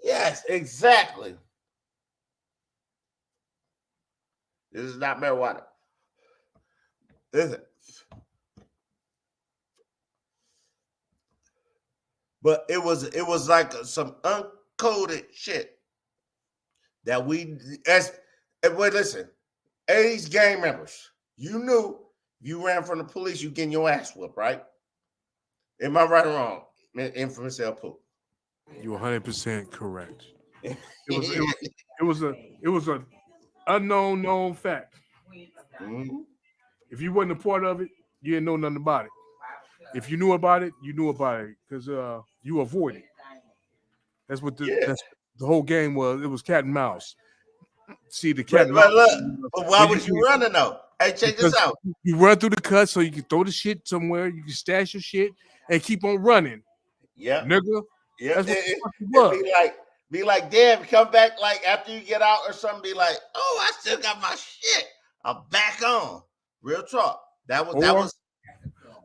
Yes, exactly. This is not marijuana. Is it? But it was like some uncoded shit that wait, listen, 80s gang members, you knew you ran from the police, you getting your ass whooped, right? Am I right or wrong? Infamous El Poop. You're 100% correct. It was an unknown known fact. Mm-hmm. If you wasn't a part of it, you didn't know nothing about it. If you knew about it, you knew about it because you avoided. That's what the whole game was. It was cat and mouse. See the cat and mouse. But why was you running though? Hey, check this out. You run through the cut so you can throw the shit somewhere. You can stash your shit and keep on running. Yeah, nigga. Yeah, that's what it was. Be like, damn, come back like after you get out or something. Be like, oh, I still got my shit. I'm back on. Real talk. That was.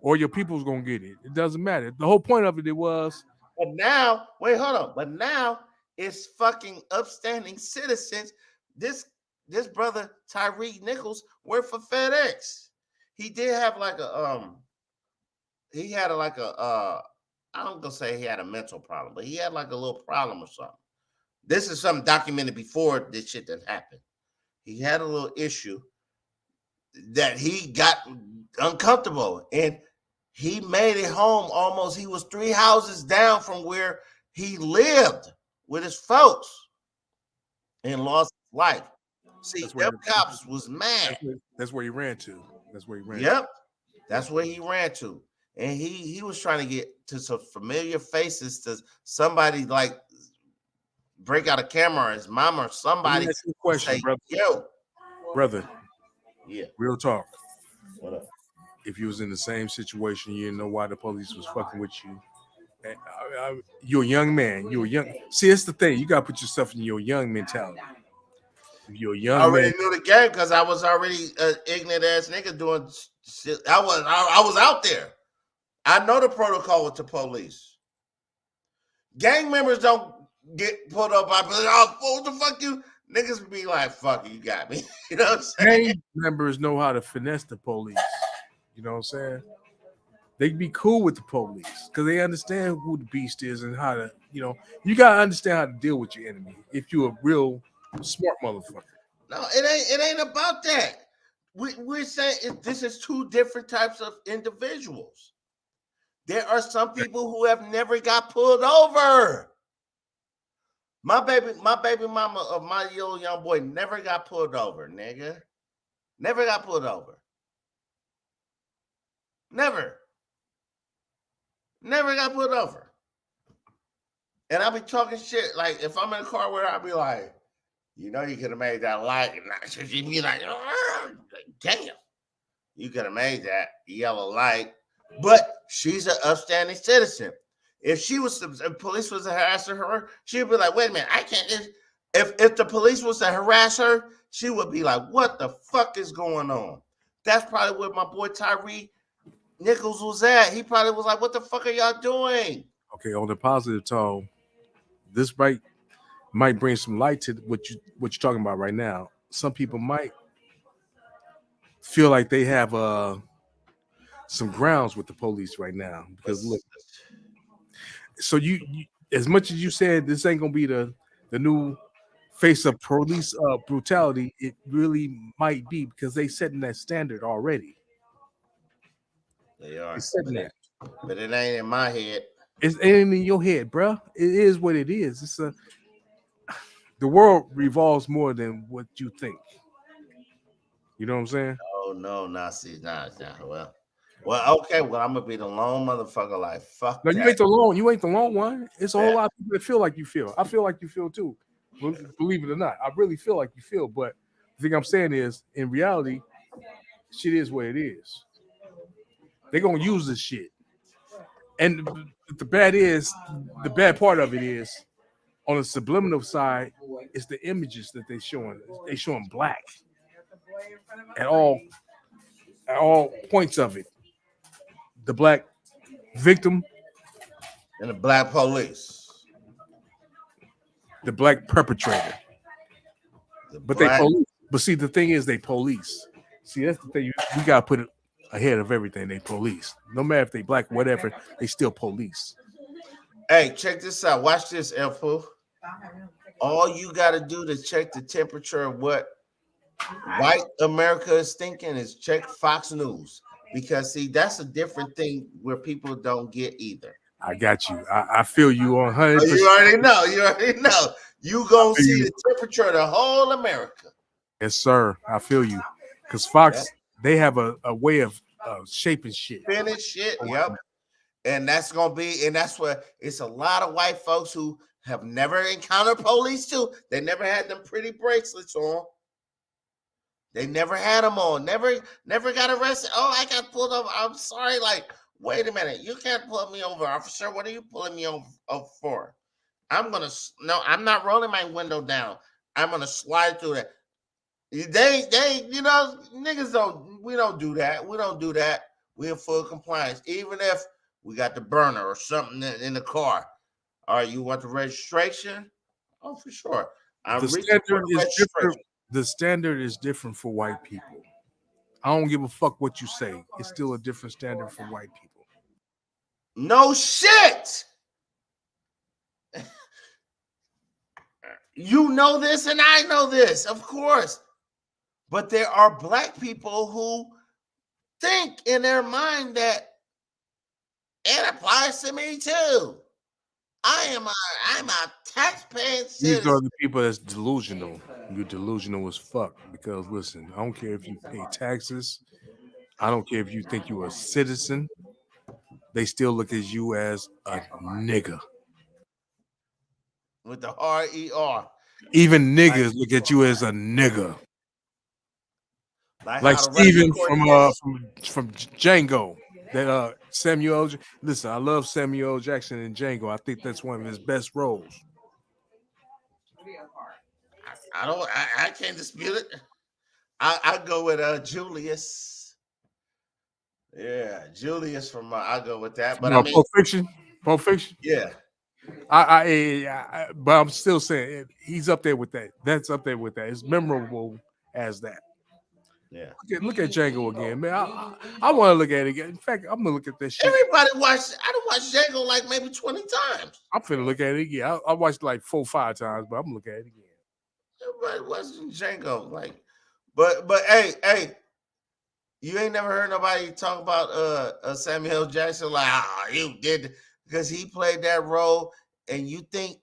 Or your people's gonna get it. It doesn't matter. The whole point of it was But now, wait, hold on. But now it's fucking upstanding citizens. This brother Tyreek Nichols worked for FedEx. He did have like a he had like a I'm gonna say he had a mental problem, but he had like a little problem or something. This is something documented before this shit that happened. He had a little issue that he got uncomfortable and he made it home almost. He was 3 houses down from where he lived with his folks and lost his life. See, That's where them cops was mad. that's where he ran to. That's where he ran. Yep, that's where he ran to, and he was trying to get to some familiar faces to somebody like break out a camera, or his mom or somebody. Let me ask you a question, say, brother. Yo, Brother, yeah, real talk. what up? If you was in the same situation, you didn't know why the police was fucking with you. And, you're a young man. You're young. See, that's the thing. You gotta put yourself in your young mentality. If you're a I young already man, knew the game because I was already an ignorant ass nigga doing shit. I was out there. I know the protocol with the police. Gang members don't get pulled up by police. Oh, what the fuck you niggas be like? Fuck you got me. You know what I'm saying? gang members know how to finesse the police. You know what I'm saying? They be cool with the police because they understand who the beast is and how to, you gotta understand how to deal with your enemy if you're a real smart motherfucker. No, it ain't about that. We're saying this is 2 different types of individuals. There are some people who have never got pulled over. My baby mama of my little young boy never got pulled over, nigga. Never got pulled over. Never got pulled over. And I'll be talking shit. Like if I'm in a car where I'll be like, you know, you could have made that light. And she'd be like, damn, you could have made that yellow light. But she's an upstanding citizen. If police was harassing her, she'd be like, wait a minute, I can't. If the police was to harass her, she would be like, what the fuck is going on? That's probably where my boy Tyree Nichols was at. He probably was like, what the fuck are y'all doing? Okay, on the positive tone, this might bring some light to what you're talking about right now. Some people might feel like they have some grounds with the police right now because look. So you as much as you said this ain't gonna be the new face of police brutality, it really might be because they setting that standard already. They are. It's setting that. But it ain't in my head. It ain't in your head, bro. It is what it is. The world revolves more than what you think. You know what I'm saying? Oh no, nah, well, okay, well, I'm gonna be the lone motherfucker. Like, fuck No, that. you ain't the lone. You ain't the lone one. It's a whole lot of people that feel like you feel. I feel like you feel too. Believe it or not, I really feel like you feel. But the thing I'm saying is, in reality, shit is what it is. They're gonna use this shit, and the bad part of it is, on the subliminal side, it's the images that they showing. They showing black at all points of it. The black victim And the black police. the black perpetrator. But they police. But see, the thing is, they police. See, that's the thing. We gotta put it ahead of everything. They police. No matter if they black, whatever, they still police. Hey, check this out. Watch this, Elfo. All you gotta do to check the temperature of what white America is thinking is check Fox News. Because see, that's a different thing where people don't get either. I got you. I feel you on 100%. You already know. You gonna see the temperature of the whole America. Yes, sir. I feel you. Because Fox, they have a way of shaping shit. Finish shit. Yep. And that's what it's a lot of white folks who have never encountered police too. They never had them pretty bracelets on. They never had them on. Never got arrested. Oh, I got pulled over. I'm sorry. Like, wait a minute. You can't pull me over, officer. What are you pulling me over for? I'm not rolling my window down. I'm gonna slide through that. They, niggas we don't do that. We don't do that. We're in full compliance. Even if we got the burner or something in the car. All right, you want the registration? Oh, for sure. I'm The reaching for standard the is different. registration. The standard is different for white people. I don't give a fuck what you say. It's still a different standard for white people. No shit. You know this and I know this, of course. But there are black people who think in their mind that it applies to me too. I'm a taxpaying These citizen. are the people that's delusional. You're delusional as fuck. Because listen, I don't care if you pay taxes. I don't care if you think you're a citizen. They still look at you as a nigga. With the R-E-R. Even niggas look at you as a nigga. Like how the Steven record from Django. That Samuel. Listen, I love Samuel L. Jackson in Django. I think that's one of his best roles. I can't dispute it. I go with Julius. Yeah, Julius from I go with that. But I mean, Pulp Fiction. Pulp Fiction. yeah. But I'm still saying he's up there with that. That's up there with that. It's memorable as that. Yeah. Look at Django again, man. I want to look at it again. In fact, I'm gonna look at this shit. Everybody watched. I done watched Django like maybe 20 times. I'm finna look at it again. I watched like 4-5 times, but I'm gonna look at it again. Everybody watching Django, like, but hey, you ain't never heard nobody talk about Samuel L. Jackson like, you did, because he played that role, and you think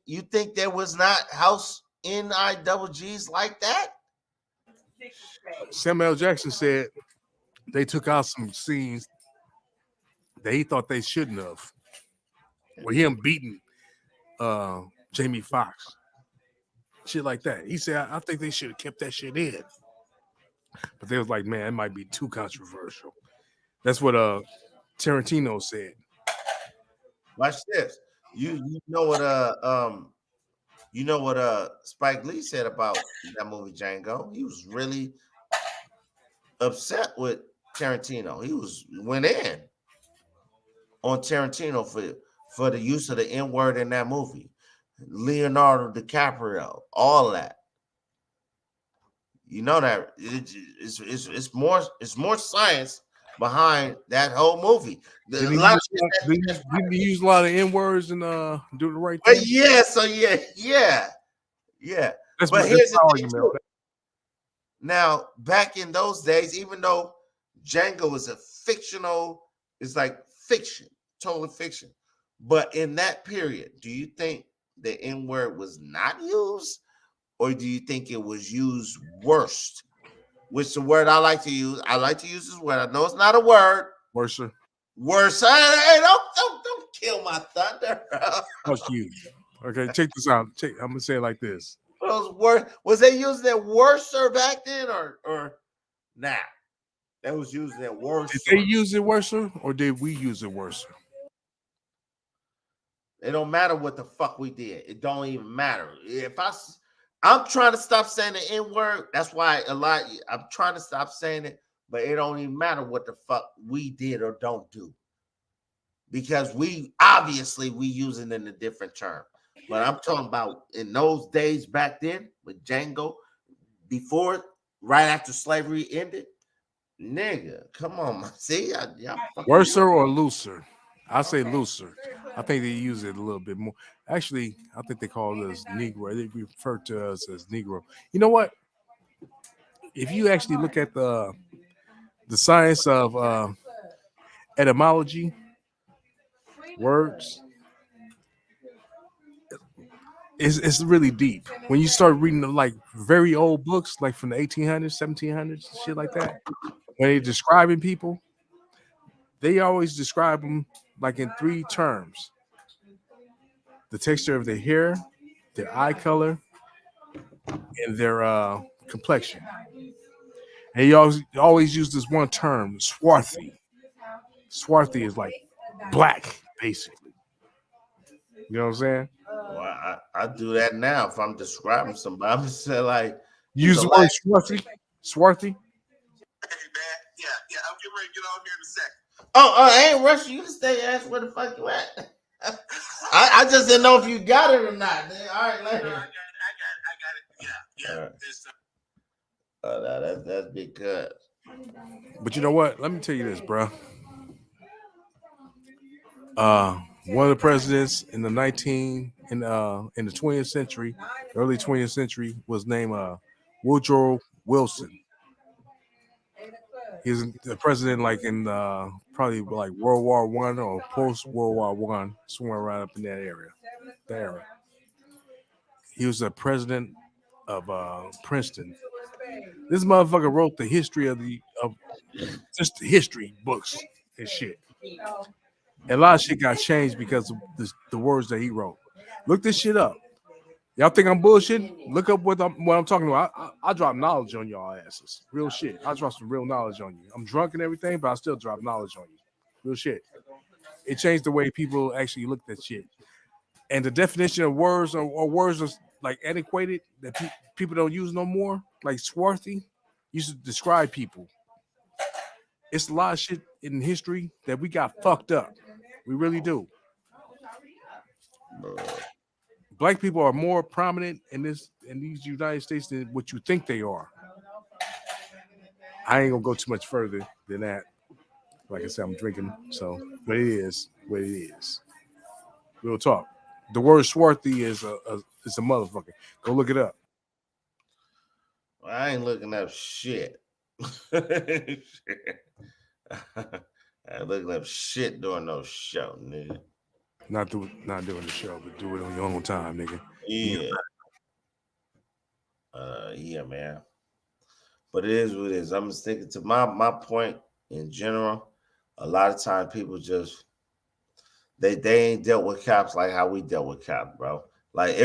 there was not house NIGGs like that? Samuel L. Jackson said they took out some scenes that he thought they shouldn't have. With him beating Jamie Foxx. Shit like that. He said, I think they should have kept that shit in. But they was like, man, it might be too controversial. That's what Tarantino said. Watch this. You know what Spike Lee said about that movie Django? He was really upset with Tarantino. He went in on Tarantino for the use of the N-word in that movie. Leonardo DiCaprio, all that. You know that it's more science behind that whole movie. Did he use a lot of N-words and do the right thing? Yeah, so yeah. That's but my here's the thing argument. too. Now, back in those days, even though Django is it's like fiction, total fiction. But in that period, do you think the N-word was not used, or do you think it was used worst? Which is the word I like to use. I like to use this word. I know it's not a word. Worser. Hey, don't kill my thunder. That's you. Okay, check this out. I'm gonna say it like this. Was they using that worser back then, or now? They was using that worser. Did they use it worser, or did we use it worser? It don't matter what the fuck we did. It don't even matter. If I'm trying to stop saying the N-word. That's why I'm trying to stop saying it, but it don't even matter what the fuck we did or don't do. Because we use it in a different term. But I'm talking about in those days back then with Django, right after slavery ended. Nigga, come on. See? Worser or looser? I say looser. I think they use it a little bit more. Actually, I think they call us Negro. They refer to us as Negro. You know what? If you actually look at the science of etymology, words, it's really deep. When you start reading the like very old books, like from the 1800s, 1700s, shit like that, when they're describing people, they always describe them like in 3 terms: the texture of their hair, their eye color, and their complexion. And you always use this one term, swarthy. Swarthy is like black, basically. You know what I'm saying? Well, I do that now if I'm describing somebody. I'm just saying, like, Use the word swarthy. Swarthy. Hey, man. Yeah, I'm getting ready to get on here in a second. Oh, I ain't rushing you to stay. Ask where the fuck you at. I just didn't know if you got it or not. All right, later. I got it. Yeah. All right. That's because. But you know what? Let me tell you this, bro. One of the presidents in the 20th century, early 20th century, was named Woodrow Wilson. He was the president like in probably like World War One or post World War One, somewhere around up in that area. There, he was the president of Princeton. This motherfucker wrote the history of just the history books and shit. And a lot of shit got changed because of the words that he wrote. Look this shit up. Y'all think I'm bullshitting? Look up what I'm talking about. I drop knowledge on y'all asses. Real shit. I drop some real knowledge on you. I'm drunk and everything, but I still drop knowledge on you. Real shit. It changed the way people actually looked at shit. And the definition of words or words are like antiquated that people don't use no more, like swarthy, used to describe people. It's a lot of shit in history that we got fucked up. We really do. Black people are more prominent in these United States than what you think they are. I ain't gonna go too much further than that. Like I said, I'm drinking, so but it is what it is. Real talk. The word swarthy is a motherfucker. Go look it up. Well, I ain't looking up shit. I ain't looking up shit during no show, nigga. Not doing the show, but do it on your own time, nigga. Yeah. Yeah, man. But it is what it is. I'm sticking to my point in general. A lot of times people just they ain't dealt with cops like how we dealt with cops, bro. Like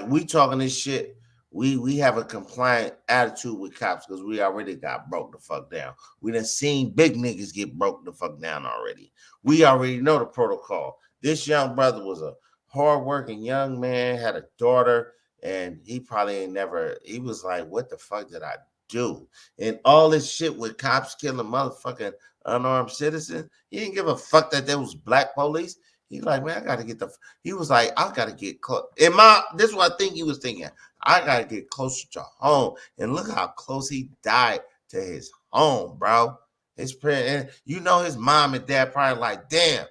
we talking this shit. We have a compliant attitude with cops because we already got broke the fuck down. We done seen big niggas get broke the fuck down already. We already know the protocol. This young brother was a hardworking young man, had a daughter, and he probably ain't never, he was like, what the fuck did I do? And all this shit with cops killing motherfucking unarmed citizens, he didn't give a fuck that there was black police. He's like, man, I gotta get he was like, I gotta get close. This is what I think he was thinking. I gotta get closer to home. And look how close he died to his home, bro. His parents, and you know his mom and dad probably like, damn,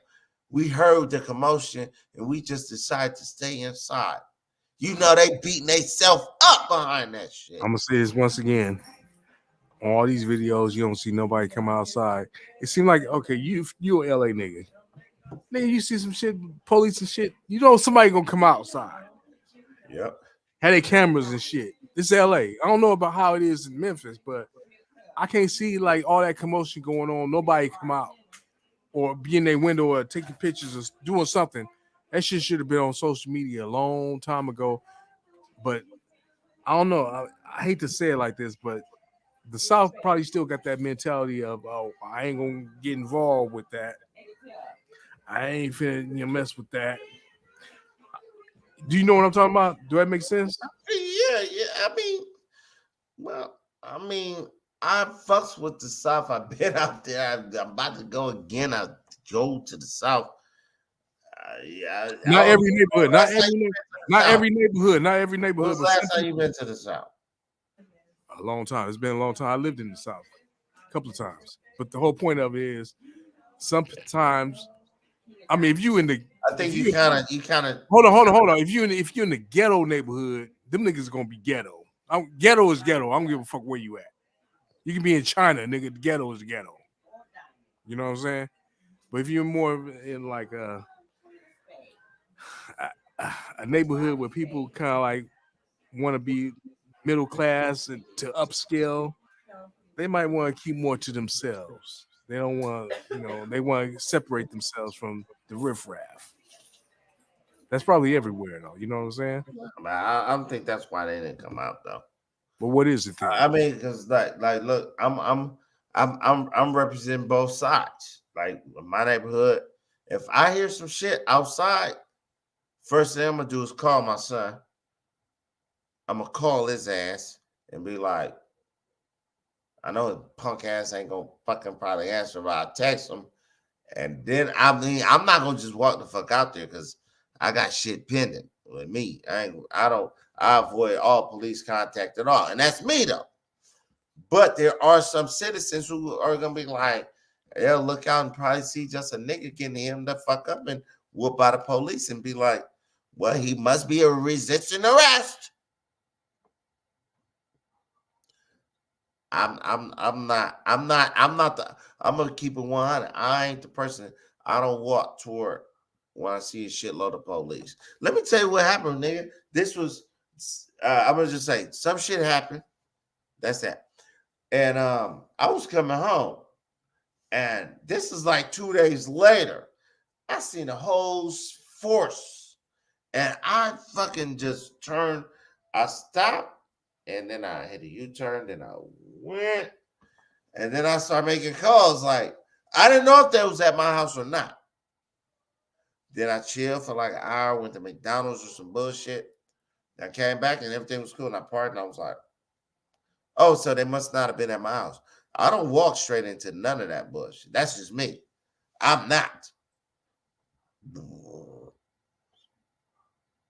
we heard the commotion and we just decided to stay inside. You know they beating themselves up behind that shit. I'm gonna say this once again. On all these videos, you don't see nobody come outside. It seemed like okay, you a LA nigga. Nigga, you see some shit, police and shit. You know somebody gonna come outside. Yep. Had their cameras and shit. It's LA. I don't know about how it is in Memphis, but I can't see like all that commotion going on. Nobody come out or be in their window or taking pictures or doing something. That shit should have been on social media a long time ago. But I don't know. I hate to say it like this, but the South probably still got that mentality of, oh, I ain't gonna get involved with that. I ain't finna mess with that. Do you know what I'm talking about? Do that make sense? Yeah. I mean, I fucks with the South. I've been out there. I'm about to go again. I go to the South. Not every neighborhood. Not every neighborhood. Not every neighborhood. When's the last time you been to the South? A long time. It's been a long time. I lived in the South a couple of times. But the whole point of it is sometimes, I mean, if you in the, I think you kind of hold on. If you're in the ghetto neighborhood, them niggas gonna be ghetto. Ghetto is ghetto. I don't give a fuck where you at. You can be in China, nigga. The ghetto is ghetto. You know what I'm saying? But if you're more in like a neighborhood where people kind of like want to be middle class and to upscale, they might want to keep more to themselves. They don't want, they want to separate themselves from the riffraff. That's probably everywhere, though. You know what I'm saying? I don't think that's why they didn't come out though. But what is it then? I mean, because like, look, I'm representing both sides. Like in my neighborhood, if I hear some shit outside, first thing I'm gonna do is call my son. I'm gonna call his ass and be like, I know his punk ass ain't gonna fucking probably answer, but I text him. And then I'm not gonna just walk the fuck out there because I got shit pending with me. I avoid all police contact at all. And that's me though. But there are some citizens who are gonna be like, they'll look out and probably see just a nigga getting him the fuck up and whoop by the police and be like, well, he must be a resisting arrest. I'm gonna keep it 100. I ain't the person. I don't walk toward when I see a shitload of police. Let me tell you what happened, nigga. This was I'm gonna just say some shit happened. That's that. And I was coming home, and this is like 2 days later. I seen a whole force, and I fucking just turned. I stopped, and then I hit a U-turn. Then I went, and then I started making calls. Like I didn't know if they was at my house or not. Then I chilled for like an hour, went to McDonald's or some bullshit. I came back and everything was cool. And I parked, and I was like, oh, so they must not have been at my house. I don't walk straight into none of that bullshit. That's just me. I'm not.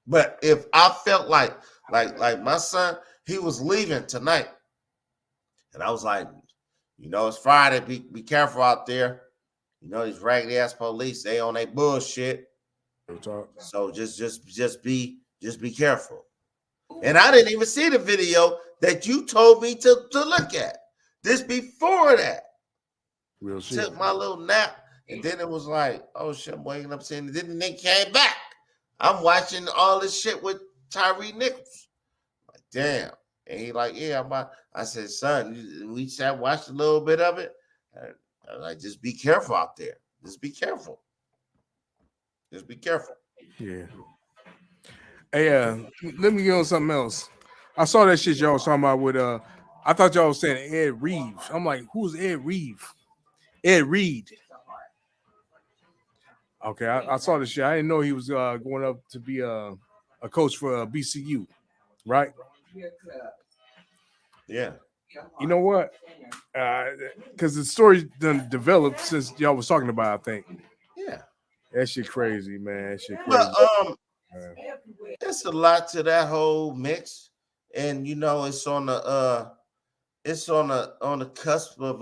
But if I felt like my son, he was leaving tonight, and I was like, it's Friday. Be careful out there. These raggedy ass police, they on their bullshit. So just be careful. And I didn't even see the video that you told me to look at. This before that. Real shit. Took my little nap, and then it was like, oh shit, I'm waking up saying, then they came back. I'm watching all this shit with Tyree Nichols. Like, damn. And he like, yeah, I said, son, we sat watched a little bit of it. I was like, just be careful out there. Just be careful. Just be careful. Yeah. Hey, let me get on something else. I saw that shit y'all was talking about with I thought y'all was saying Ed Reed. I'm like, who's Ed Reed? Ed Reed. Okay, I saw the shit. I didn't know he was going up to be a coach for BCU, right? Yeah. You know what? Because the story done developed since y'all was talking about, I think. Yeah. That shit crazy, man. That shit crazy. But there's a lot to that whole mix, and it's on the cusp of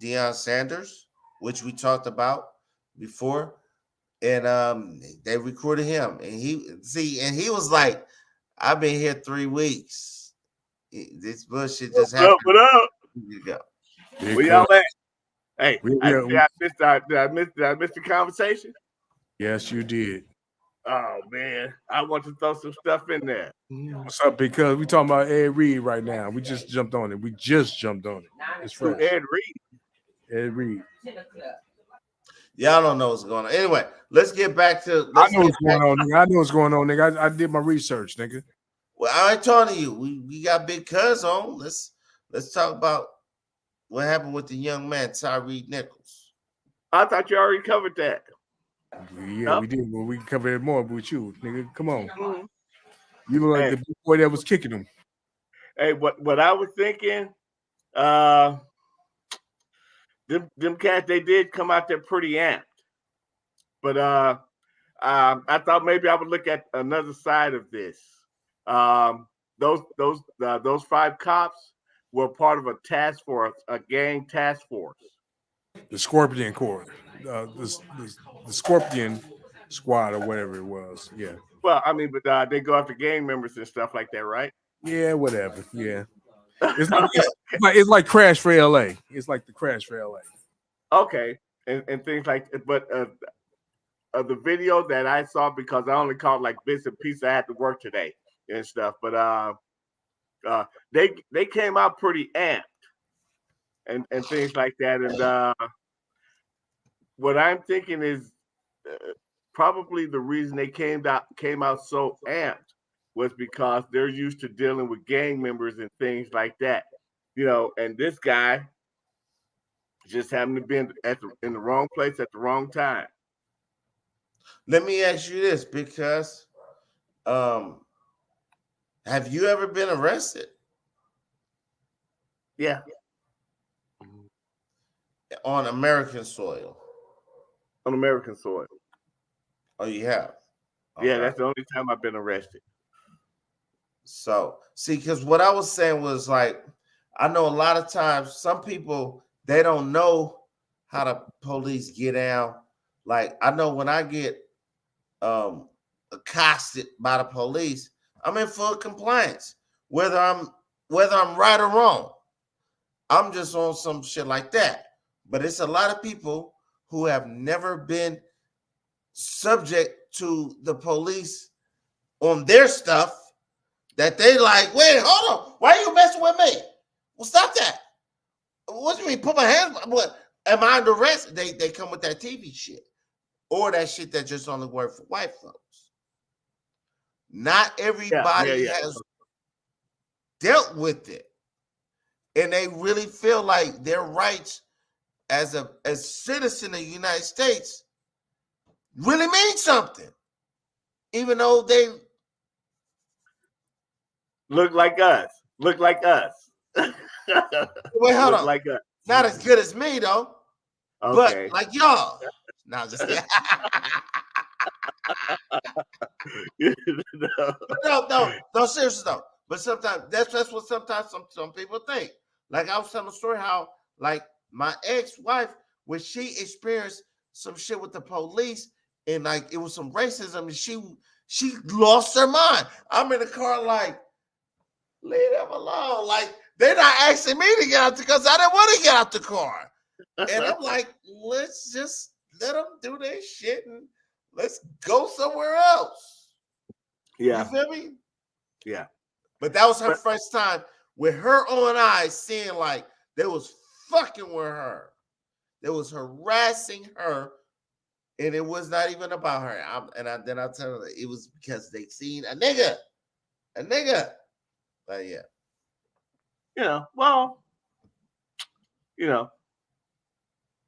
Deion Sanders, which we talked about before, and they recorded him, and he was like, "I've been here 3 weeks. This bullshit just happened." What up? You go. Where y'all at? Hey, did I missed the conversation? Yes, you did. Oh man, I want to throw some stuff in there. What's up? Because we talking about Ed Reed right now. We just jumped on it. It's fresh. Ed Reed. Ed Reed. Y'all don't know what's going on. Anyway, let's get back to. I know what's going on, nigga. I know what's going on, nigga. I did my research, nigga. Well, I ain't talking to you. We got Big Cuz on. Let's talk about what happened with the young man Tyree Nichols. I thought you already covered that. Yeah, we did. But we can cover it more with you, nigga. Come on. Mm-hmm. You look like the big boy that was kicking him. Hey, what I was thinking, them cats, they did come out there pretty amped. But I thought maybe I would look at another side of this. Those 5 cops were part of a task force, a gang task force. The Scorpion Corps, the Scorpion Squad or whatever it was. Yeah. Well, I mean, but they go after gang members and stuff like that, right? Yeah, whatever. Yeah. It's like Crash for LA. It's like the Crash for LA. Okay, and things like, but the video that I saw, because I only caught like bits and pieces, I had to work today and stuff. But they came out pretty amped and things like that. And what I'm thinking is probably the reason they came out so amped was because they're used to dealing with gang members and things like that, And this guy just happened to be in the wrong place at the wrong time. Let me ask you this, because have you ever been arrested? Yeah. On American soil. On American soil. Oh, you have. Yeah, Okay. that's the only time I've been arrested. So see, because what I was saying was like, I know a lot of times some people they don't know how the police get down. Like I know when I get accosted by the police, I'm in full compliance, whether I'm right or wrong. I'm just on some shit like that. But it's a lot of people who have never been subject to the police on their stuff that they like, wait, hold on. Why are you messing with me? Well, stop that. What do you mean? Put my hands, what? Am I under arrest? They come with that TV shit. Or that shit that just only work for white folks. Not everybody Yeah. has dealt with it. And they really feel like their rights as a citizen of the United States really mean something. Even though they Look like us. Look like us. wait, hold Look on. like us. Not as good as me though. Okay. But like y'all. No, just kidding. No, seriously though. But sometimes that's what sometimes some people think. Like I was telling a story how like my ex-wife, when she experienced some shit with the police and like it was some racism and she lost her mind. I'm in the car like, leave them alone. Like they're not asking me to get out because I didn't want to get out the car. And I'm like, let's just let them do their shit and let's go somewhere else. Yeah. You feel me? Yeah. But that was her first time with her own eyes seeing like they was fucking with her. They was harassing her. And it was not even about her. Then I tell her it was because they seen a nigga. A nigga. But yeah. Well,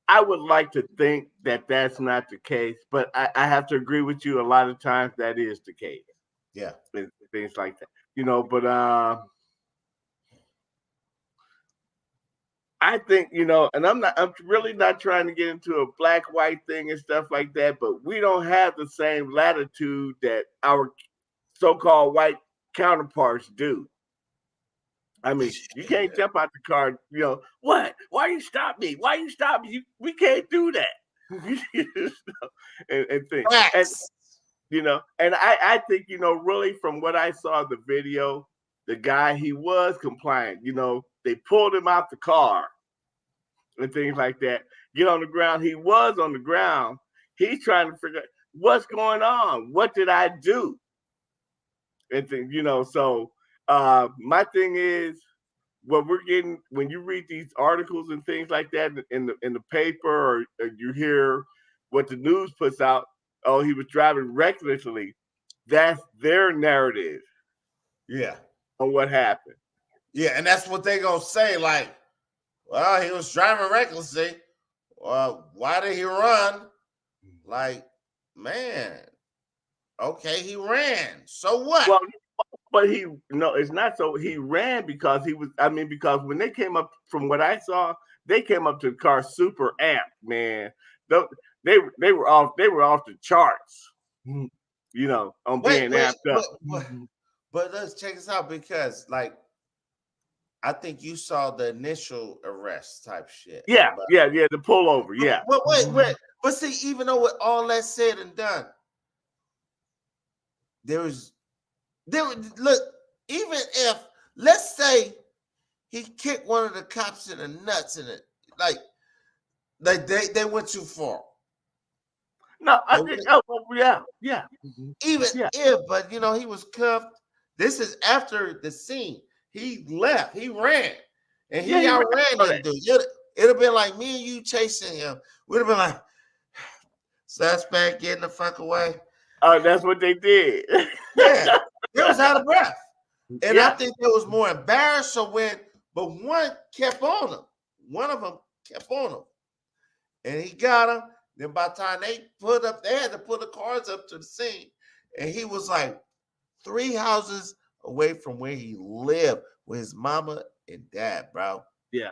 I would like to think that that's not the case, but I have to agree with you. A lot of times that is the case. Yeah. Things like that. But I think, and I'm really not trying to get into a black-white thing and stuff like that, but we don't have the same latitude that our so-called white counterparts do. I mean, you can't jump out the car, what? Why you stop me? Why you stop me? We can't do that. and things. And I think, really from what I saw the video, the guy, he was compliant. They pulled him out the car and things like that. Get on the ground. He was on the ground. He's trying to figure out what's going on. What did I do? And things, so my thing is, what we're getting when you read these articles and things like that in the paper, or you hear what the news puts out, oh, he was driving recklessly. That's their narrative. Yeah. On what happened. Yeah, and that's what they gonna say. Like, well, he was driving recklessly. Well, why did he run? Like, man, okay, he ran. So what? Well, but it's not so. He ran because because when they came up, from what I saw, they came up to the car super amped, man. They were off the charts, on being amped up. But let's check this out, because like I think you saw the initial arrest type shit. Yeah, the pullover. Yeah. But wait. But see, even though with all that said and done, look, even if, let's say he kicked one of the cops in the nuts in it, like they went too far. No, yeah. Even if, but he was cuffed. This is after the scene. He left. He ran, and he outran that dude. It'd have been like me and you chasing him. We'd have been like, suspect getting the fuck away. Oh, that's what they did. Yeah, they was out of breath, and I think they was more embarrassed. But one kept on him. One of them kept on him, and he got him. Then by the time they had to put the cars up to the scene, and he was like 3 houses away from where he lived with his mama and dad, bro. Yeah.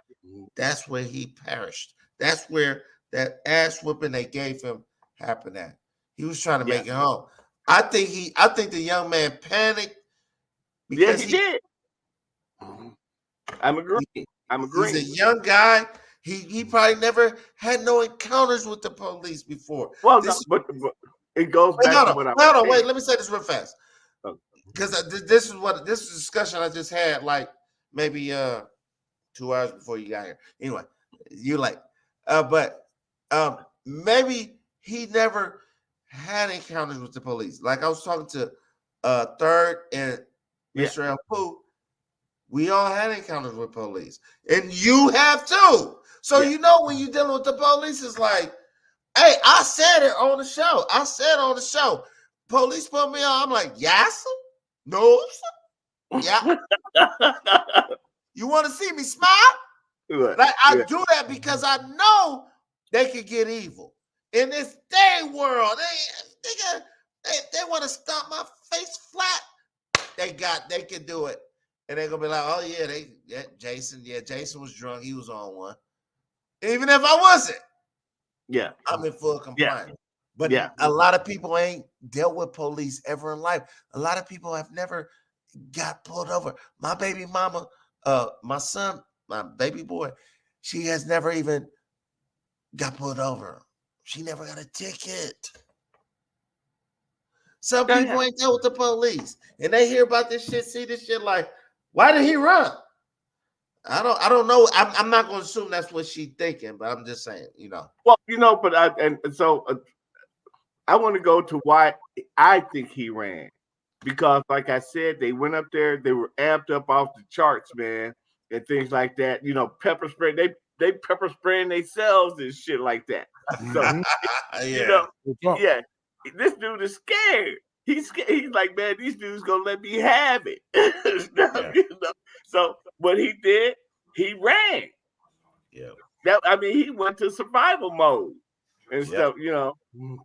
That's where he perished. That's where that ass whooping they gave him happened at. He was trying to make it home. I think the young man panicked because he did. I'm agreeing. He's a young guy. He probably never had no encounters with the police before. Well, no, but it goes back to what I was saying. Wait, let me say this real fast. Because this is a discussion I just had like maybe 2 hours before you got here. Anyway, you're like, but maybe he never had encounters with the police. Like I was talking to Third and Mr. El Poo. We all had encounters with police, and you have too. So you know when you're dealing with the police, it's like, hey, I said it on the show. Police put me on. I'm like, yes, no, yeah. You want to see me smile? Like I do that because I know they could get evil in this day world. They want to stomp my face flat. They can do it. And they're gonna be like, oh Jason was drunk. He was on one. Even if I wasn't, I'm in full compliance. But a lot of people ain't dealt with police ever in life. A lot of people have never got pulled over. My baby mama, my son, my baby boy, she has never even got pulled over. She never got a ticket. Some people ain't dealt with the police, and they hear about this shit, see this shit like, why did he run? I don't know. I'm not going to assume that's what she's thinking, but I'm just saying, Well, but I want to go to why I think he ran, because, like I said, they went up there, they were amped up off the charts, man, and things like that. Pepper spray. They pepper spraying themselves and shit like that. So, this dude is scared. He's like, man, these dudes gonna let me have it. So what he did, he ran. Yeah. He went to survival mode and stuff, And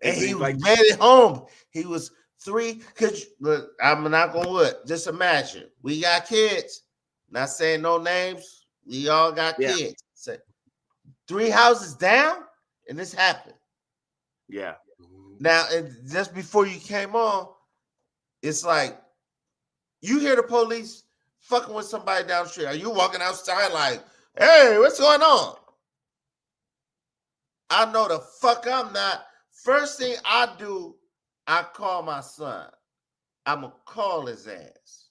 he made it home. He was 3. Cause look, I'm not gonna just imagine. We got kids. Not saying no names. We all got kids. So, 3 houses down, and this happened. Yeah. Now, and just before you came on, it's like you hear the police fucking with somebody down the street. Are you walking outside like, hey, what's going on? I know the fuck I'm not. First thing I do, I call my son. I'm going to call his ass.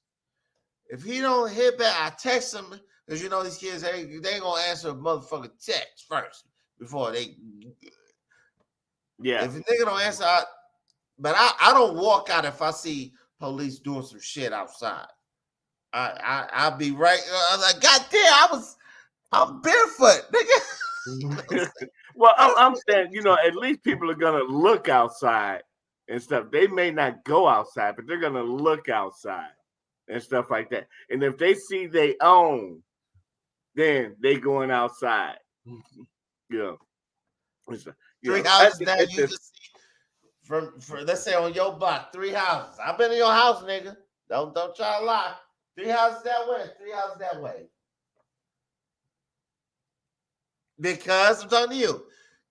If he don't hit back, I text him, because these kids, they ain't going to answer a motherfucking text first before they... Yeah. If a nigga don't answer, I don't walk out if I see police doing some shit outside. I'll be right. I'm like, God damn, I'm barefoot, nigga. Well, I'm saying, at least people are gonna look outside and stuff. They may not go outside, but they're gonna look outside and stuff like that. And if they see they own, then they going outside. 3 houses down, you can see from let's say on your block, 3 houses. I've been in your house, nigga. Don't try to lie. 3 houses that way, 3 houses that way. Because I'm talking to you.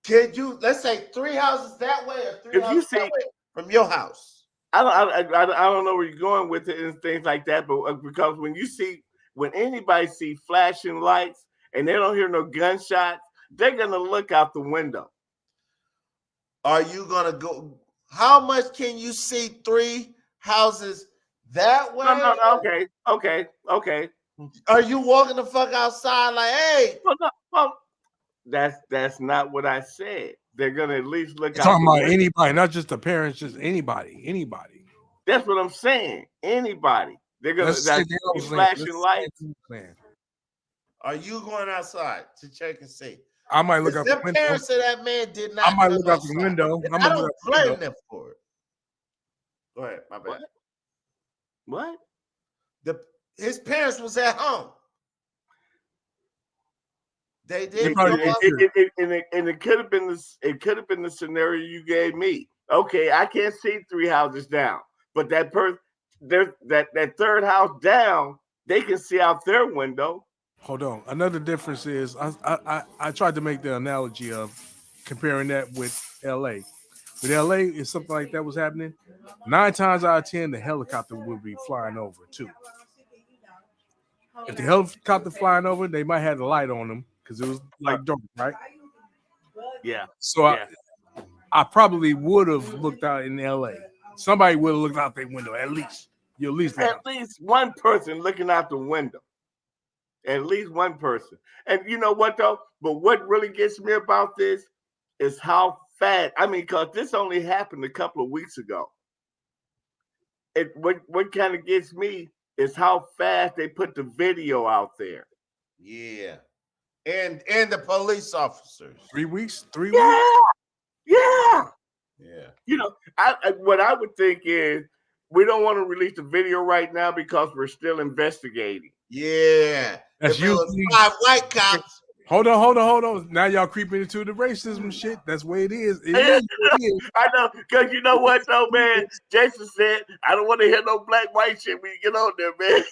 Could you, let's say 3 houses that way or 3 houses that way from your house? I don't know where you're going with it and things like that, but because when anybody see flashing lights and they don't hear no gunshots, they're gonna look out the window. Are you gonna go? How much can you see 3 houses that way? No, okay. Are you walking the fuck outside like, hey? Well, that's not what I said. They're gonna at least look out. Talking about anybody, not just the parents, just anybody. That's what I'm saying. Anybody. They're gonna be flashing lights. Are you going outside to check and see? I might look out the window. The parents of that man did not. I might look out the window. I don't blame them for it. Go ahead, my bad. What? His parents was at home. They did. And it could have been this. It could have been the scenario you gave me. Okay, I can't see 3 houses down, but that person, that third house down, they can see out their window. Hold on. Another difference is I tried to make the analogy of comparing that with LA. But LA, if something like that was happening, 9 times out of 10, the helicopter would be flying over too. If the helicopter flying over, they might have the light on them because it was like dark, right? Yeah. So Yeah. I probably would have looked out in LA. Somebody would have looked out their window at least. You at least look At out. least one person looking out the window. At least one person. And you know what though? But what really gets me about this is how fast. I mean, because this only happened a couple of weeks ago. What kind of gets me is how fast they put the video out there. Yeah. And the police officers. 3 weeks? 3 Yeah. weeks? Yeah. Yeah. You know, what I would think is we don't want to release the video right now because we're still investigating. Yeah. That's If it was usually 5 white cops. Hold on. Now y'all creeping into the racism shit. That's the way it is. It is. I know, because you know what though, man? Jason said, I don't want to hear no black white shit when you get on there, man.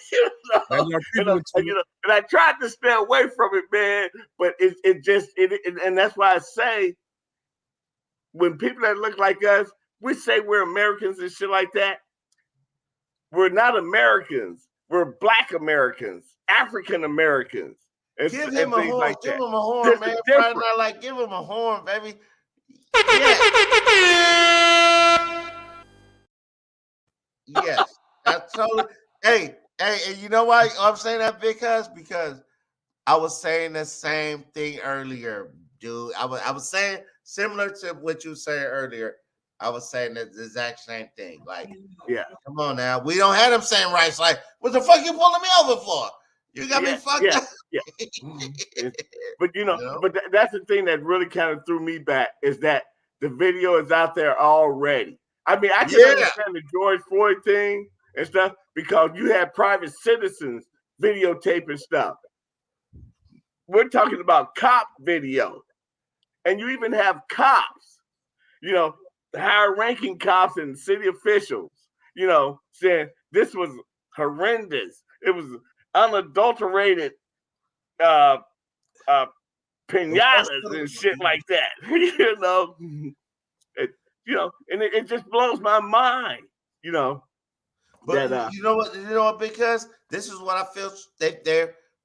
Now y'all creeping into it. And I tried to stay away from it, man, but it just and that's why I say when people that look like us, we say we're Americans and shit like that. We're not Americans. We're Black Americans, African Americans. Give him a horn. Like give that. him a horn, This man. is Friday different. night, like, give him a horn, baby. Yeah. Yes. That's totally. Hey, and you know why I'm saying that? Because I was saying the same thing earlier, dude. I was saying similar to what you said earlier. I was saying the exact same thing. Like, Yeah. come on now. We don't have them same rights. Like, what the fuck you pulling me over for? You got me fucked up. Yeah. But but that's the thing that really kind of threw me back is that the video is out there already. I mean, I can understand the George Floyd thing and stuff because you have private citizens videotaping stuff. We're talking about cop video. And you even have cops, higher ranking cops and city officials, saying this was horrendous. It was unadulterated pinatas and shit like that. And it just blows my mind, But that, you know what? Because this is what I feel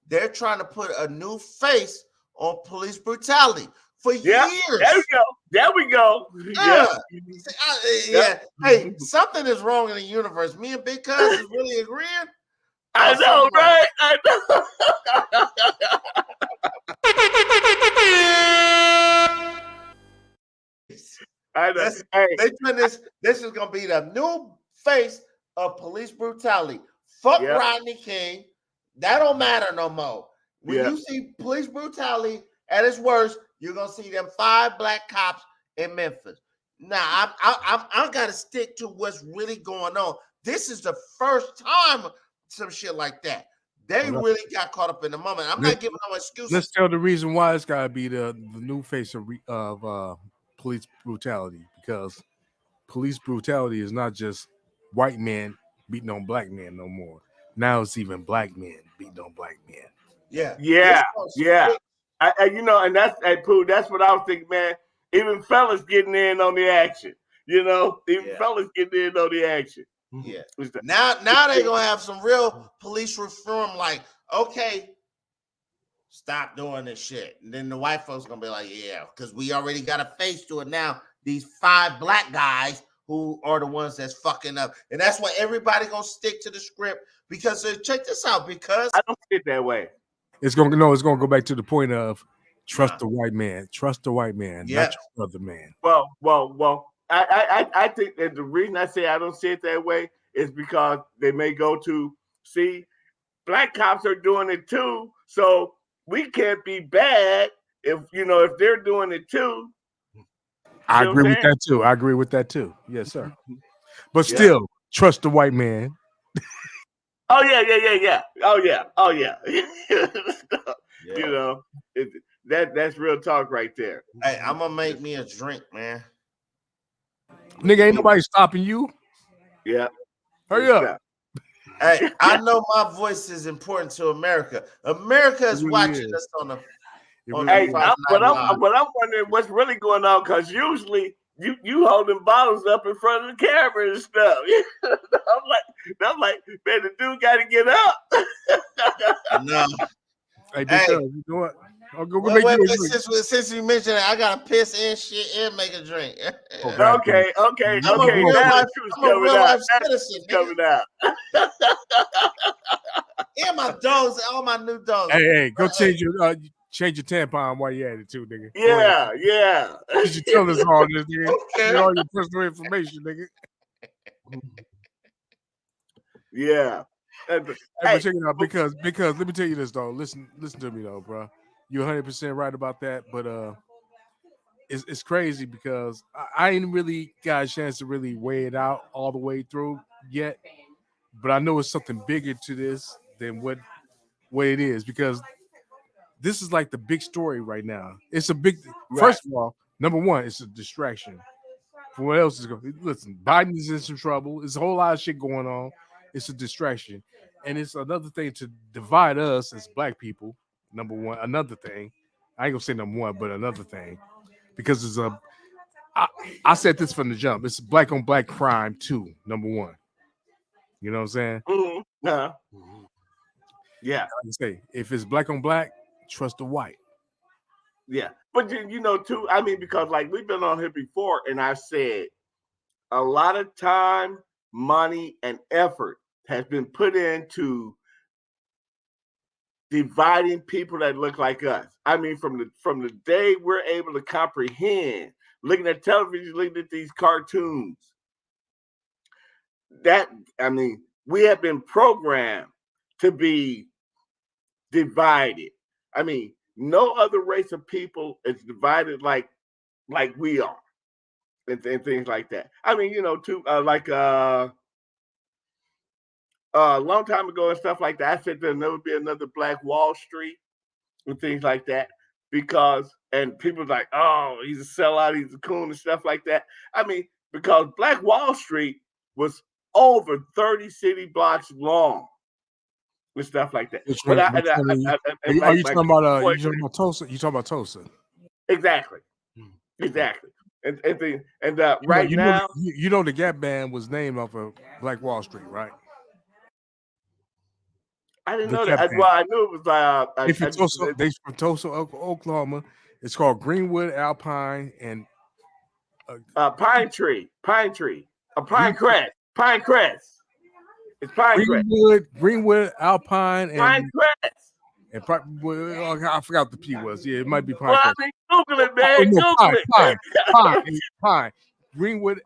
they're trying to put a new face on police brutality for years. There we go. Yeah. Hey, something is wrong in the universe. Me and Big Cuz is really agreeing. I know, right? I know. They put this is gonna be the new face of police brutality. Fuck Rodney King. That don't matter no more. When you see police brutality at its worst, you're gonna see them 5 black cops in Memphis. Now I gotta stick to what's really going on. This is the first time some shit like that. They really got caught up in the moment. I'm not giving no excuses. Let's tell the reason why it's gotta be the new face of police brutality, because police brutality is not just white men beating on black men no more. Now it's even black men beating on black men. Yeah. And that's what I was thinking, man. Even fellas getting in on the action. Fellas getting in on the action. Yeah. Now they're gonna have some real police reform, like, okay, stop doing this shit. And then the white folks gonna be like, yeah, because we already got a face to it now. These 5 black guys who are the ones that's fucking up. And that's why everybody gonna stick to the script, because check this out, because I don't see it that way. It's gonna go back to the point of trust the white man. Trust the white man, not your other man. Well. I think that the reason I say I don't see it that way is because they may go to see black cops are doing it too, so we can't be bad if they're doing it too. I agree with that too. Yes, sir. But still, trust the white man. Oh yeah. Oh yeah. That's real talk right there. Hey, I'm gonna make me a drink, man. Nigga, ain't nobody stopping you. Yeah. Hurry up. Hey, I know my voice is important to America. America is watching us on the. But I'm wondering what's really going on, because usually you holding bottles up in front of the camera and stuff. I'm like, man, the dude got to get up. No. Hey, Hey. because you know what? I'll go Wait, make wait, you a wait. drink. Since you mentioned it, I gotta piss and shit and make a drink. Oh, God. Okay. I'm a Now real the life, truth's I'm a coming real out. life Now the citizen. truth's Nigga. coming out. And my dogs, all my new dogs. Hey, go change your tampon while you're at it too, nigga. Go ahead. Yeah. You should tell us all this, nigga. Okay. Get all your personal information, nigga. Yeah. Hey, but check it out because let me tell you this though. Listen to me though, bro. You're 100% right about that, but it's crazy because I ain't really got a chance to really weigh it out all the way through yet. But I know it's something bigger to this than what it is because this is like the big story right now. It's a big. First of all, number one, it's a distraction. For what else is going? Listen, Biden is in some trouble. There's a whole lot of shit going on. It's a distraction, and it's another thing to divide us as black people. Number one, another thing. I ain't gonna say number one, but another thing, because it's a. I said this from the jump. It's black on black crime too. Number one. You know what I'm saying? Mm-hmm. Uh-huh. Yeah. Like I say, if it's black on black, trust the white. Yeah. But you know, too, I mean, because like we've been on here before, and I've said a lot of time, money, and effort has been put into dividing people that look like us. I mean, from the day we're able to comprehend, looking at television, looking at these cartoons, we have been programmed to be divided. I mean, no other race of people is divided like we are, and things like that. I mean, you know, too, a long time ago and stuff like that, I said there'll never be another Black Wall Street and things like that and people like, oh, he's a sellout, he's a coon and stuff like that. I mean, because Black Wall Street was over 30 city blocks long and stuff like that. Are you talking about Tulsa? You talking about Tulsa? Exactly. And right now, you know the Gap Band was named off of Black Wall Street, right? I didn't know that. Well, I knew it was they from Tulsa, Oklahoma. It's called Greenwood, Alpine, and Pine Tree, a Pine Crest. It's Pine Crest. Greenwood, Alpine, and Pine Crest. And I forgot what the P was. Yeah, it might be Pine. Well, Crest. I mean, Google it, man. Google it. Pine. Greenwood,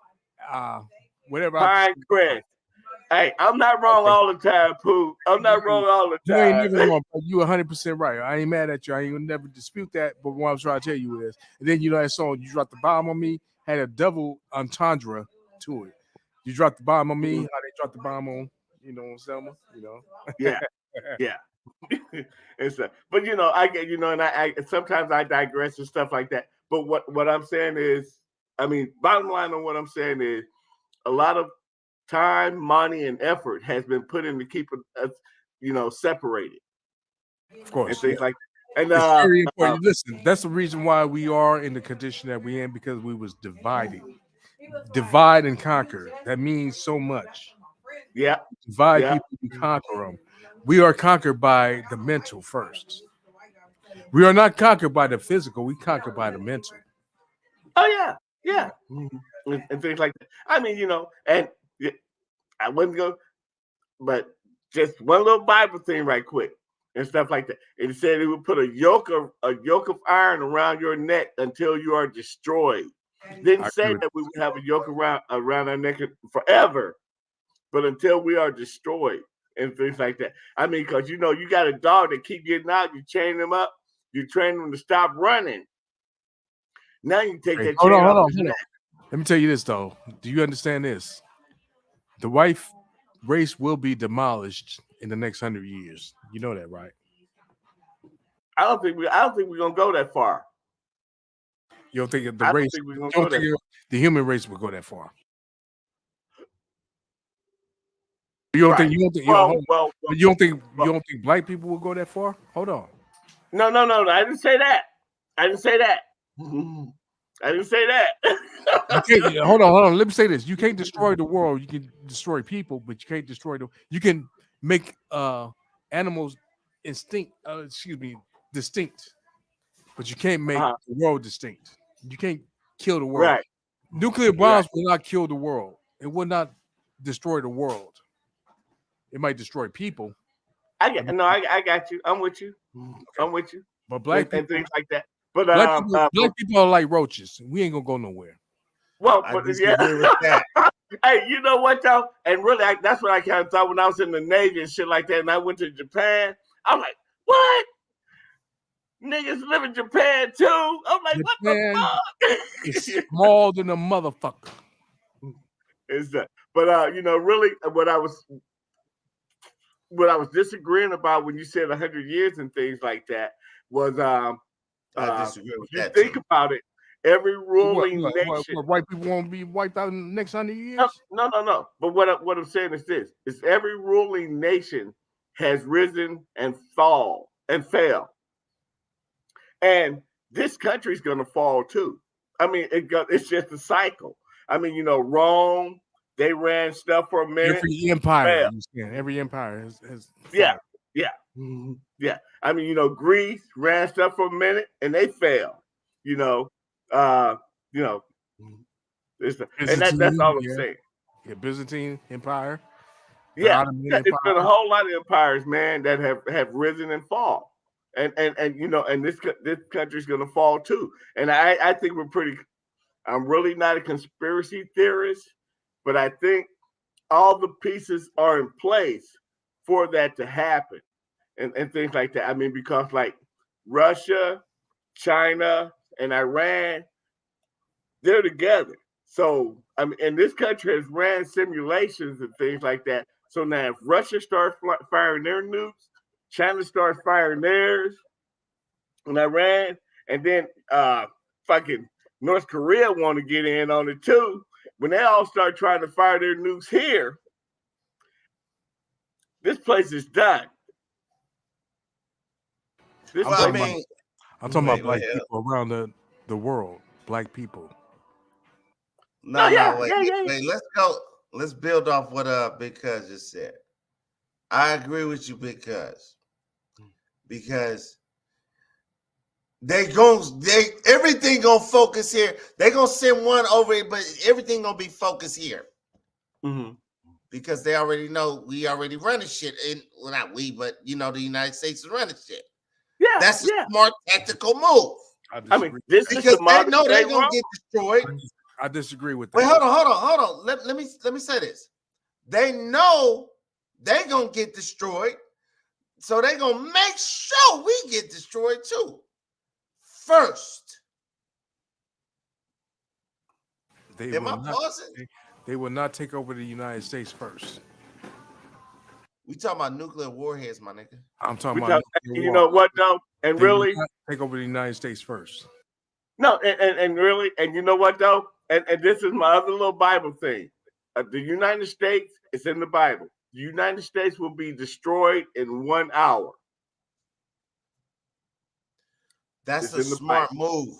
whatever. Pine Crest. Hey, I'm not wrong all the time, Pooh. I'm not wrong all the time. You ain't never wrong. You 100% right. I ain't mad at you. I ain't gonna never dispute that. But what I'm trying to tell you is, and then you know that song, "You Dropped the Bomb on Me," had a double entendre to it. You dropped the bomb on me. How they dropped the bomb on, Selma. Yeah. But you know, I get, and I sometimes I digress and stuff like that. But what I'm saying is, I mean, bottom line on what I'm saying is, a lot of time, money, and effort has been put into keeping us, separated. Of course, and things like that. And very important. Listen, that's the reason why we are in the condition that we're in, because we was divided. Divide and conquer. That means so much. Yeah. Divide people and conquer them. We are conquered by the mental first. We are not conquered by the physical. We conquer by the mental. Oh yeah. And things like that. I mean, and I wouldn't go, but just one little Bible thing right quick and stuff like that. It said it would put a yoke of iron around your neck until you are destroyed. Didn't say that we would have a yoke around our neck forever, but until we are destroyed and things like that. I mean, because you got a dog that keep getting out, you chain them up, you train them to stop running. Now you take that chain off his neck. Let me tell you this though. Do you understand this? The white race will be demolished in the next 100 years. You know that, right? I don't think we're gonna go that far. You don't think the human race will go that far? You don't think you don't think black people will go that far? Hold on. No. I didn't say that. I didn't say that. You can't, hold on. Let me say this: you can't destroy the world. You can destroy people, but you can't destroy the. You can make animals distinct, but you can't make the world distinct. You can't kill the world. Right. Nuclear bombs will not kill the world. It will not destroy the world. It might destroy people. I got you. I'm with you. I'm with you. But black people, and things like that. But black people are like roaches. We ain't gonna go nowhere. Well, I but disagree with that. Hey, you know what though? And really, that's what I kind of thought when I was in the Navy and shit like that. And I went to Japan. I'm like, what? Niggas live in Japan too. I'm like, Japan, what the fuck? It's small than a motherfucker. Is that? But really, what I was disagreeing about when you said 100 years and things like that was I disagree with you that. think Too. about it, every ruling nation. What, white people won't be wiped out in the next 100 years? No. But what I'm saying is this: is every ruling nation has risen and fell, and this country's going to fall too. I mean, it's just a cycle. I mean, Rome, they ran stuff for a minute. Every empire, every empire has yeah. I mean, Greece ran stuff for a minute and they fell. And that's all I'm saying. Yeah, Byzantine Empire. Yeah, it's been a whole lot of empires, man, that have risen and fall. And this country's gonna fall too. And I think I'm really not a conspiracy theorist, but I think all the pieces are in place for that to happen and things like that. I mean, because like Russia, China, and Iran, they're together. So I mean, and this country has ran simulations and things like that. So now if Russia starts firing their nukes, China starts firing theirs, and Iran, and then fucking North Korea want to get in on it too. When they all start trying to fire their nukes here, this place is done. I'm talking about black people around the world. Black people. Wait. Let's go. Let's build off what Big Cuz just said. I agree with you, Big Cuz, because everything gonna focus here. They gonna send one over it, but everything gonna be focused here. Mm-hmm. Because they already know we already running shit. Well, not we, but the United States is running shit. Yeah, that's a smart tactical move. I mean, this because is the they know they're gonna get destroyed. I disagree with that. Wait, hold on. Let me say this. They know they're gonna get destroyed, so they're gonna make sure we get destroyed too. First. Am I pausing? They will not take over the United States first. We talking about nuclear warheads, my nigga. I'm talking about you know what though? And they really take over the United States first. No, and really, and you know what though? And this is my other little Bible thing. The United States is in the Bible. The United States will be destroyed in 1 hour. That's a smart move.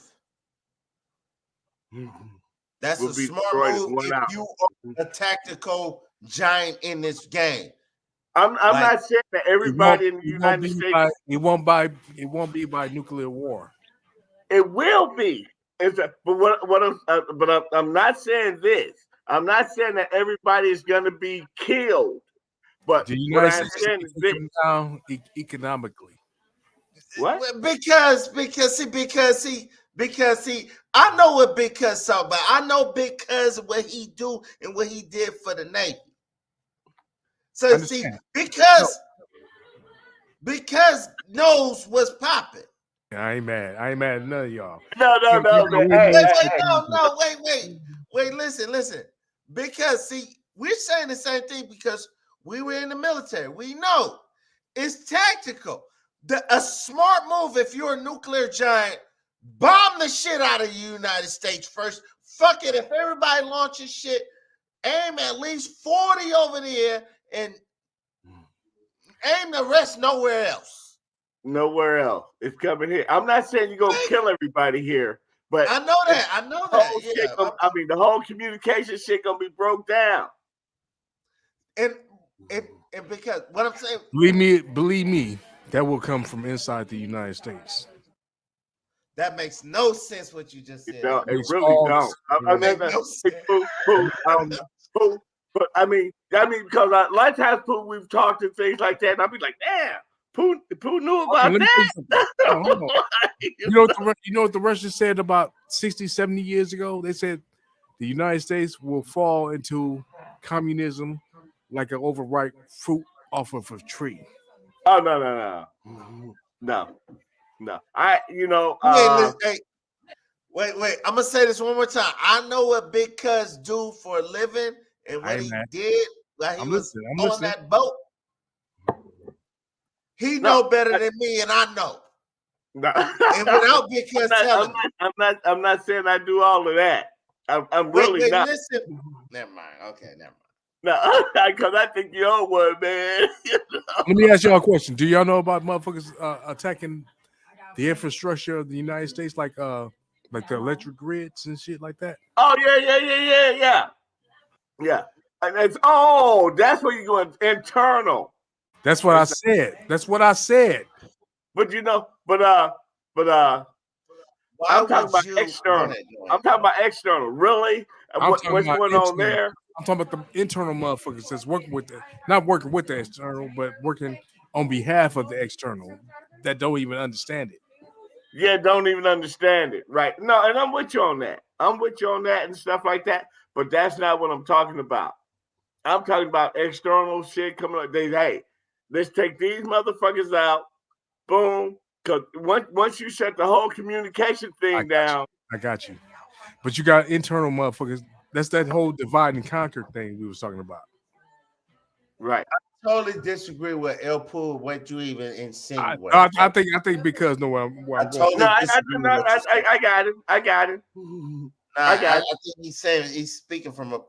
That's a smart move if you are a tactical giant in this game. I'm not saying that everybody in the United States. It won't be by nuclear war. It will be. But I'm not saying this. I'm not saying that everybody is going to be killed. But the United States is down economically. What? Because I know what Big Cuz talk about. I know Big Cuz what he do and what he did for the Navy. So see, because knows what's popping. I ain't mad at none of y'all. No. Wait, listen. Because see, we're saying the same thing because we were in the military. We know it's tactical. A smart move if you're a nuclear giant, bomb the shit out of the United States first. Fuck it. If everybody launches shit, aim at least 40 over there and aim the rest nowhere else. Nowhere else. It's coming here. I'm not saying you're going to kill everybody here, But I know that. I know the that. whole shit Yeah. I mean, the whole communication shit gonna be broke down. And because what I'm saying, Believe me, that will come from inside the United States. that makes no sense what you just said. It Makes really all don't. It makes no sense. Pooh, but I mean, because a lot of times, Pooh, we've talked and things like that, and I'll be like, damn, Pooh knew about Let me tell you that. something. Hold on. You know what the Russians said about 60, 70 years ago? They said the United States will fall into communism like an overripe fruit off of a tree. Oh no. Wait. I'm gonna say this one more time. I know what Big Cuz do for a living and what he did while he was on that boat. He know better than me, and I know. No. And without Big Cuz telling me. I'm not saying I do all of that. I'm really not. Listen. Never mind. Okay, never mind. No, because I think you own one, man. Let me ask y'all a question. Do y'all know about motherfuckers attacking the infrastructure of the United States, like the electric grids and shit like that? Oh yeah. And that's where you're going internal. That's what I said. That's what I said. But I'm talking about external. I'm talking about external. Really? What's going on there? I'm talking about the internal motherfuckers that's working with not working with the external, but working on behalf of the external that don't even understand it. Yeah, don't even understand it. Right. No, and I'm with you on that. And stuff like that. But that's not what I'm talking about. I'm talking about external shit coming up. Hey, let's take these motherfuckers out. Boom. Because once you shut the whole communication thing down. I got you. But you got internal motherfuckers. That's that whole divide and conquer thing we was talking about. Right. I totally disagree with El Pool, what you even insinuate. I think because where I'm going. I got it. I think he's speaking from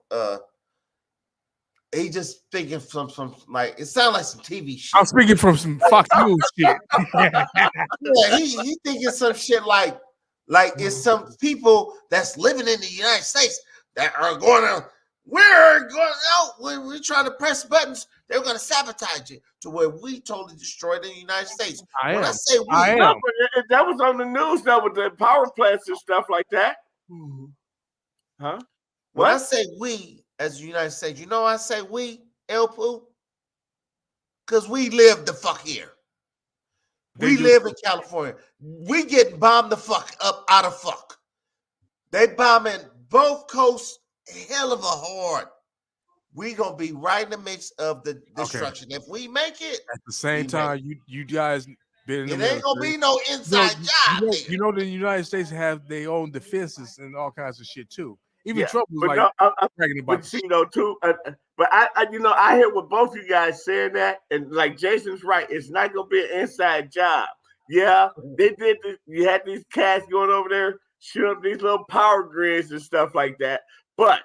he just thinking from some like it sounds like some TV shit. I'm speaking from some Fox News shit. Yeah, he thinking some shit like it's some people that's living in the United States that are we're trying to press buttons, they're gonna sabotage it to where we totally destroy the United States. I am. No, but that was on the news though with the power plants and stuff like that. Huh? When I say we as the United States, you know I say we, El Poo? Because we live the fuck here. We live in California. We get bombed the fuck up out of fuck. They bombing both coasts hell of a hard. We gonna be right in the mix of the destruction. If we make it at the same time, you guys been in the ain't gonna be no inside job. You know the United States have their own defenses and all kinds of shit too. Even Trump was but like bragging about too. But I hear what both you guys saying that, and like Jason's right, it's not gonna be an inside job. Yeah, they did this. You had these cats going over there, shooting up these little power grids and stuff like that. But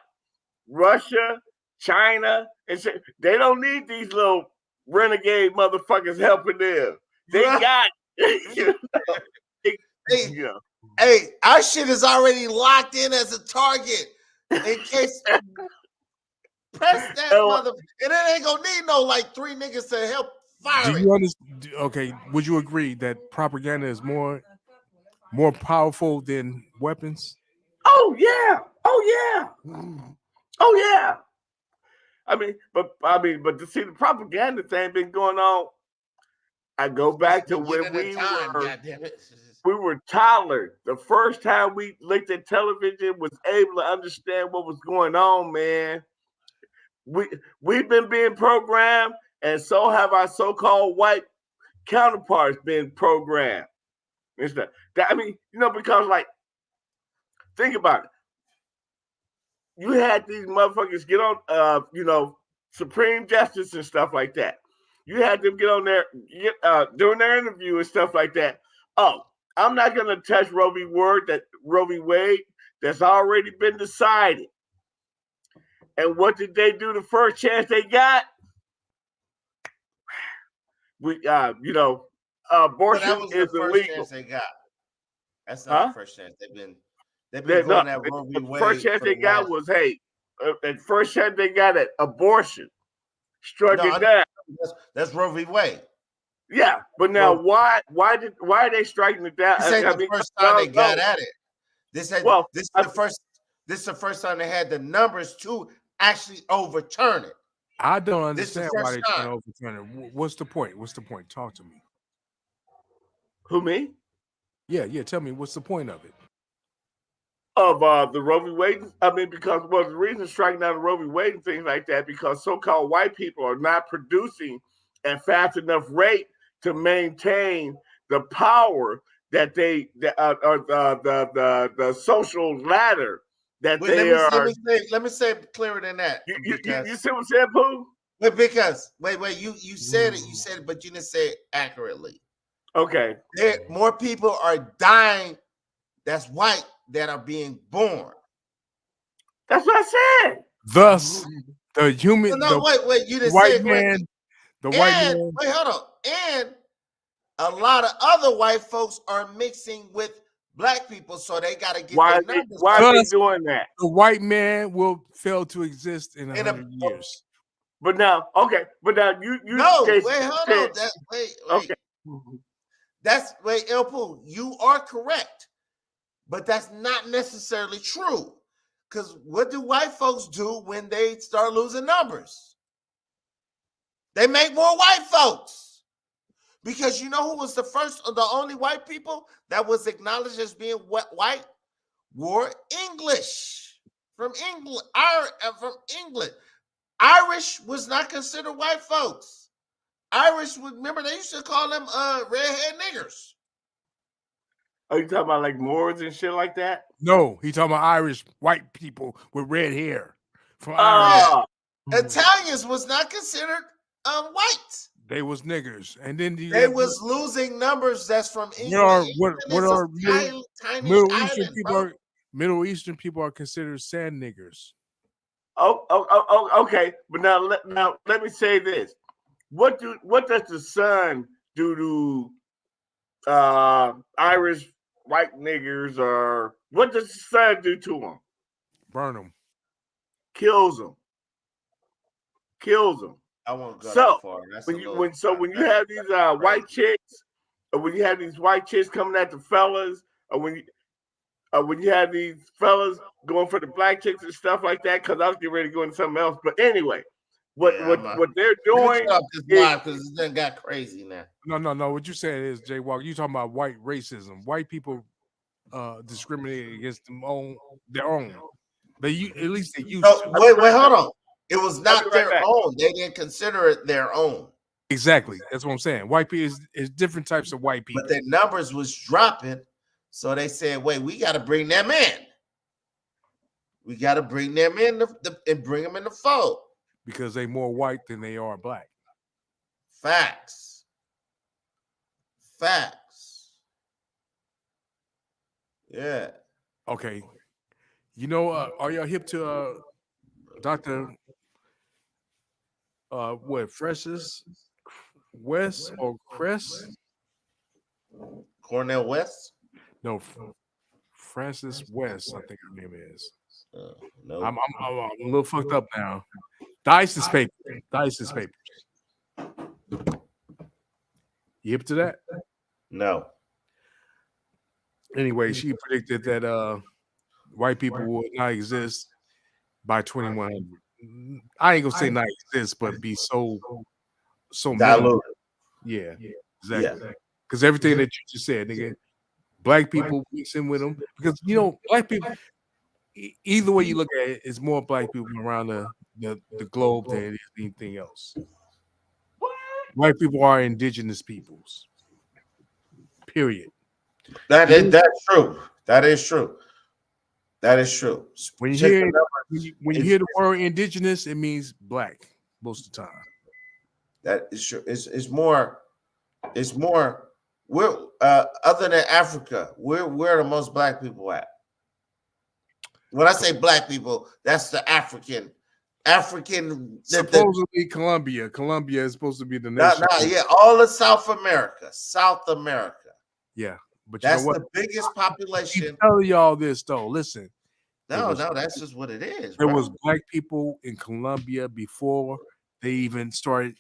Russia, China, and shit, they don't need these little renegade motherfuckers helping them. They got Hey, our shit is already locked in as a target in case. Press that mother, and it ain't gonna need no like 3 niggas to help fire it. Do you understand? Okay, would you agree that propaganda is more powerful than weapons? Oh yeah. I mean, but to see the propaganda thing been going on. I go back to when we were toddlers. The first time we looked at television, was able to understand what was going on, man. We've been being programmed, and so have our so-called white counterparts been programmed. Because like, think about it. You had these motherfuckers get on, Supreme Justice and stuff like that. You had them get on there, doing their interview and stuff like that. Oh, I'm not going to touch Roe v. Wade. That's already been decided. And what did they do the first chance they got? Abortion that was is the first illegal. chance they got. That's not the first chance they've been. They've been going that Roe v. The Wade. first chance for they the got last- was, hey, at first chance they got an abortion. Struck No, it down. That's Roe v. Wade. Yeah, but now why are they striking it down? This ain't the first time they got at it. This is the first time they had the numbers to actually overturn it. I don't understand This is the why first they're trying time. to overturn it. What's the point? What's the point? Talk to me. Who, me? Yeah. Tell me what's the point of it? Of the Roe v. Wade? I mean, because the reason striking down the Roe v. Wade and things like that, because so-called white people are not producing at fast enough rate to maintain the power that they the social ladder that they are. Let me say it clearer than that. You see what I'm saying, Pooh? Wait, you said it, but you didn't say it accurately. Okay. More people are dying that's white that are being born. That's what I said. Thus, the human. Wait, you didn't white say it man. correctly. The white man. Wait, hold on. And a lot of other white folks are mixing with black people, so they got to get why their numbers. Why are they doing that? The white man will fail to exist in 100 years. But now you no wait, hold on. Wait. Okay. El Pooh, you are correct, but that's not necessarily true. Because what do white folks do when they start losing numbers? They make more white folks. Because you know who was the only white people that was acknowledged as being white? Were English from England. From England. Irish was not considered white folks. Irish, remember they used to call them redhead niggers. Are you talking about like Moors and shit like that? No, he talking about Irish white people with red hair from Ireland. Italians was not considered white. They was niggers, and then they was losing numbers. That's from England. What are tiny Middle island, Eastern people? bro. Middle Eastern people are considered sand niggers. Okay. But now let me say this: what does the sun do to Irish white niggers, or what does the sun do to them? Burn them. Kills them. I won't go so that far. When you have these white chicks, or when you have these white chicks coming at the fellas, or when you have these fellas going for the black chicks and stuff like that, because I was getting ready to go into something else. But anyway, what they're doing is because it done got crazy now. No. What you saying is, Jay Walker, you talking about white racism. White people discriminate against their own. At least they used to. Wait, hold on. It was not their own. They didn't consider it their own. Exactly. That's what I'm saying. White people is different types of white people. But their numbers was dropping. So they said, wait, we got to bring them in. We got to bring them in and bring them in the fold. Because they more white than they are black. Facts. Yeah. Okay. You know, are y'all hip to Dr. Francis West or Cress? Cornell West? No, Francis West, I think her name is. No. I'm a little fucked up now. Dice's papers. You hip to that? No. Anyway, she predicted that white people would not exist by 2100. I ain't gonna say not exist, but be so diluted. Yeah, exactly. Because everything that you just said, nigga, black people mixing with them. Because you know, black people. Either way you look at it, it's more black people around the globe than it is anything else. White people are indigenous peoples. Period. That's true. That is true. When you hear the word indigenous, it means black most of the time. That is true. It's more. We're other than Africa, where the most black people at? When I say black people, that's the African. Supposedly Colombia. Colombia is supposed to be the nation. All of South America. Yeah, But you know That's what? the biggest I population. keep telling y'all this though. Listen, No, that's just what it is. there Bro. was black people in Colombia before they even started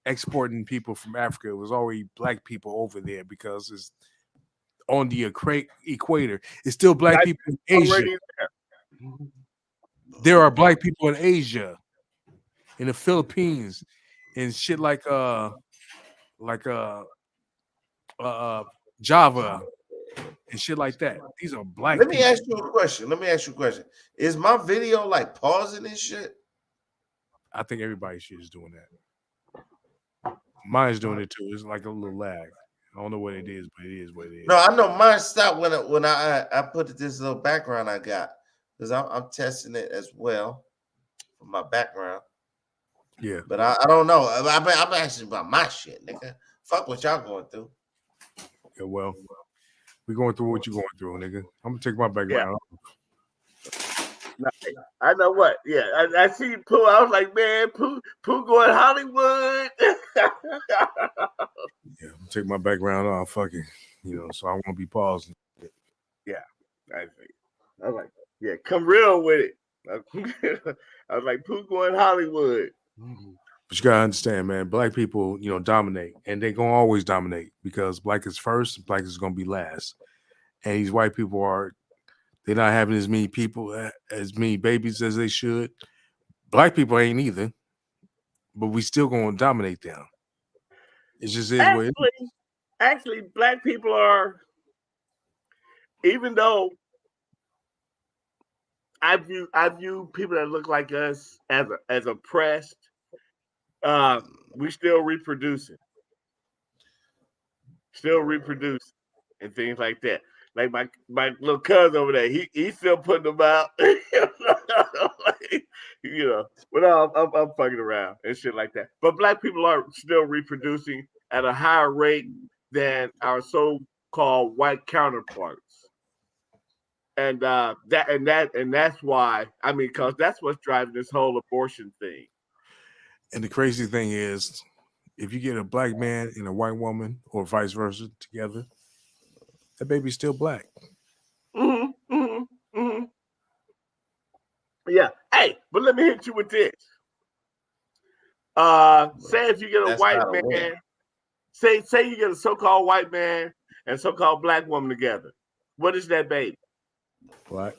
exporting people from Africa. It was already black people over there because it's on the equator. It's still black people in Asia. Already there. There are black people in Asia, in the Philippines, and shit like Java and shit like that. These are black Let me people. ask you a question. Is my video like pausing and shit? I think everybody shit is doing that. Mine's doing it too. It's like a little lag. I don't know what it is, but it is what it is. No, I know mine stopped when I put this little background I got because I'm testing it as well for my background. Yeah, but I don't know. I'm asking about my shit, nigga. Fuck what y'all going through. yeah. Well, we going through what you going through, nigga. I'm gonna take my background off. I know what. Yeah, I see Pooh. I was like, man, Pooh going Hollywood. Yeah, I'm gonna take my background off. Fucking, so I won't be pausing. Yeah, I see. I was like, yeah, come real with it. I was like, Pooh going Hollywood. But you gotta understand, man. Black people, dominate, and they're gonna always dominate because black is first, black is gonna be last. And these white people they're not having as many people, as many babies as they should. Black people ain't either, but we still gonna dominate them. It just is what it is. Actually, black people are, even though I view people that look like us as oppressed, we still reproducing and things like that. Like my little cousin over there, he's still putting them out. But I'm fucking around and shit like that. But black people are still reproducing at a higher rate than our so-called white counterparts. And that's why, because that's what's driving this whole abortion thing. And the crazy thing is, if you get a black man and a white woman, or vice versa, together, that baby's still black. Yeah. Hey, but let me hit you with this. Say if you get a white man, say you get a so-called white man and so-called black woman together. What is that baby? Black.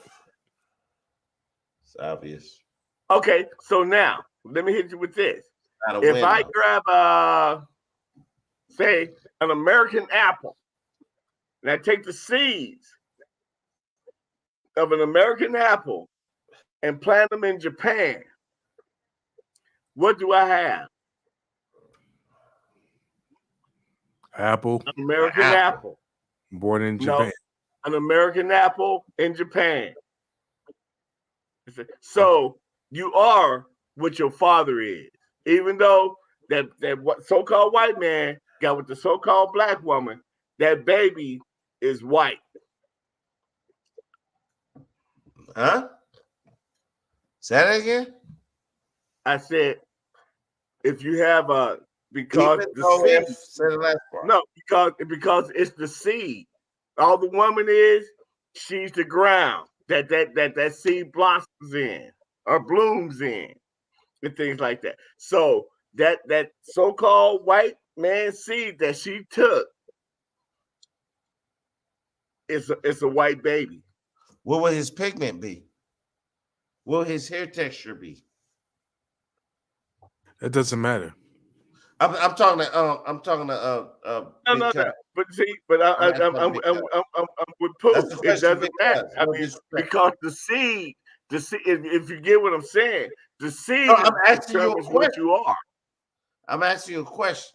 It's obvious. Okay, so now let me hit you with this. If I grab say an American apple, and I take the seeds of an American apple and plant them in Japan, what do I have? Apple. An American apple. Born in Japan. No, an American apple in Japan. So you are what your father is. Even though that so-called white man got with the so-called black woman, that baby is white. Huh? Say that again? I said, if you have because it's the seed. All the woman is, she's the ground that seed blossoms in or blooms in, and things like that. So that so-called white man seed that she took is a white baby. What would his pigment be? What would his hair texture be? It doesn't matter. I'm talking to no. But see, I'm with Pooh. It doesn't matter. Because the seed, if you get what I'm saying, the seed I'm asking you a determines what you are. I'm asking you a question.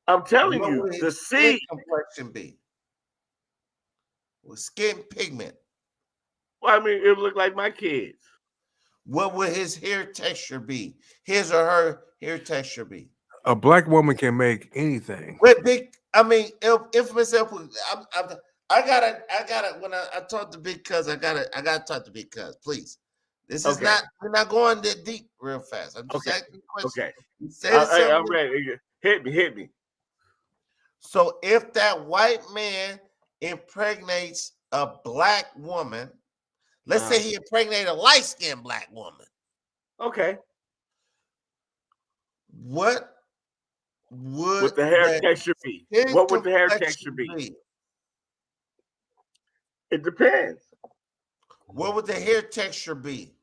I'm telling what you, would the his seed complexion be? With skin pigment. Well, it look like my kids. What would his hair texture be? His or her hair texture be? A black woman can make anything. With big, infamous. I gotta. When I talk to Big Cuz, I gotta talk to Big Cuz. Please, this is not. We're not going that deep real fast. I'm just asking questions. Okay. I'm ready. Hit me. So if that white man impregnates a black woman, let's say he impregnated a light-skinned black woman. Okay. What would What the hair that texture be? skin What would the hair complexion texture be? It depends. What would the hair texture be?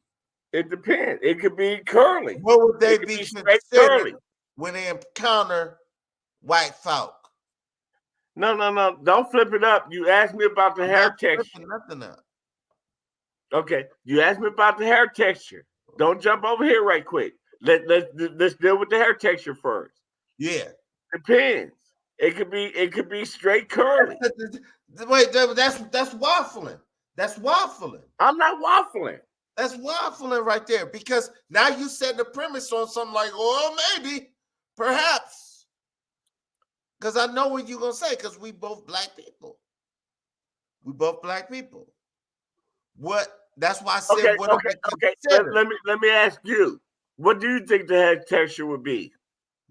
It depends. It could be curly. What would they It could be be straight considered curly. when they encounter white folk? No. Don't flip it up. You asked me about the hair Not texture. flipping nothing up. Okay. You asked me about the hair texture. Don't jump over here right quick. Let's deal with the hair texture first. Yeah. Depends. It could be straight curly. Wait, that's waffling. That's waffling. I'm not waffling. That's waffling right there, because now you set the premise on something like, oh, maybe, perhaps. Because I know what you're gonna say, because we both black people. We both black people. What? That's why I said okay. Let me ask you. What do you think the hair texture would be?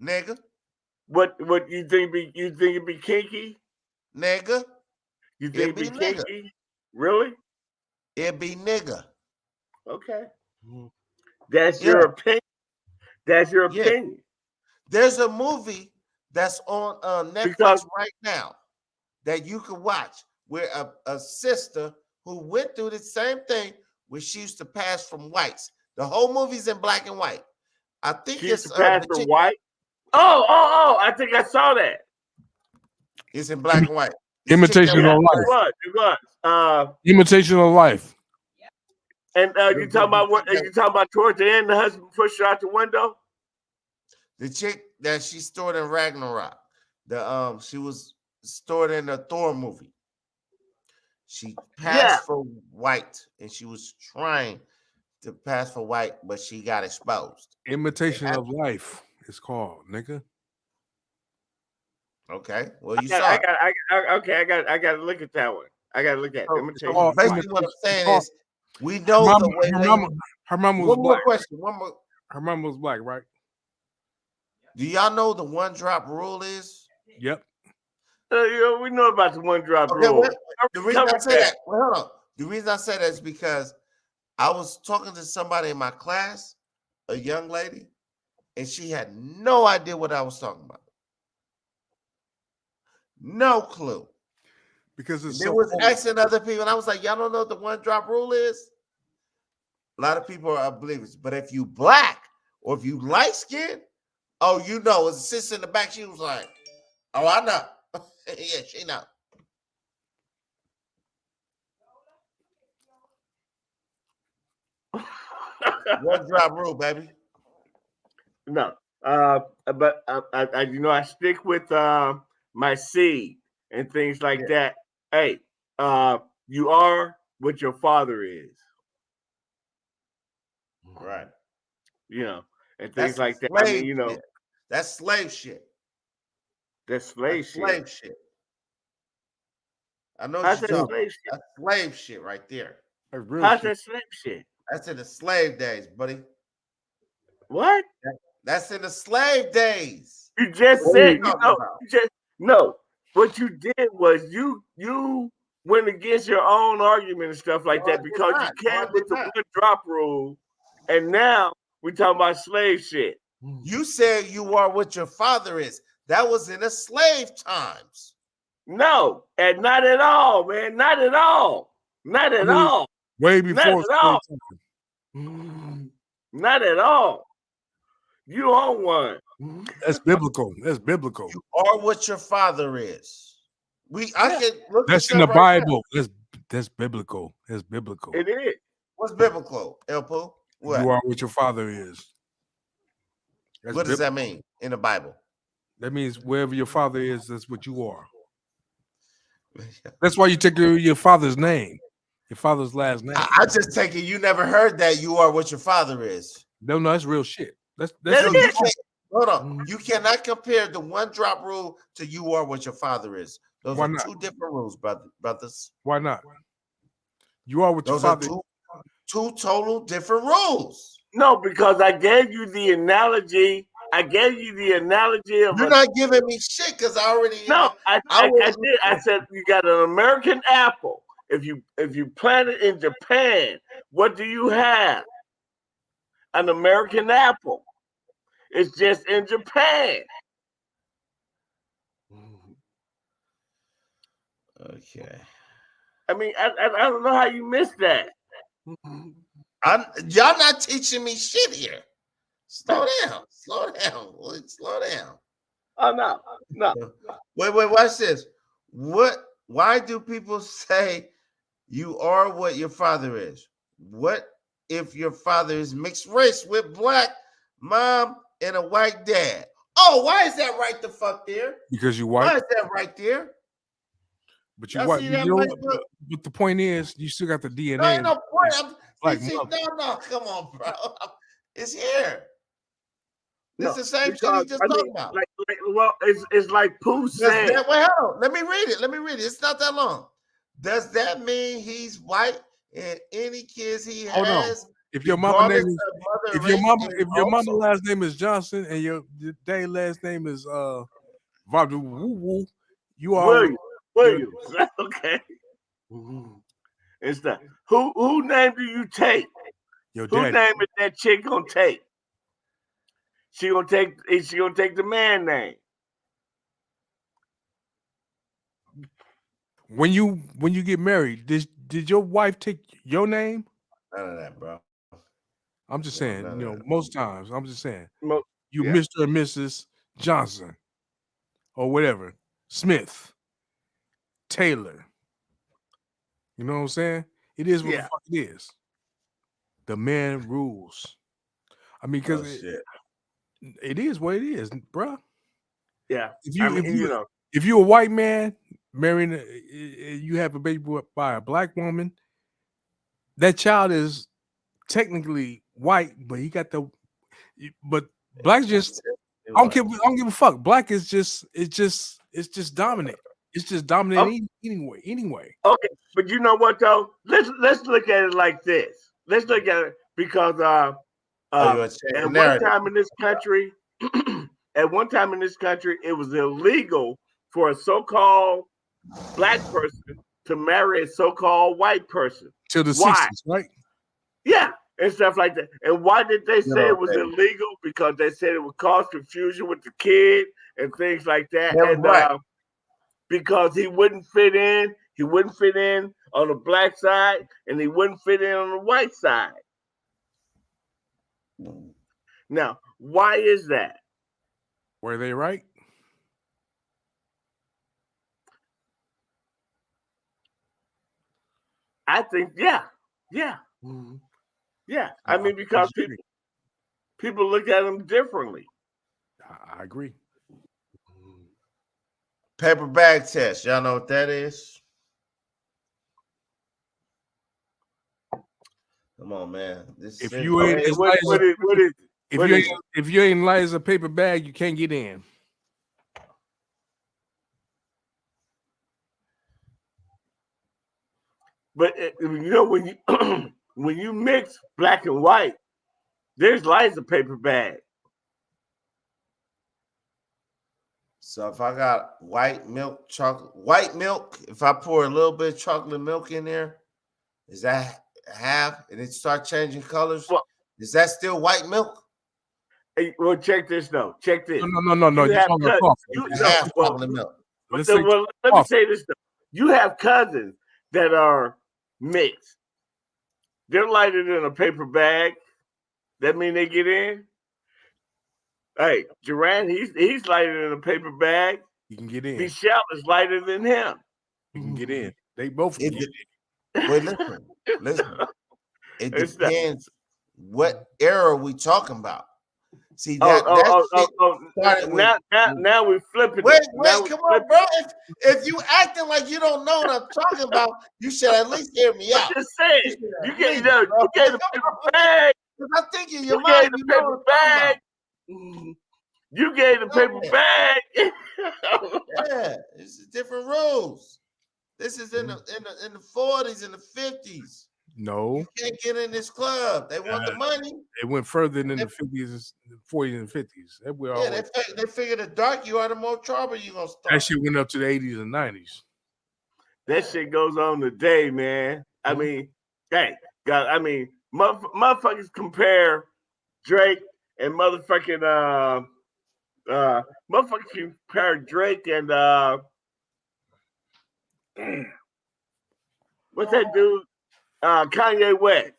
Nigga. What you think it'd be kinky? Nigga. You think it'd be kinky? Really? It'd be nigga. Okay. That's your opinion. That's your opinion. There's a movie that's on Netflix right now that you can watch where a sister who went through the same thing where she used to pass from whites. The whole movie's in black and white. I think she it's used to pass from white. Oh! I think I saw that. It's in black and white. Imitation of Life. It was. Imitation of Life. And you talking about what? You talking about towards the end, the husband pushed her out the window? The chick that she stored in Ragnarok. She was stored in the Thor movie. She passed for white, and she was trying to pass for white, but she got exposed. Imitation of Life is called, nigga. Okay. Well, you saw it. I got to look at that one. I got to look at it. Basically, what I'm saying is, we know her mama was one black. More question. One more. Her mama was black, right? Do y'all know the one drop rule is? Yep. We know about the one drop rule. The reason I say that, hold on. The reason I say that is because I was talking to somebody in my class, a young lady, and she had no idea what I was talking about. No clue. Because they was asking other people, and I was like, y'all don't know what the one drop rule is? A lot of people are oblivious. But if you black or if you light skinned, oh, you know, as a sister in the back, she was like, oh, I know. Yeah, she know. One drop rule, baby. No. But I stick with my seed and things like that. Hey, you are what your father is. Right. You know, and things like that. I mean, you know, that's slave shit. That's slave shit. I know how's what that you're slave shit? That's slave shit right there. How's that slave shit? That's in the slave days, buddy. What? That's in the slave days. You just said, no. What you did was you went against your own argument and stuff like that because you came with the one drop rule, and now we talking about slave shit. You said you are what your father is. That was in the slave times. No, and not at all, man. Not at all. Not at all. Way before. Not at all. Not at all. You own one. That's biblical. That's biblical. You are what your father is. I can look. That's in the Bible. That's biblical. That's biblical. It is. What's biblical, Elpo? What? You are what your father is. What does that mean in the Bible? That means wherever your father is, that's what you are. That's why you take your father's name, your father's last name. I just take it you never heard that you are what your father is. No, that's real shit. That's hold on. You cannot compare the one drop rule to you are what your father is. Those are two different rules, brothers. Why not? You are what your father is. Two total different rules. No, because I gave you the analogy I gave you the analogy of You're not giving me shit because I already. No, I was- did. I said you got an American apple. If you plant it in Japan, what do you have? An American apple. It's just in Japan. Okay. I mean, I don't know how you missed that. Y'all not teaching me shit here. Slow down. Slow down. Slow down. Oh no. Wait, watch this. Why do people say you are what your father is? What if your father is mixed race with black mom and a white dad? Oh, why is that right the fuck there? Because you Why white. is that right there? But you Y'all white. see You that know, Facebook? but the point is, you still got the No, DNA. ain't no point. Black No, come on, bro. It's here. This is the same shit because, he just talking about. Well, it's like Pooh said. Wait, hold on. Let me read it. It's not that long. Does that mean he's white and any kids he Hold on. has? If your mama name is, if your mama last name is Johnson and your dad last name is Vadu Woo Woo, you are Williams. Okay. It's that. Who name do you take? Your Who dad. name is that chick gonna take? She gonna take the man name. When you get married, did your wife take your name? None of that, bro. I'm just saying, most times. I'm just saying. You yeah. Mr. and Mrs. Johnson or whatever, Smith, Taylor. You know what I'm saying? It is what the fuck it is. The man rules. I mean, because it is what it is, bro. Yeah. If you're a white man marrying, you have a baby by a black woman, that child is technically white, but he got but black just I don't give a fuck. Black is just dominant. It's just dominant anyway. Okay, but you know what though? Let's look at it like this. Let's look at it because at one time in this country, it was illegal for a so-called black person to marry a so-called white person. Till the 60s, right? Yeah, and stuff like that. And why did they say it was illegal? Because they said it would cause confusion with the kid and things like that. And because he wouldn't fit in. He wouldn't fit in on the black side, and he wouldn't fit in on the white side. Now, why is that? Were they right? I think, yeah. I mean, because people look at them differently. I agree. Paper bag test. Y'all know what that is? Come on, man. If you ain't light as a paper bag, you can't get in. But when you when you mix black and white, there's light as a paper bag. So if I got white milk, if I pour a little bit of chocolate milk in there, is that half and it start changing colors? Is that still white milk? Hey, well, check this though. Check this. No. You have chocolate milk. Let me say this though. You have cousins that are mixed. They're lighter than a paper bag. That mean they get in? Hey, Duran, he's lighter than a paper bag. You can get in. Michelle is lighter than him. You can get in. They both can get in. Wait, listen. It depends what era we talking about. See that? Now we flipping. Wait, come on, bro. If you acting like you don't know what I'm talking about, you should at least hear me out. Just saying, you gave the paper bag. I think in your mind, you know what I'm talking about. You gave the paper bag. Yeah, it's different rules. This is in the 40s and the 50s. No, You can't get in this club. They want the money. it went further than the 50s, 40s, and 50s. That, Yeah, they figure the dark you are, the more trouble you gonna start. that shit went up to the 80s and 90s. That shit goes on today, man. I mean, hey, God, I mean, motherfuckers compare Drake and motherfucking motherfuckers compare Drake and what's that dude? Kanye West.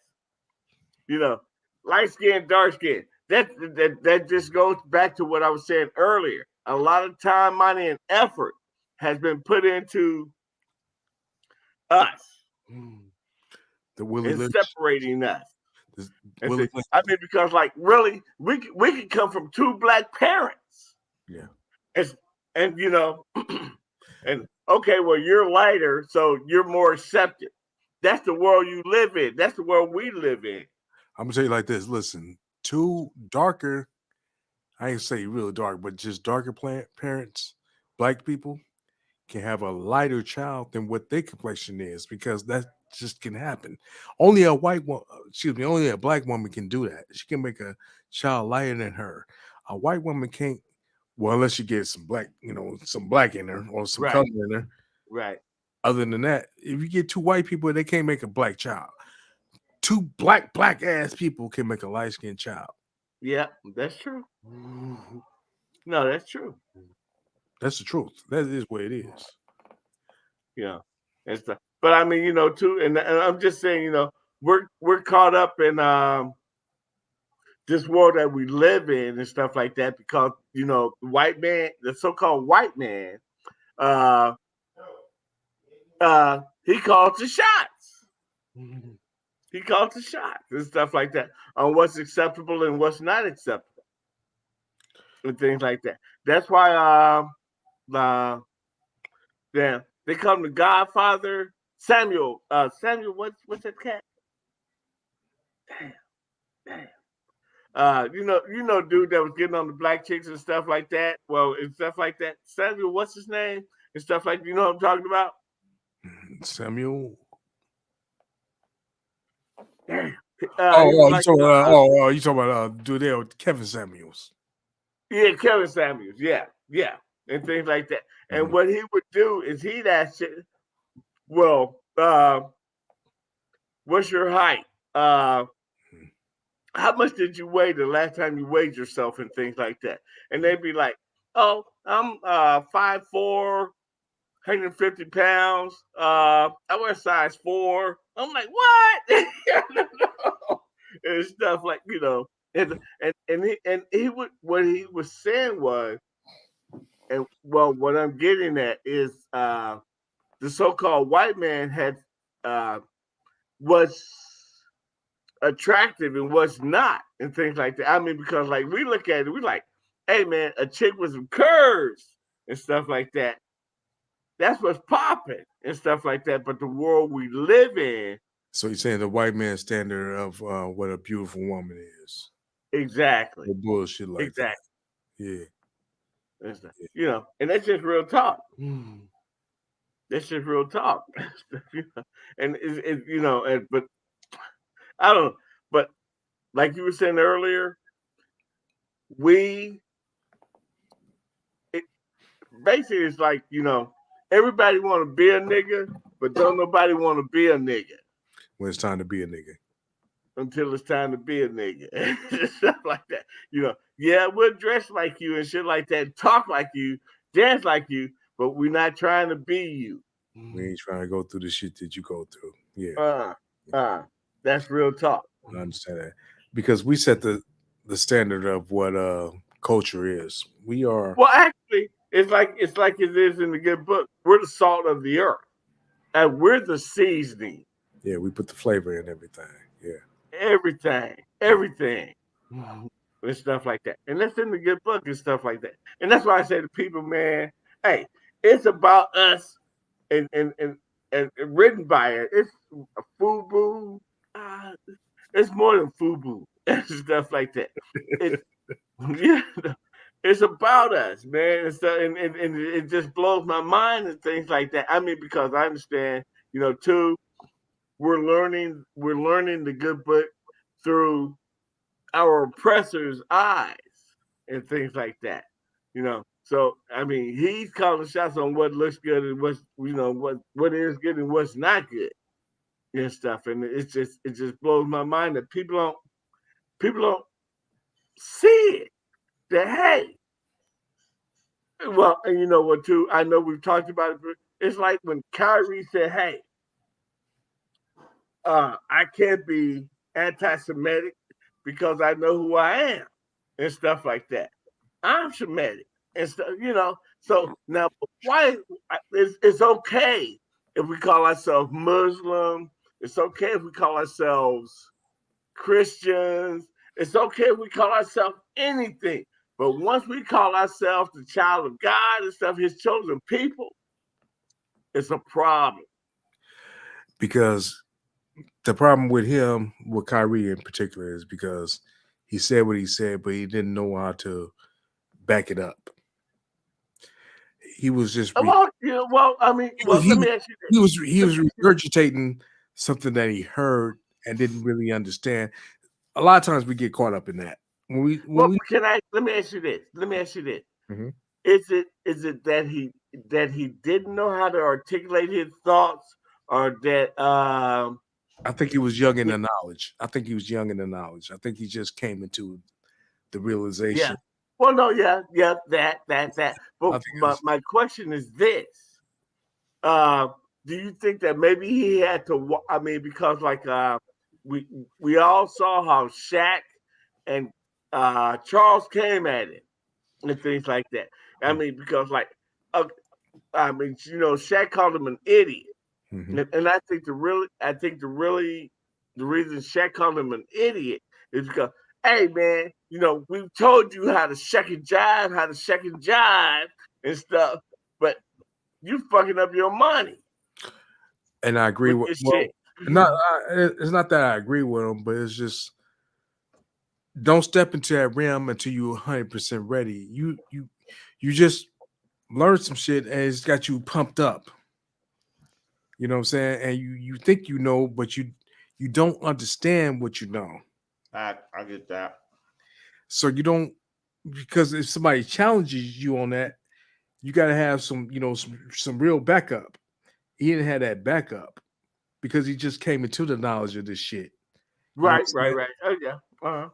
You know, light skin, dark skin. That just goes back to what I was saying earlier. A lot of time, money, and effort has been put into us The Willie and Lynch. separating us. Willie Lynch. I mean, because like really, we could come from two black parents. Yeah. And you know, and okay, well, you're lighter, so you're more accepted. That's the world you live in. That's the world we live in. I'm gonna tell you like this. Listen, two darker, I ain't say real dark, but just darker parents, black people can have a lighter child than what their complexion is because that just can happen. Only a white woman, only a black woman can do that. She can make a child lighter than her. A white woman can't. Well, unless you get some black, some black in her or some color in her. Right. Other than that, if you get two white people, they can't make a black child. Two black ass people can make a light skinned child. Yeah, that's true. No, that's true. That's the truth. That is what it is. Yeah, and stuff. But I mean, too, and I'm just saying, we're caught up in this world that we live in and stuff like that because the white man, the so-called white man, he calls the shots. He calls the shots and stuff like that on what's acceptable and what's not acceptable and things like that. That's why they call him the Godfather. Samuel, what's that cat? Damn. Dude that was getting on the black chicks and stuff like that. Well, and stuff like that. Samuel, what's his name? And stuff like, you know what I'm talking about? Samuel. Damn. You talking about dude there with Kevin Samuels. Yeah, Kevin Samuels. Yeah. And things like that. And what he would do is he'd ask you, well, what's your height? How much did you weigh the last time you weighed yourself and things like that? And they'd be like, oh, I'm 5'4", 150 pounds. I wear size 4. I'm like, what? And stuff like, and he would, what he was saying was, and well, what I'm getting at is the so-called white man had was attractive and was not, and things like that. I mean, because like we look at it, we like, hey man, a chick with some curves and stuff like that. That's what's popping and stuff like that. But the world we live in. So you're saying the white man's standard of what a beautiful woman is. Exactly. The bullshit like that. Yeah. And that's just real talk. That's just real talk. And but I don't know. But like you were saying earlier, basically it's like, everybody want to be a nigga, but don't nobody want to be a nigga. When it's time to be a nigga. Until it's time to be a nigga. Stuff like that. Yeah, we'll dress like you and shit like that, talk like you, dance like you, but we're not trying to be you. We ain't trying to go through the shit that you go through. Yeah. That's real talk. I understand that. Because we set the standard of what culture is. We are. Well, actually, it's like it is in the good book. We're the salt of the earth. And we're the seasoning. Yeah, we put the flavor in everything. Yeah. Everything. And stuff like that. And that's in the good book and stuff like that. And that's why I say to people, man, hey, it's about us and written by it. It's a FUBU. It's more than FUBU and stuff like that. It's about us, man. And it just blows my mind and things like that. I mean, because I understand, too, we're learning the good book through our oppressor's eyes and things like that. So I mean, he's calling shots on what looks good and what's what is good and what's not good and stuff. And it just blows my mind that people don't see it. That hey, well, and you know what too? I know we've talked about it, but it's like when Kyrie said, "Hey, I can't be anti-Semitic because I know who I am," and stuff like that. I'm Semitic and stuff. So now, why? It's okay if we call ourselves Muslim. It's okay if we call ourselves Christians. It's okay if we call ourselves anything. But once we call ourselves the child of God and stuff, His chosen people, it's a problem. Because the problem with him, with Kyrie in particular, is because he said what he said, but he didn't know how to back it up. He was just Let me ask you this. he was regurgitating something that he heard and didn't really understand. A lot of times we get caught up in that. Let me ask you this. Mm-hmm. Is it that he didn't know how to articulate his thoughts, or that I think he was young in the knowledge. I think he just came into the realization. Yeah. Well, no, that. But my question is this: do you think that maybe he had to? I mean, because like we all saw how Shaq and Charles came at it and things like that. I mean, because Shaq called him an idiot, and I think the reason Shaq called him an idiot is because, hey man, we've told you how to shuck and jive and stuff, but you fucking up your money. And I agree with shit. It's not that I agree with him, but it's just don't step into that realm until you're 100% ready. You just learn some shit and it's got you pumped up. You know what I'm saying? And you think you know, but you don't understand what you know. I get that. So you don't, because if somebody challenges you on that, you got to have some real backup. He didn't have that backup because he just came into the knowledge of this shit. Right. Oh yeah. Uh-huh.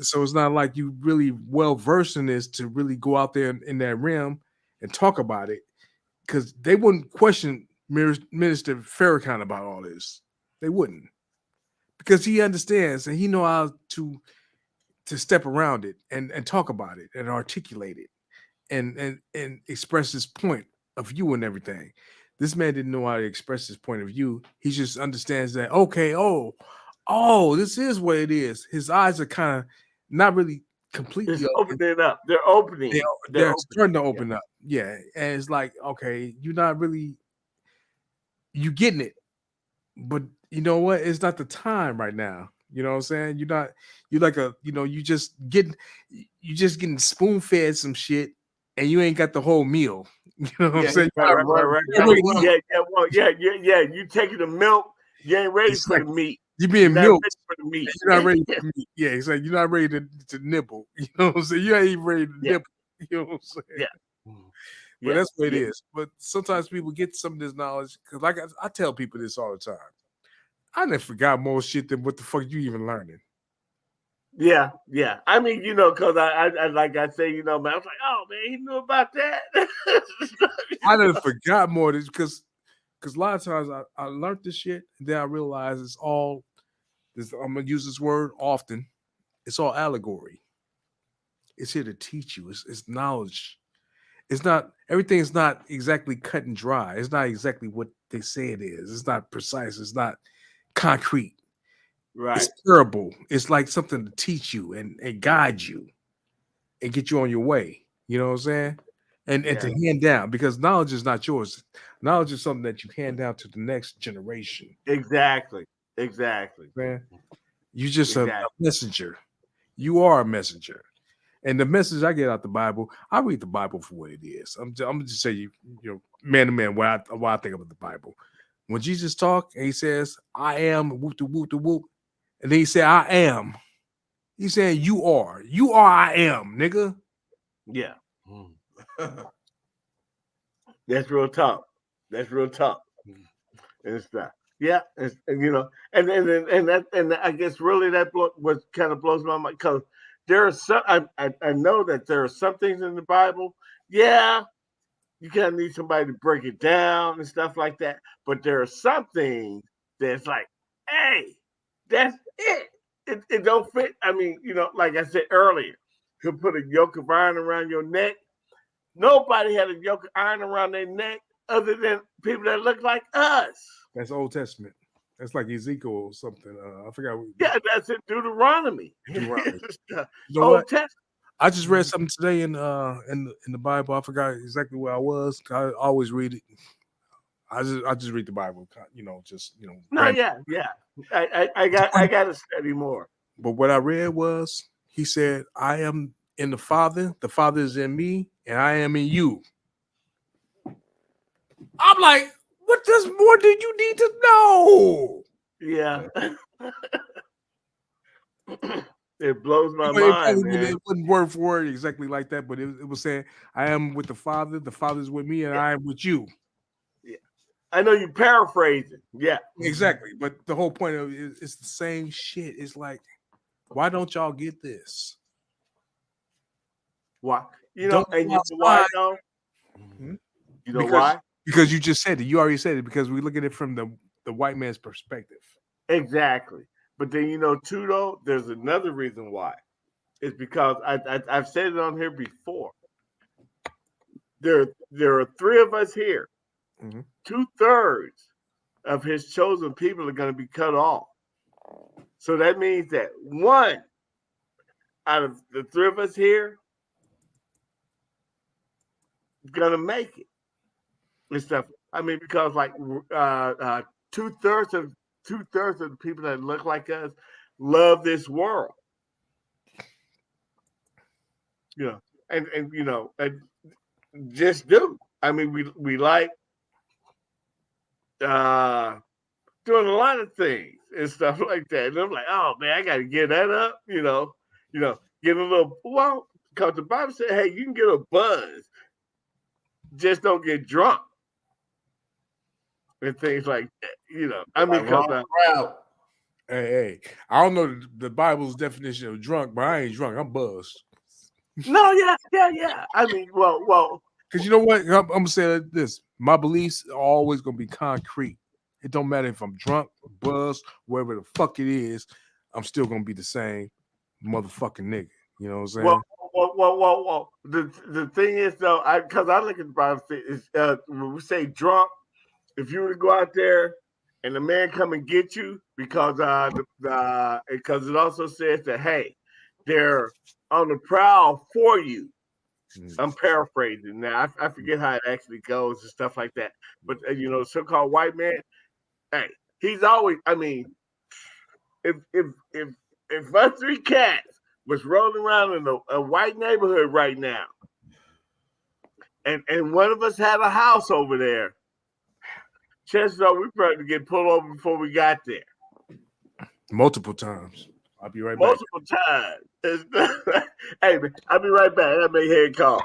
So it's not like you really well versed in this to really go out there in that realm and talk about it, because they wouldn't question Minister Farrakhan about all this. They wouldn't, because he understands and he know how to step around it and talk about it and articulate it and express his point of view and everything. This man didn't know how to express his point of view. He just understands that, okay, this is what it is. His eyes are kind of not really completely opening up. They're opening. They're starting to open up. Yeah. And it's like, okay, you're not really, you getting it. But you know what? It's not the time right now. You know what I'm saying? You just getting spoon fed some shit and you ain't got the whole meal. You know what I'm saying? Right. Yeah. You taking the milk, you ain't ready for the meat. You're being milked for the meat. You're not ready for the meat. Yeah, it's like you're not ready to nibble. You know what I'm saying? You ain't even ready to nibble. You know what I'm saying? Yeah. But that's what it is. But sometimes people get some of this knowledge, because like I tell people this all the time. I never forgot more shit than what the fuck you even learning. Yeah. I mean, because I like I say, man, I was like, oh man, he knew about that. I never forgot more of this because a lot of times I learned this shit, and then I realized it's all this. I'm gonna use this word often. It's all allegory. It's here to teach you. It's knowledge. It's not, everything is not exactly cut and dry. It's not exactly what they say it is. It's not precise. It's not concrete. Right. It's parable. It's like something to teach you and guide you and get you on your way. You know what I'm saying? And to hand down, because knowledge is not yours. Knowledge is something that you hand down to the next generation. Exactly. Man, you just a messenger. You are a messenger. And the message I get out the Bible, I read the Bible for what it is. I'm just say man to man what I think about the Bible. When Jesus talked and he says, I am whoop the whoop the whoop, and then he said, I am. He's saying you are. You are I am, nigga. Yeah. That's real tough. That's real tough. And stuff. Yeah, and you know, and I guess really that what kind of blows my mind because there are some I know that there are some things in the Bible. Yeah, you kind of need somebody to break it down and stuff like that. But there are some things that's like, hey, that's it. It don't fit. I mean, you know, like I said earlier, he'll put a yoke of iron around your neck. Nobody had a yoke of iron around their neck other than people that look like us. That's Old Testament. That's like Ezekiel or something. I forgot. Yeah, that's in Deuteronomy. Deuteronomy. You know Old what? Testament. I just read something today in the Bible. I forgot exactly where I was. I always read it. I just read the Bible. You know, No, yeah. I got to study more. But what I read was he said, I am in the Father is in me, and I am in you. I'm like, what does more do you need to know? Yeah. It blows my mind, man. It wasn't word for word exactly like that, but it was saying, I am with the Father is with me, and I am with you. Yeah. I know you paraphrasing. Yeah. Exactly. But the whole point of it is the same shit. It's like, why don't y'all get this? Why? You know, and you know why though? You know why? Because you just said it. You already said it, because we look at it from the white man's perspective. Exactly. But then you know too though, there's another reason why. It's because I've said it on here before. There are three of us here. Mm-hmm. 2/3 of his chosen people are going to be cut off. So that means that one out of the three of us here is going to make it and stuff. I mean, because like 2/3 of the people that look like us love this world. You know, and you know, and just do. I mean, we like doing a lot of things and stuff like that. And I'm like, oh man, I got to get that up. You know, get a little. Well, because the Bible said, hey, you can get a buzz, just don't get drunk and things like that. You know, I mean, because hey, I don't know the Bible's definition of drunk, but I ain't drunk. I'm buzzed. No, yeah. I mean, well. Because you know what? I'm gonna say like this: my beliefs are always gonna be concrete. It don't matter if I'm drunk, buzzed, wherever the fuck it is. I'm still gonna be the same motherfucking nigga. You know what I'm saying? Well. The thing is though, because I look at the Bible, is when we say drunk, if you were to go out there and the man come and get you, because it also says that hey, they're on the prowl for you. I'm paraphrasing now. I forget how it actually goes and stuff like that. But you know, so-called white man, hey, he's always. I mean, if us three cats was rolling around in a white neighborhood right now, and one of us had a house over there, chances are we probably get pulled over before we got there. Multiple times. I'll be right back. Multiple times. Hey, man, I'll be right back. I make head call.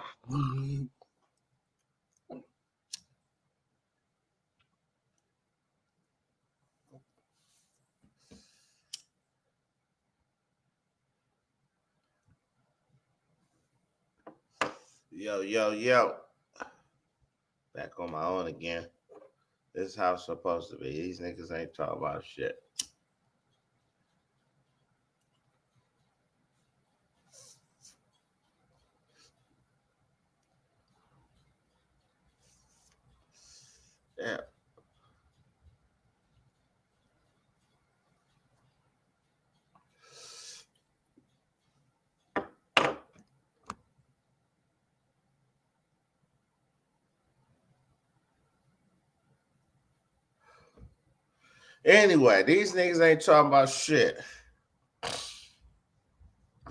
Yo. Back on my own again. This is how it's supposed to be. These niggas ain't talking about shit. Yeah. Anyway, these niggas ain't talking about shit. I'm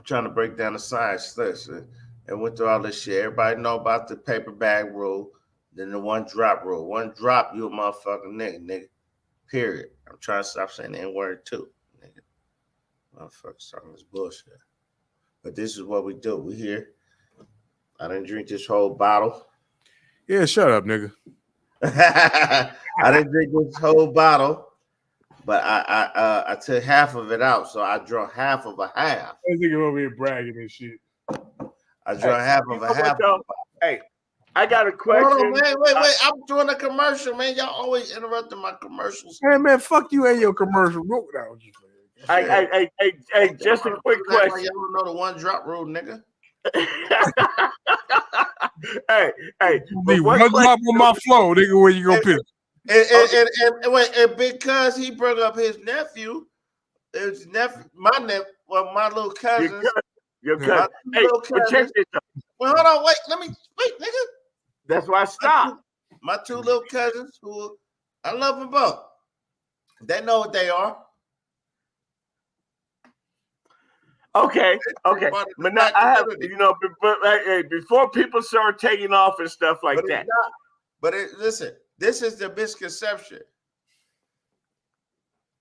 trying to break down the science listen, and went through all this shit. Everybody know about the paper bag rule, then the one drop rule. One drop, you a motherfucking nigga. Period. I'm trying to stop saying the N-word too. Nigga. Motherfuckers talking this bullshit. But this is what we do. We here. I didn't drink this whole bottle. Yeah, shut up, nigga. I didn't drink this whole bottle, but I took half of it out, so I drank half of a half. This nigga over here bragging and shit. I drank half of a half. Hey, I got a question. Hold on, man. Wait. I'm doing a commercial, man. Y'all always interrupting my commercials. Hey, man, fuck you and your commercial. Hey, just a quick question. Y'all don't know the one drop rule, nigga. hey, one drop on my flow, nigga. Where you gonna pick? And because he brought up his nephew, my little cousins. Your cousin. Hey, check this out. Well, hold on, wait, nigga. That's why I stopped. My two little cousins, who I love them both. They know what they are. Okay. But now I have, before people start taking off and stuff like that. Listen, this is the misconception.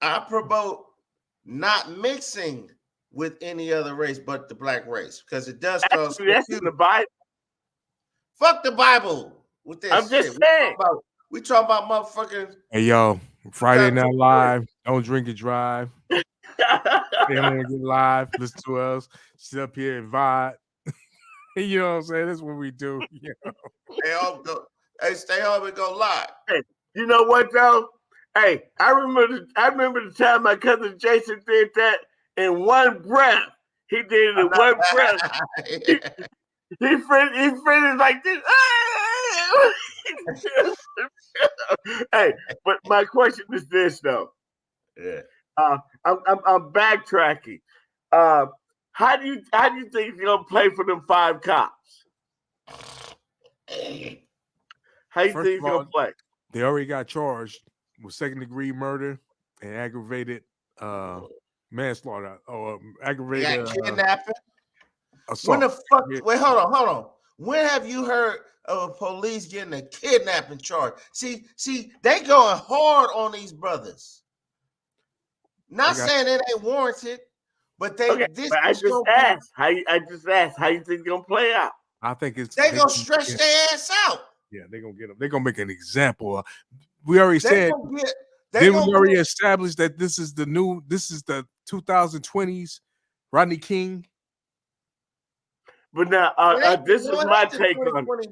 I promote not mixing with any other race but the black race because it does cause. That's in the Bible. Fuck the Bible with this. I'm just saying. We talking about motherfucking. Hey, yo, Friday Night Live. Don't drink and drive. They don't want to get live. Listen to us. Sit up here and vibe. You know what I'm saying? That's what we do. You know? Stay home and go live. Hey, you know what though? Hey, I remember the time my cousin Jason did that in one breath. He did it in one breath. He finished like this. Hey, but my question is this though. Yeah. I'm backtracking. How do you think he's gonna play for them 5 cops? How you think he's gonna play? They already got charged with 2nd-degree murder and aggravated manslaughter or aggravated kidnapping. Assault. When the fuck? Wait, hold on. When have you heard of a police getting a kidnapping charge? See, they going hard on these brothers. Not saying it ain't warranted, but they. Okay, this but I just asked how you think it's gonna play out. I think they gonna stretch their ass out. Yeah, they're gonna get them. They're gonna make an example. We already said. We already established that this is the 2020s Rodney King. But now, this is my take on it.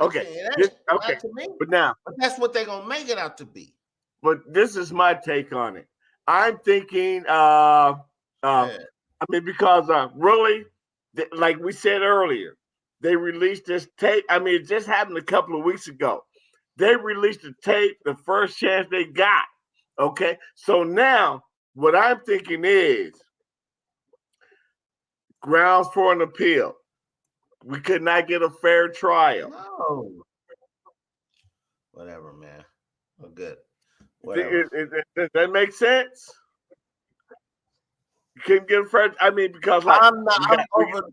Okay, but that's what they're gonna make it out to be. But this is my take on it. I'm thinking, because really, like we said earlier, they released this tape. I mean, it just happened a couple of weeks ago. They released the tape the first chance they got. Okay, so now what I'm thinking is grounds for an appeal. We could not get a fair trial. No. Whatever, man. We're good. Does that make sense? You couldn't get a fair. I mean, because like I'm over.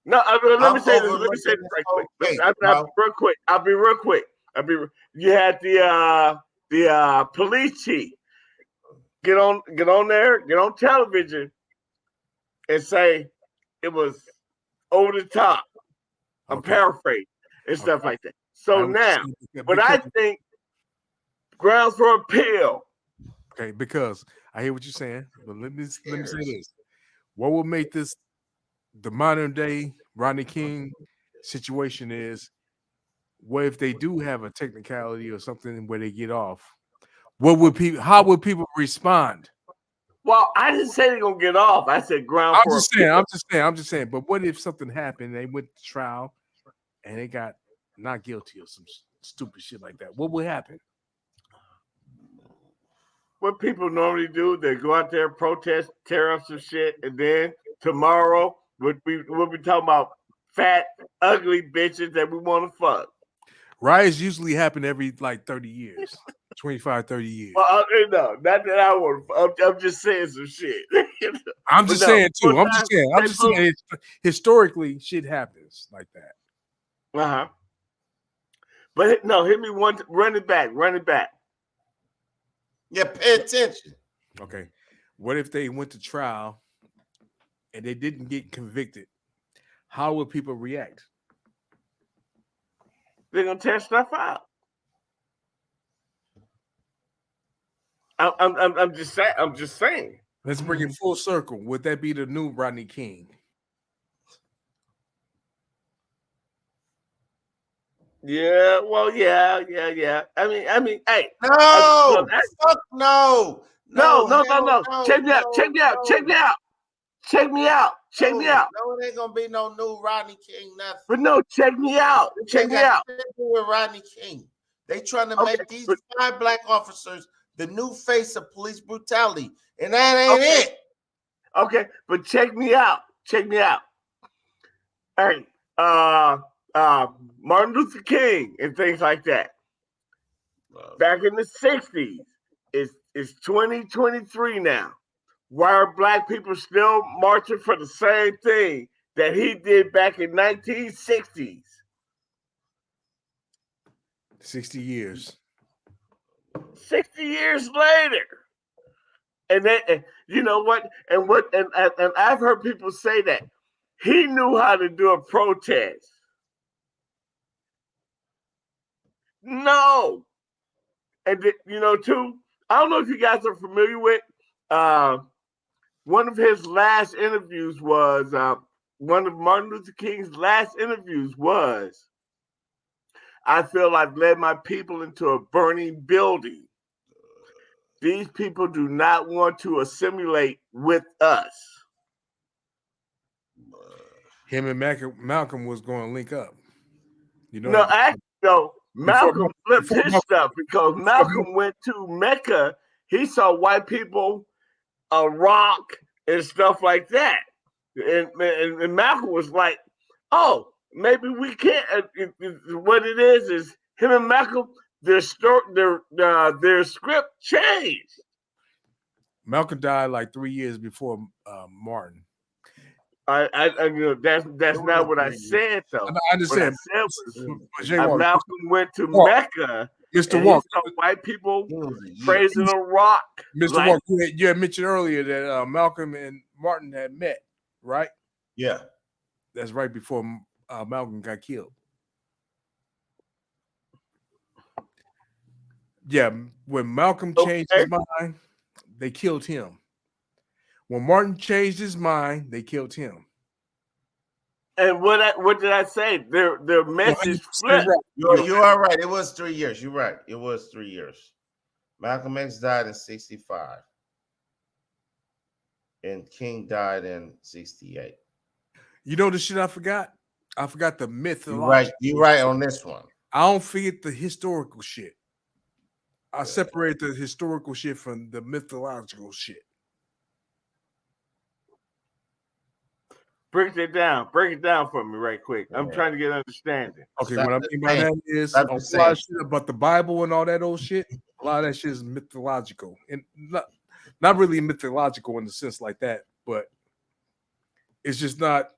No, let me say this right quick. I'll be real quick. You had the police chief get on there, get on television, and say it was over the top. I'm paraphrasing and stuff like that. So now, but I think grounds for appeal. Okay, because I hear what you're saying, but let me say this: what will make this the modern day Rodney King situation is, what if they do have a technicality or something where they get off? How would people respond? Well, I didn't say they're gonna get off. I said ground for appeal. I'm just saying. But what if something happened? They went to trial and they got not guilty or some stupid shit like that. What would happen? What people normally do, they go out there, protest, tear up some shit, and then tomorrow we'll be talking about fat, ugly bitches that we want to fuck. Riots usually happen every like 30 years, 25, 30 years. Well, no, not that I want to. I'm just saying some shit. I'm just saying too. I'm just saying historically shit happens like that. Uh-huh. But no, hit me one. Run it back. Yeah, pay attention. Okay. What if they went to trial and they didn't get convicted? How would people react? They're gonna test stuff out. I'm just saying. Let's bring it full circle. Would that be the new Rodney King? Yeah, well, yeah. I mean, hey, No, fuck no. Check me out. No, it ain't gonna be no new Rodney King, nothing. But no, check me out. With Rodney King, they trying to make these 5 black officers the new face of police brutality, and that ain't it. Okay, but check me out. Hey, Martin Luther King and things like that. Back in the 60s, it's 2023 now. Why are black people still marching for the same thing that he did back in 1960s? 60 years. 60 years later. And then, you know what? And I've heard people say that he knew how to do a protest. No. And too, I don't know if you guys are familiar with one of his last interviews was one of Martin Luther King's last interviews was, I feel I've led my people into a burning building. These people do not want to assimilate with us. Him and Malcolm was going to link up. You know. No, actually, no. Malcolm flipped his stuff because Malcolm went to Mecca. He saw white people rock and stuff like that, and Malcolm was like, "Oh, maybe we can't." What it is him and Malcolm. Their script changed. Malcolm died like 3 years before Martin. That's not what I said though. I understand. Malcolm went to Mecca. Mr. Walker, saw white people praising a rock. Mr. Walker, you had mentioned earlier that Malcolm and Martin had met, right? Yeah, that's right before Malcolm got killed. Yeah, when Malcolm changed his mind, they killed him. When Martin changed his mind, they killed him. And what did I say? Their message flipped. You are right. It was 3 years. You're right. It was 3 years. Malcolm X died in 65. And King died in 68. You know the shit I forgot? I forgot the mythology. You're right on this one. I don't forget the historical shit. I separate the historical shit from the mythological shit. Break it down for me right quick. I'm trying to get understanding. Okay, what I mean by that is a lot of shit about the Bible and all that old shit. A lot of that shit is mythological, and not really mythological in the sense like that, but it's just not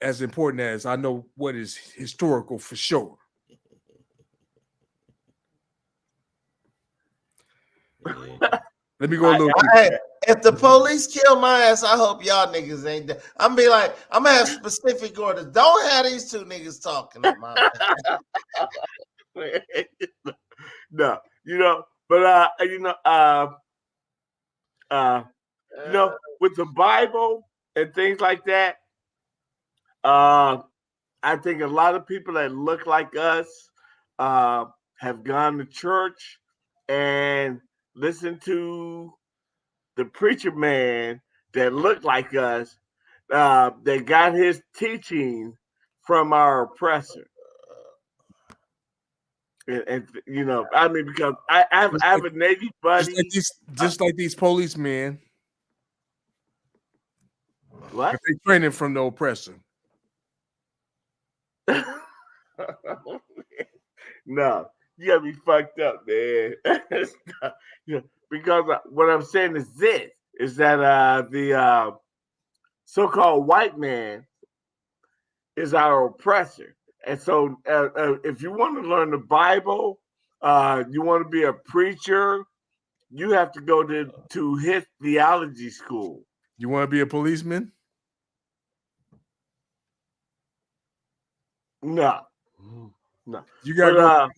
as important as I know what is historical for sure. Let me go a little deeper. If the police kill my ass, I hope y'all niggas ain't dead. I'm gonna have specific orders. Don't have these two niggas talking to my No, but with the Bible and things like that, I think a lot of people that look like us have gone to church and listened to the preacher man that looked like us, that got his teaching from our oppressor. And I mean, because I have a Navy buddy. Just like these policemen. What? They training from the oppressor. No, you gotta be fucked up, man. Because what I'm saying is this: is that the so-called white man is our oppressor, And so, if you want to learn the Bible, you want to be a preacher, you have to go to his theology school. You want to be a policeman? No. You got to But, go to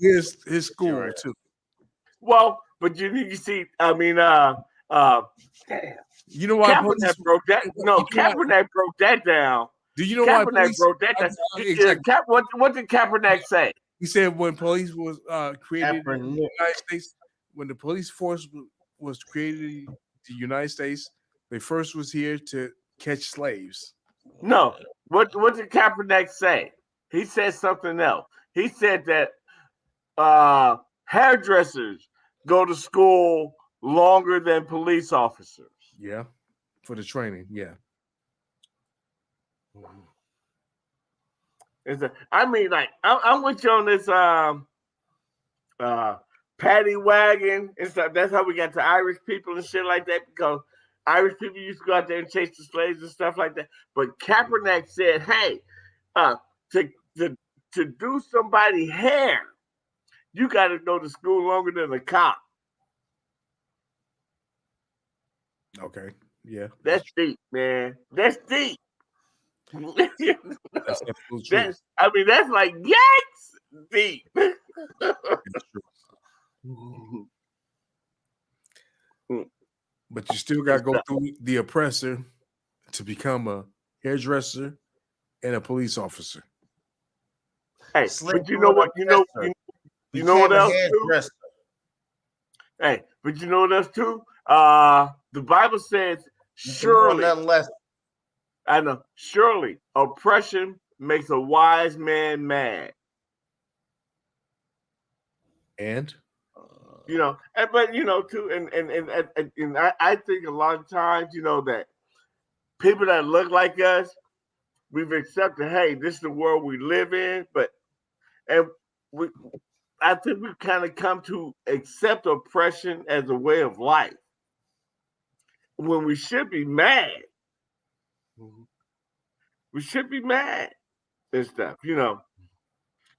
his school right. too. Well, but you see, I mean, You know why Kaepernick police broke that. No, you know why- Kaepernick broke that down. Do you know why Kaepernick police broke that down. exactly. What did Kaepernick say? He said when police was created in Kaepernick. the United States, when the police force was created in the United States, they first was here to catch slaves. No. What did Kaepernick say? He said something else. He said that hairdressers go to school longer than police officers. Yeah, for the training. Yeah. I mean, like, I'm with you on this paddy wagon and stuff. That's how we got to Irish people and shit like that, because Irish people used to go out there and chase the slaves and stuff like that. But Kaepernick said, hey, to do somebody hair, you got to go to school longer than a cop. Okay. Yeah. That's deep, man. That's deep. That's absolute truth. That's like yikes deep. That's true. But you still got to go through the oppressor to become a hairdresser and a police officer. Hey, but you know what? You know what else too? Hey, but you know what else too? The Bible says, surely, I know, surely oppression makes a wise man mad. And but too, and I think a lot of times, that people that look like us, we've accepted, hey, this is the world we live in, I think we've kind of come to accept oppression as a way of life, when we should be mad. We should be mad and stuff, I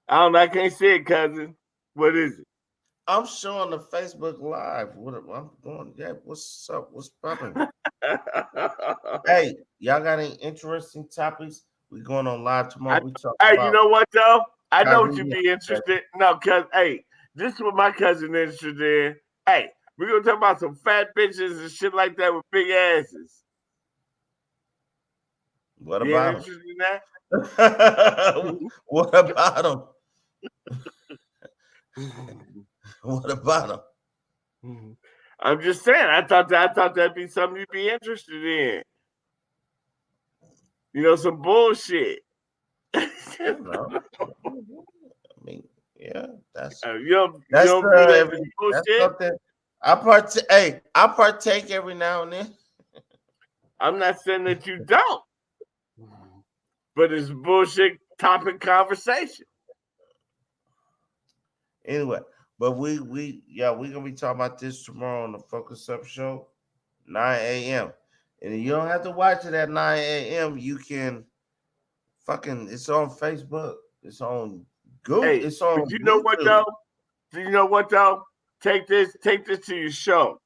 don't know, I can't say it, cousin. What is it? I'm showing the Facebook Live. I'm going, yeah, what's up? What's popping? Hey, y'all got any interesting topics? We going on live tomorrow. We talk about, you know what, though? I know what you'd be interested. No, because, hey, this is what my cousin is interested in. Hey, we're going to talk about some fat bitches and shit like that with big asses. What You about interested in that? What about them? What about them? I'm just saying. I thought that'd be something you'd be interested in. Some bullshit. No. I mean, yeah, that's bullshit. That's something I partake every now and then. I'm not saying that you don't, but it's bullshit topic conversation. Anyway, but we're gonna be talking about this tomorrow on the Focus Up Show, 9 a.m. And you don't have to watch it at 9 a.m. You can it's on Facebook, it's on Google, it's on. But you know what though? Do you know what though? Take this to your show.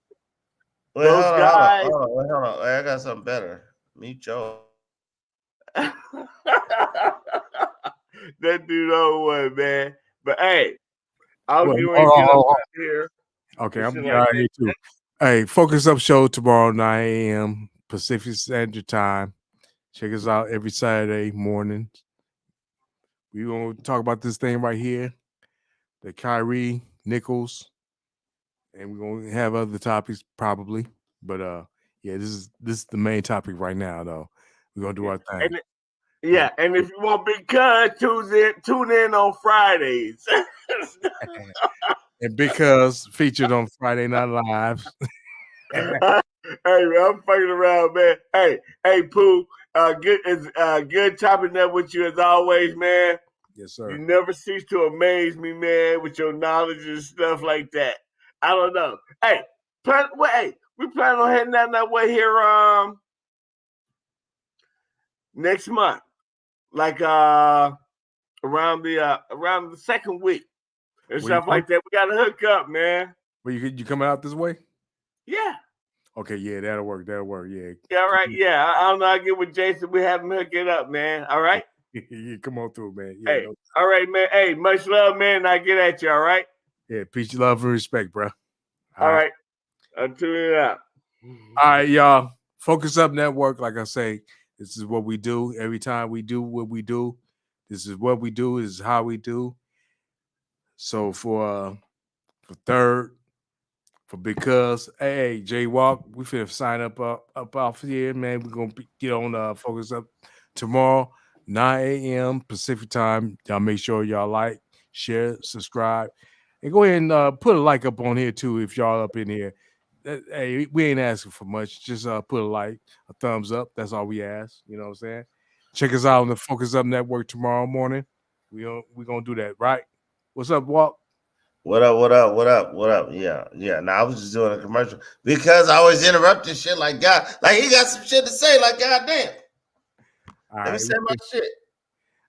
Wait, hold on. I got something better. Meet Joe. That dude don't want, man. But hey, I'll get up here. Okay, I'm out here too. Hey, Focus Up Show tomorrow, 9 a.m. Pacific Standard Time. Check us out every Saturday morning. We're going to talk about this thing right here, the Kyrie Nichols, and we're going to have other topics probably. But yeah, this is the main topic right now, though. We're going to do our thing. And if you want Big Cuz, tune in on Fridays. And because featured on Friday Night Live. Hey, man, I'm fucking around, man. Hey, Pooh, good chopping up with you as always, man. Yes, sir. You never cease to amaze me, man, with your knowledge and stuff like that. I don't know. Hey, we plan on heading down that way here next month. Like around the second week and Where you stuff like that. We got to hook up, man. Where you coming out this way? Yeah. Okay, yeah, that'll work. That'll work. Yeah. Yeah, all right. Yeah. I don't know. I get with Jason. We have him hook it up, man. All right. Yeah, come on through, man. Yeah, Hey, all right, man. Hey, much love, man. And I get at you, all right? yeah, peace, love, and respect, bro. All right. I'll tune it out. All right, y'all. Focus Up Network, like I say, this is what we do. Every time we do what we do, this is what we do, this is how we do. So for third, for because hey, Jay Walk, we finna sign up off here, man. We're gonna get on Focus Up tomorrow, 9 a.m. Pacific time. Y'all make sure y'all like, share, subscribe, and go ahead and put a like up on here too if y'all up in here. Hey, we ain't asking for much. Just put a like, a thumbs up. That's all we ask. You know what I'm saying? Check us out on the Focus Up Network tomorrow morning. We gonna do that, right? What's up, Walk? What up? Yeah. Now I was just doing a commercial because I always interrupt this shit like God. Like he got some shit to say, like goddamn. Let me say my shit.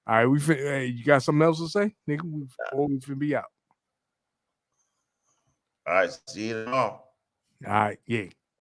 All right, hey, you got something else to say, nigga? We finna be out. All right, see you tomorrow. All right, yeah.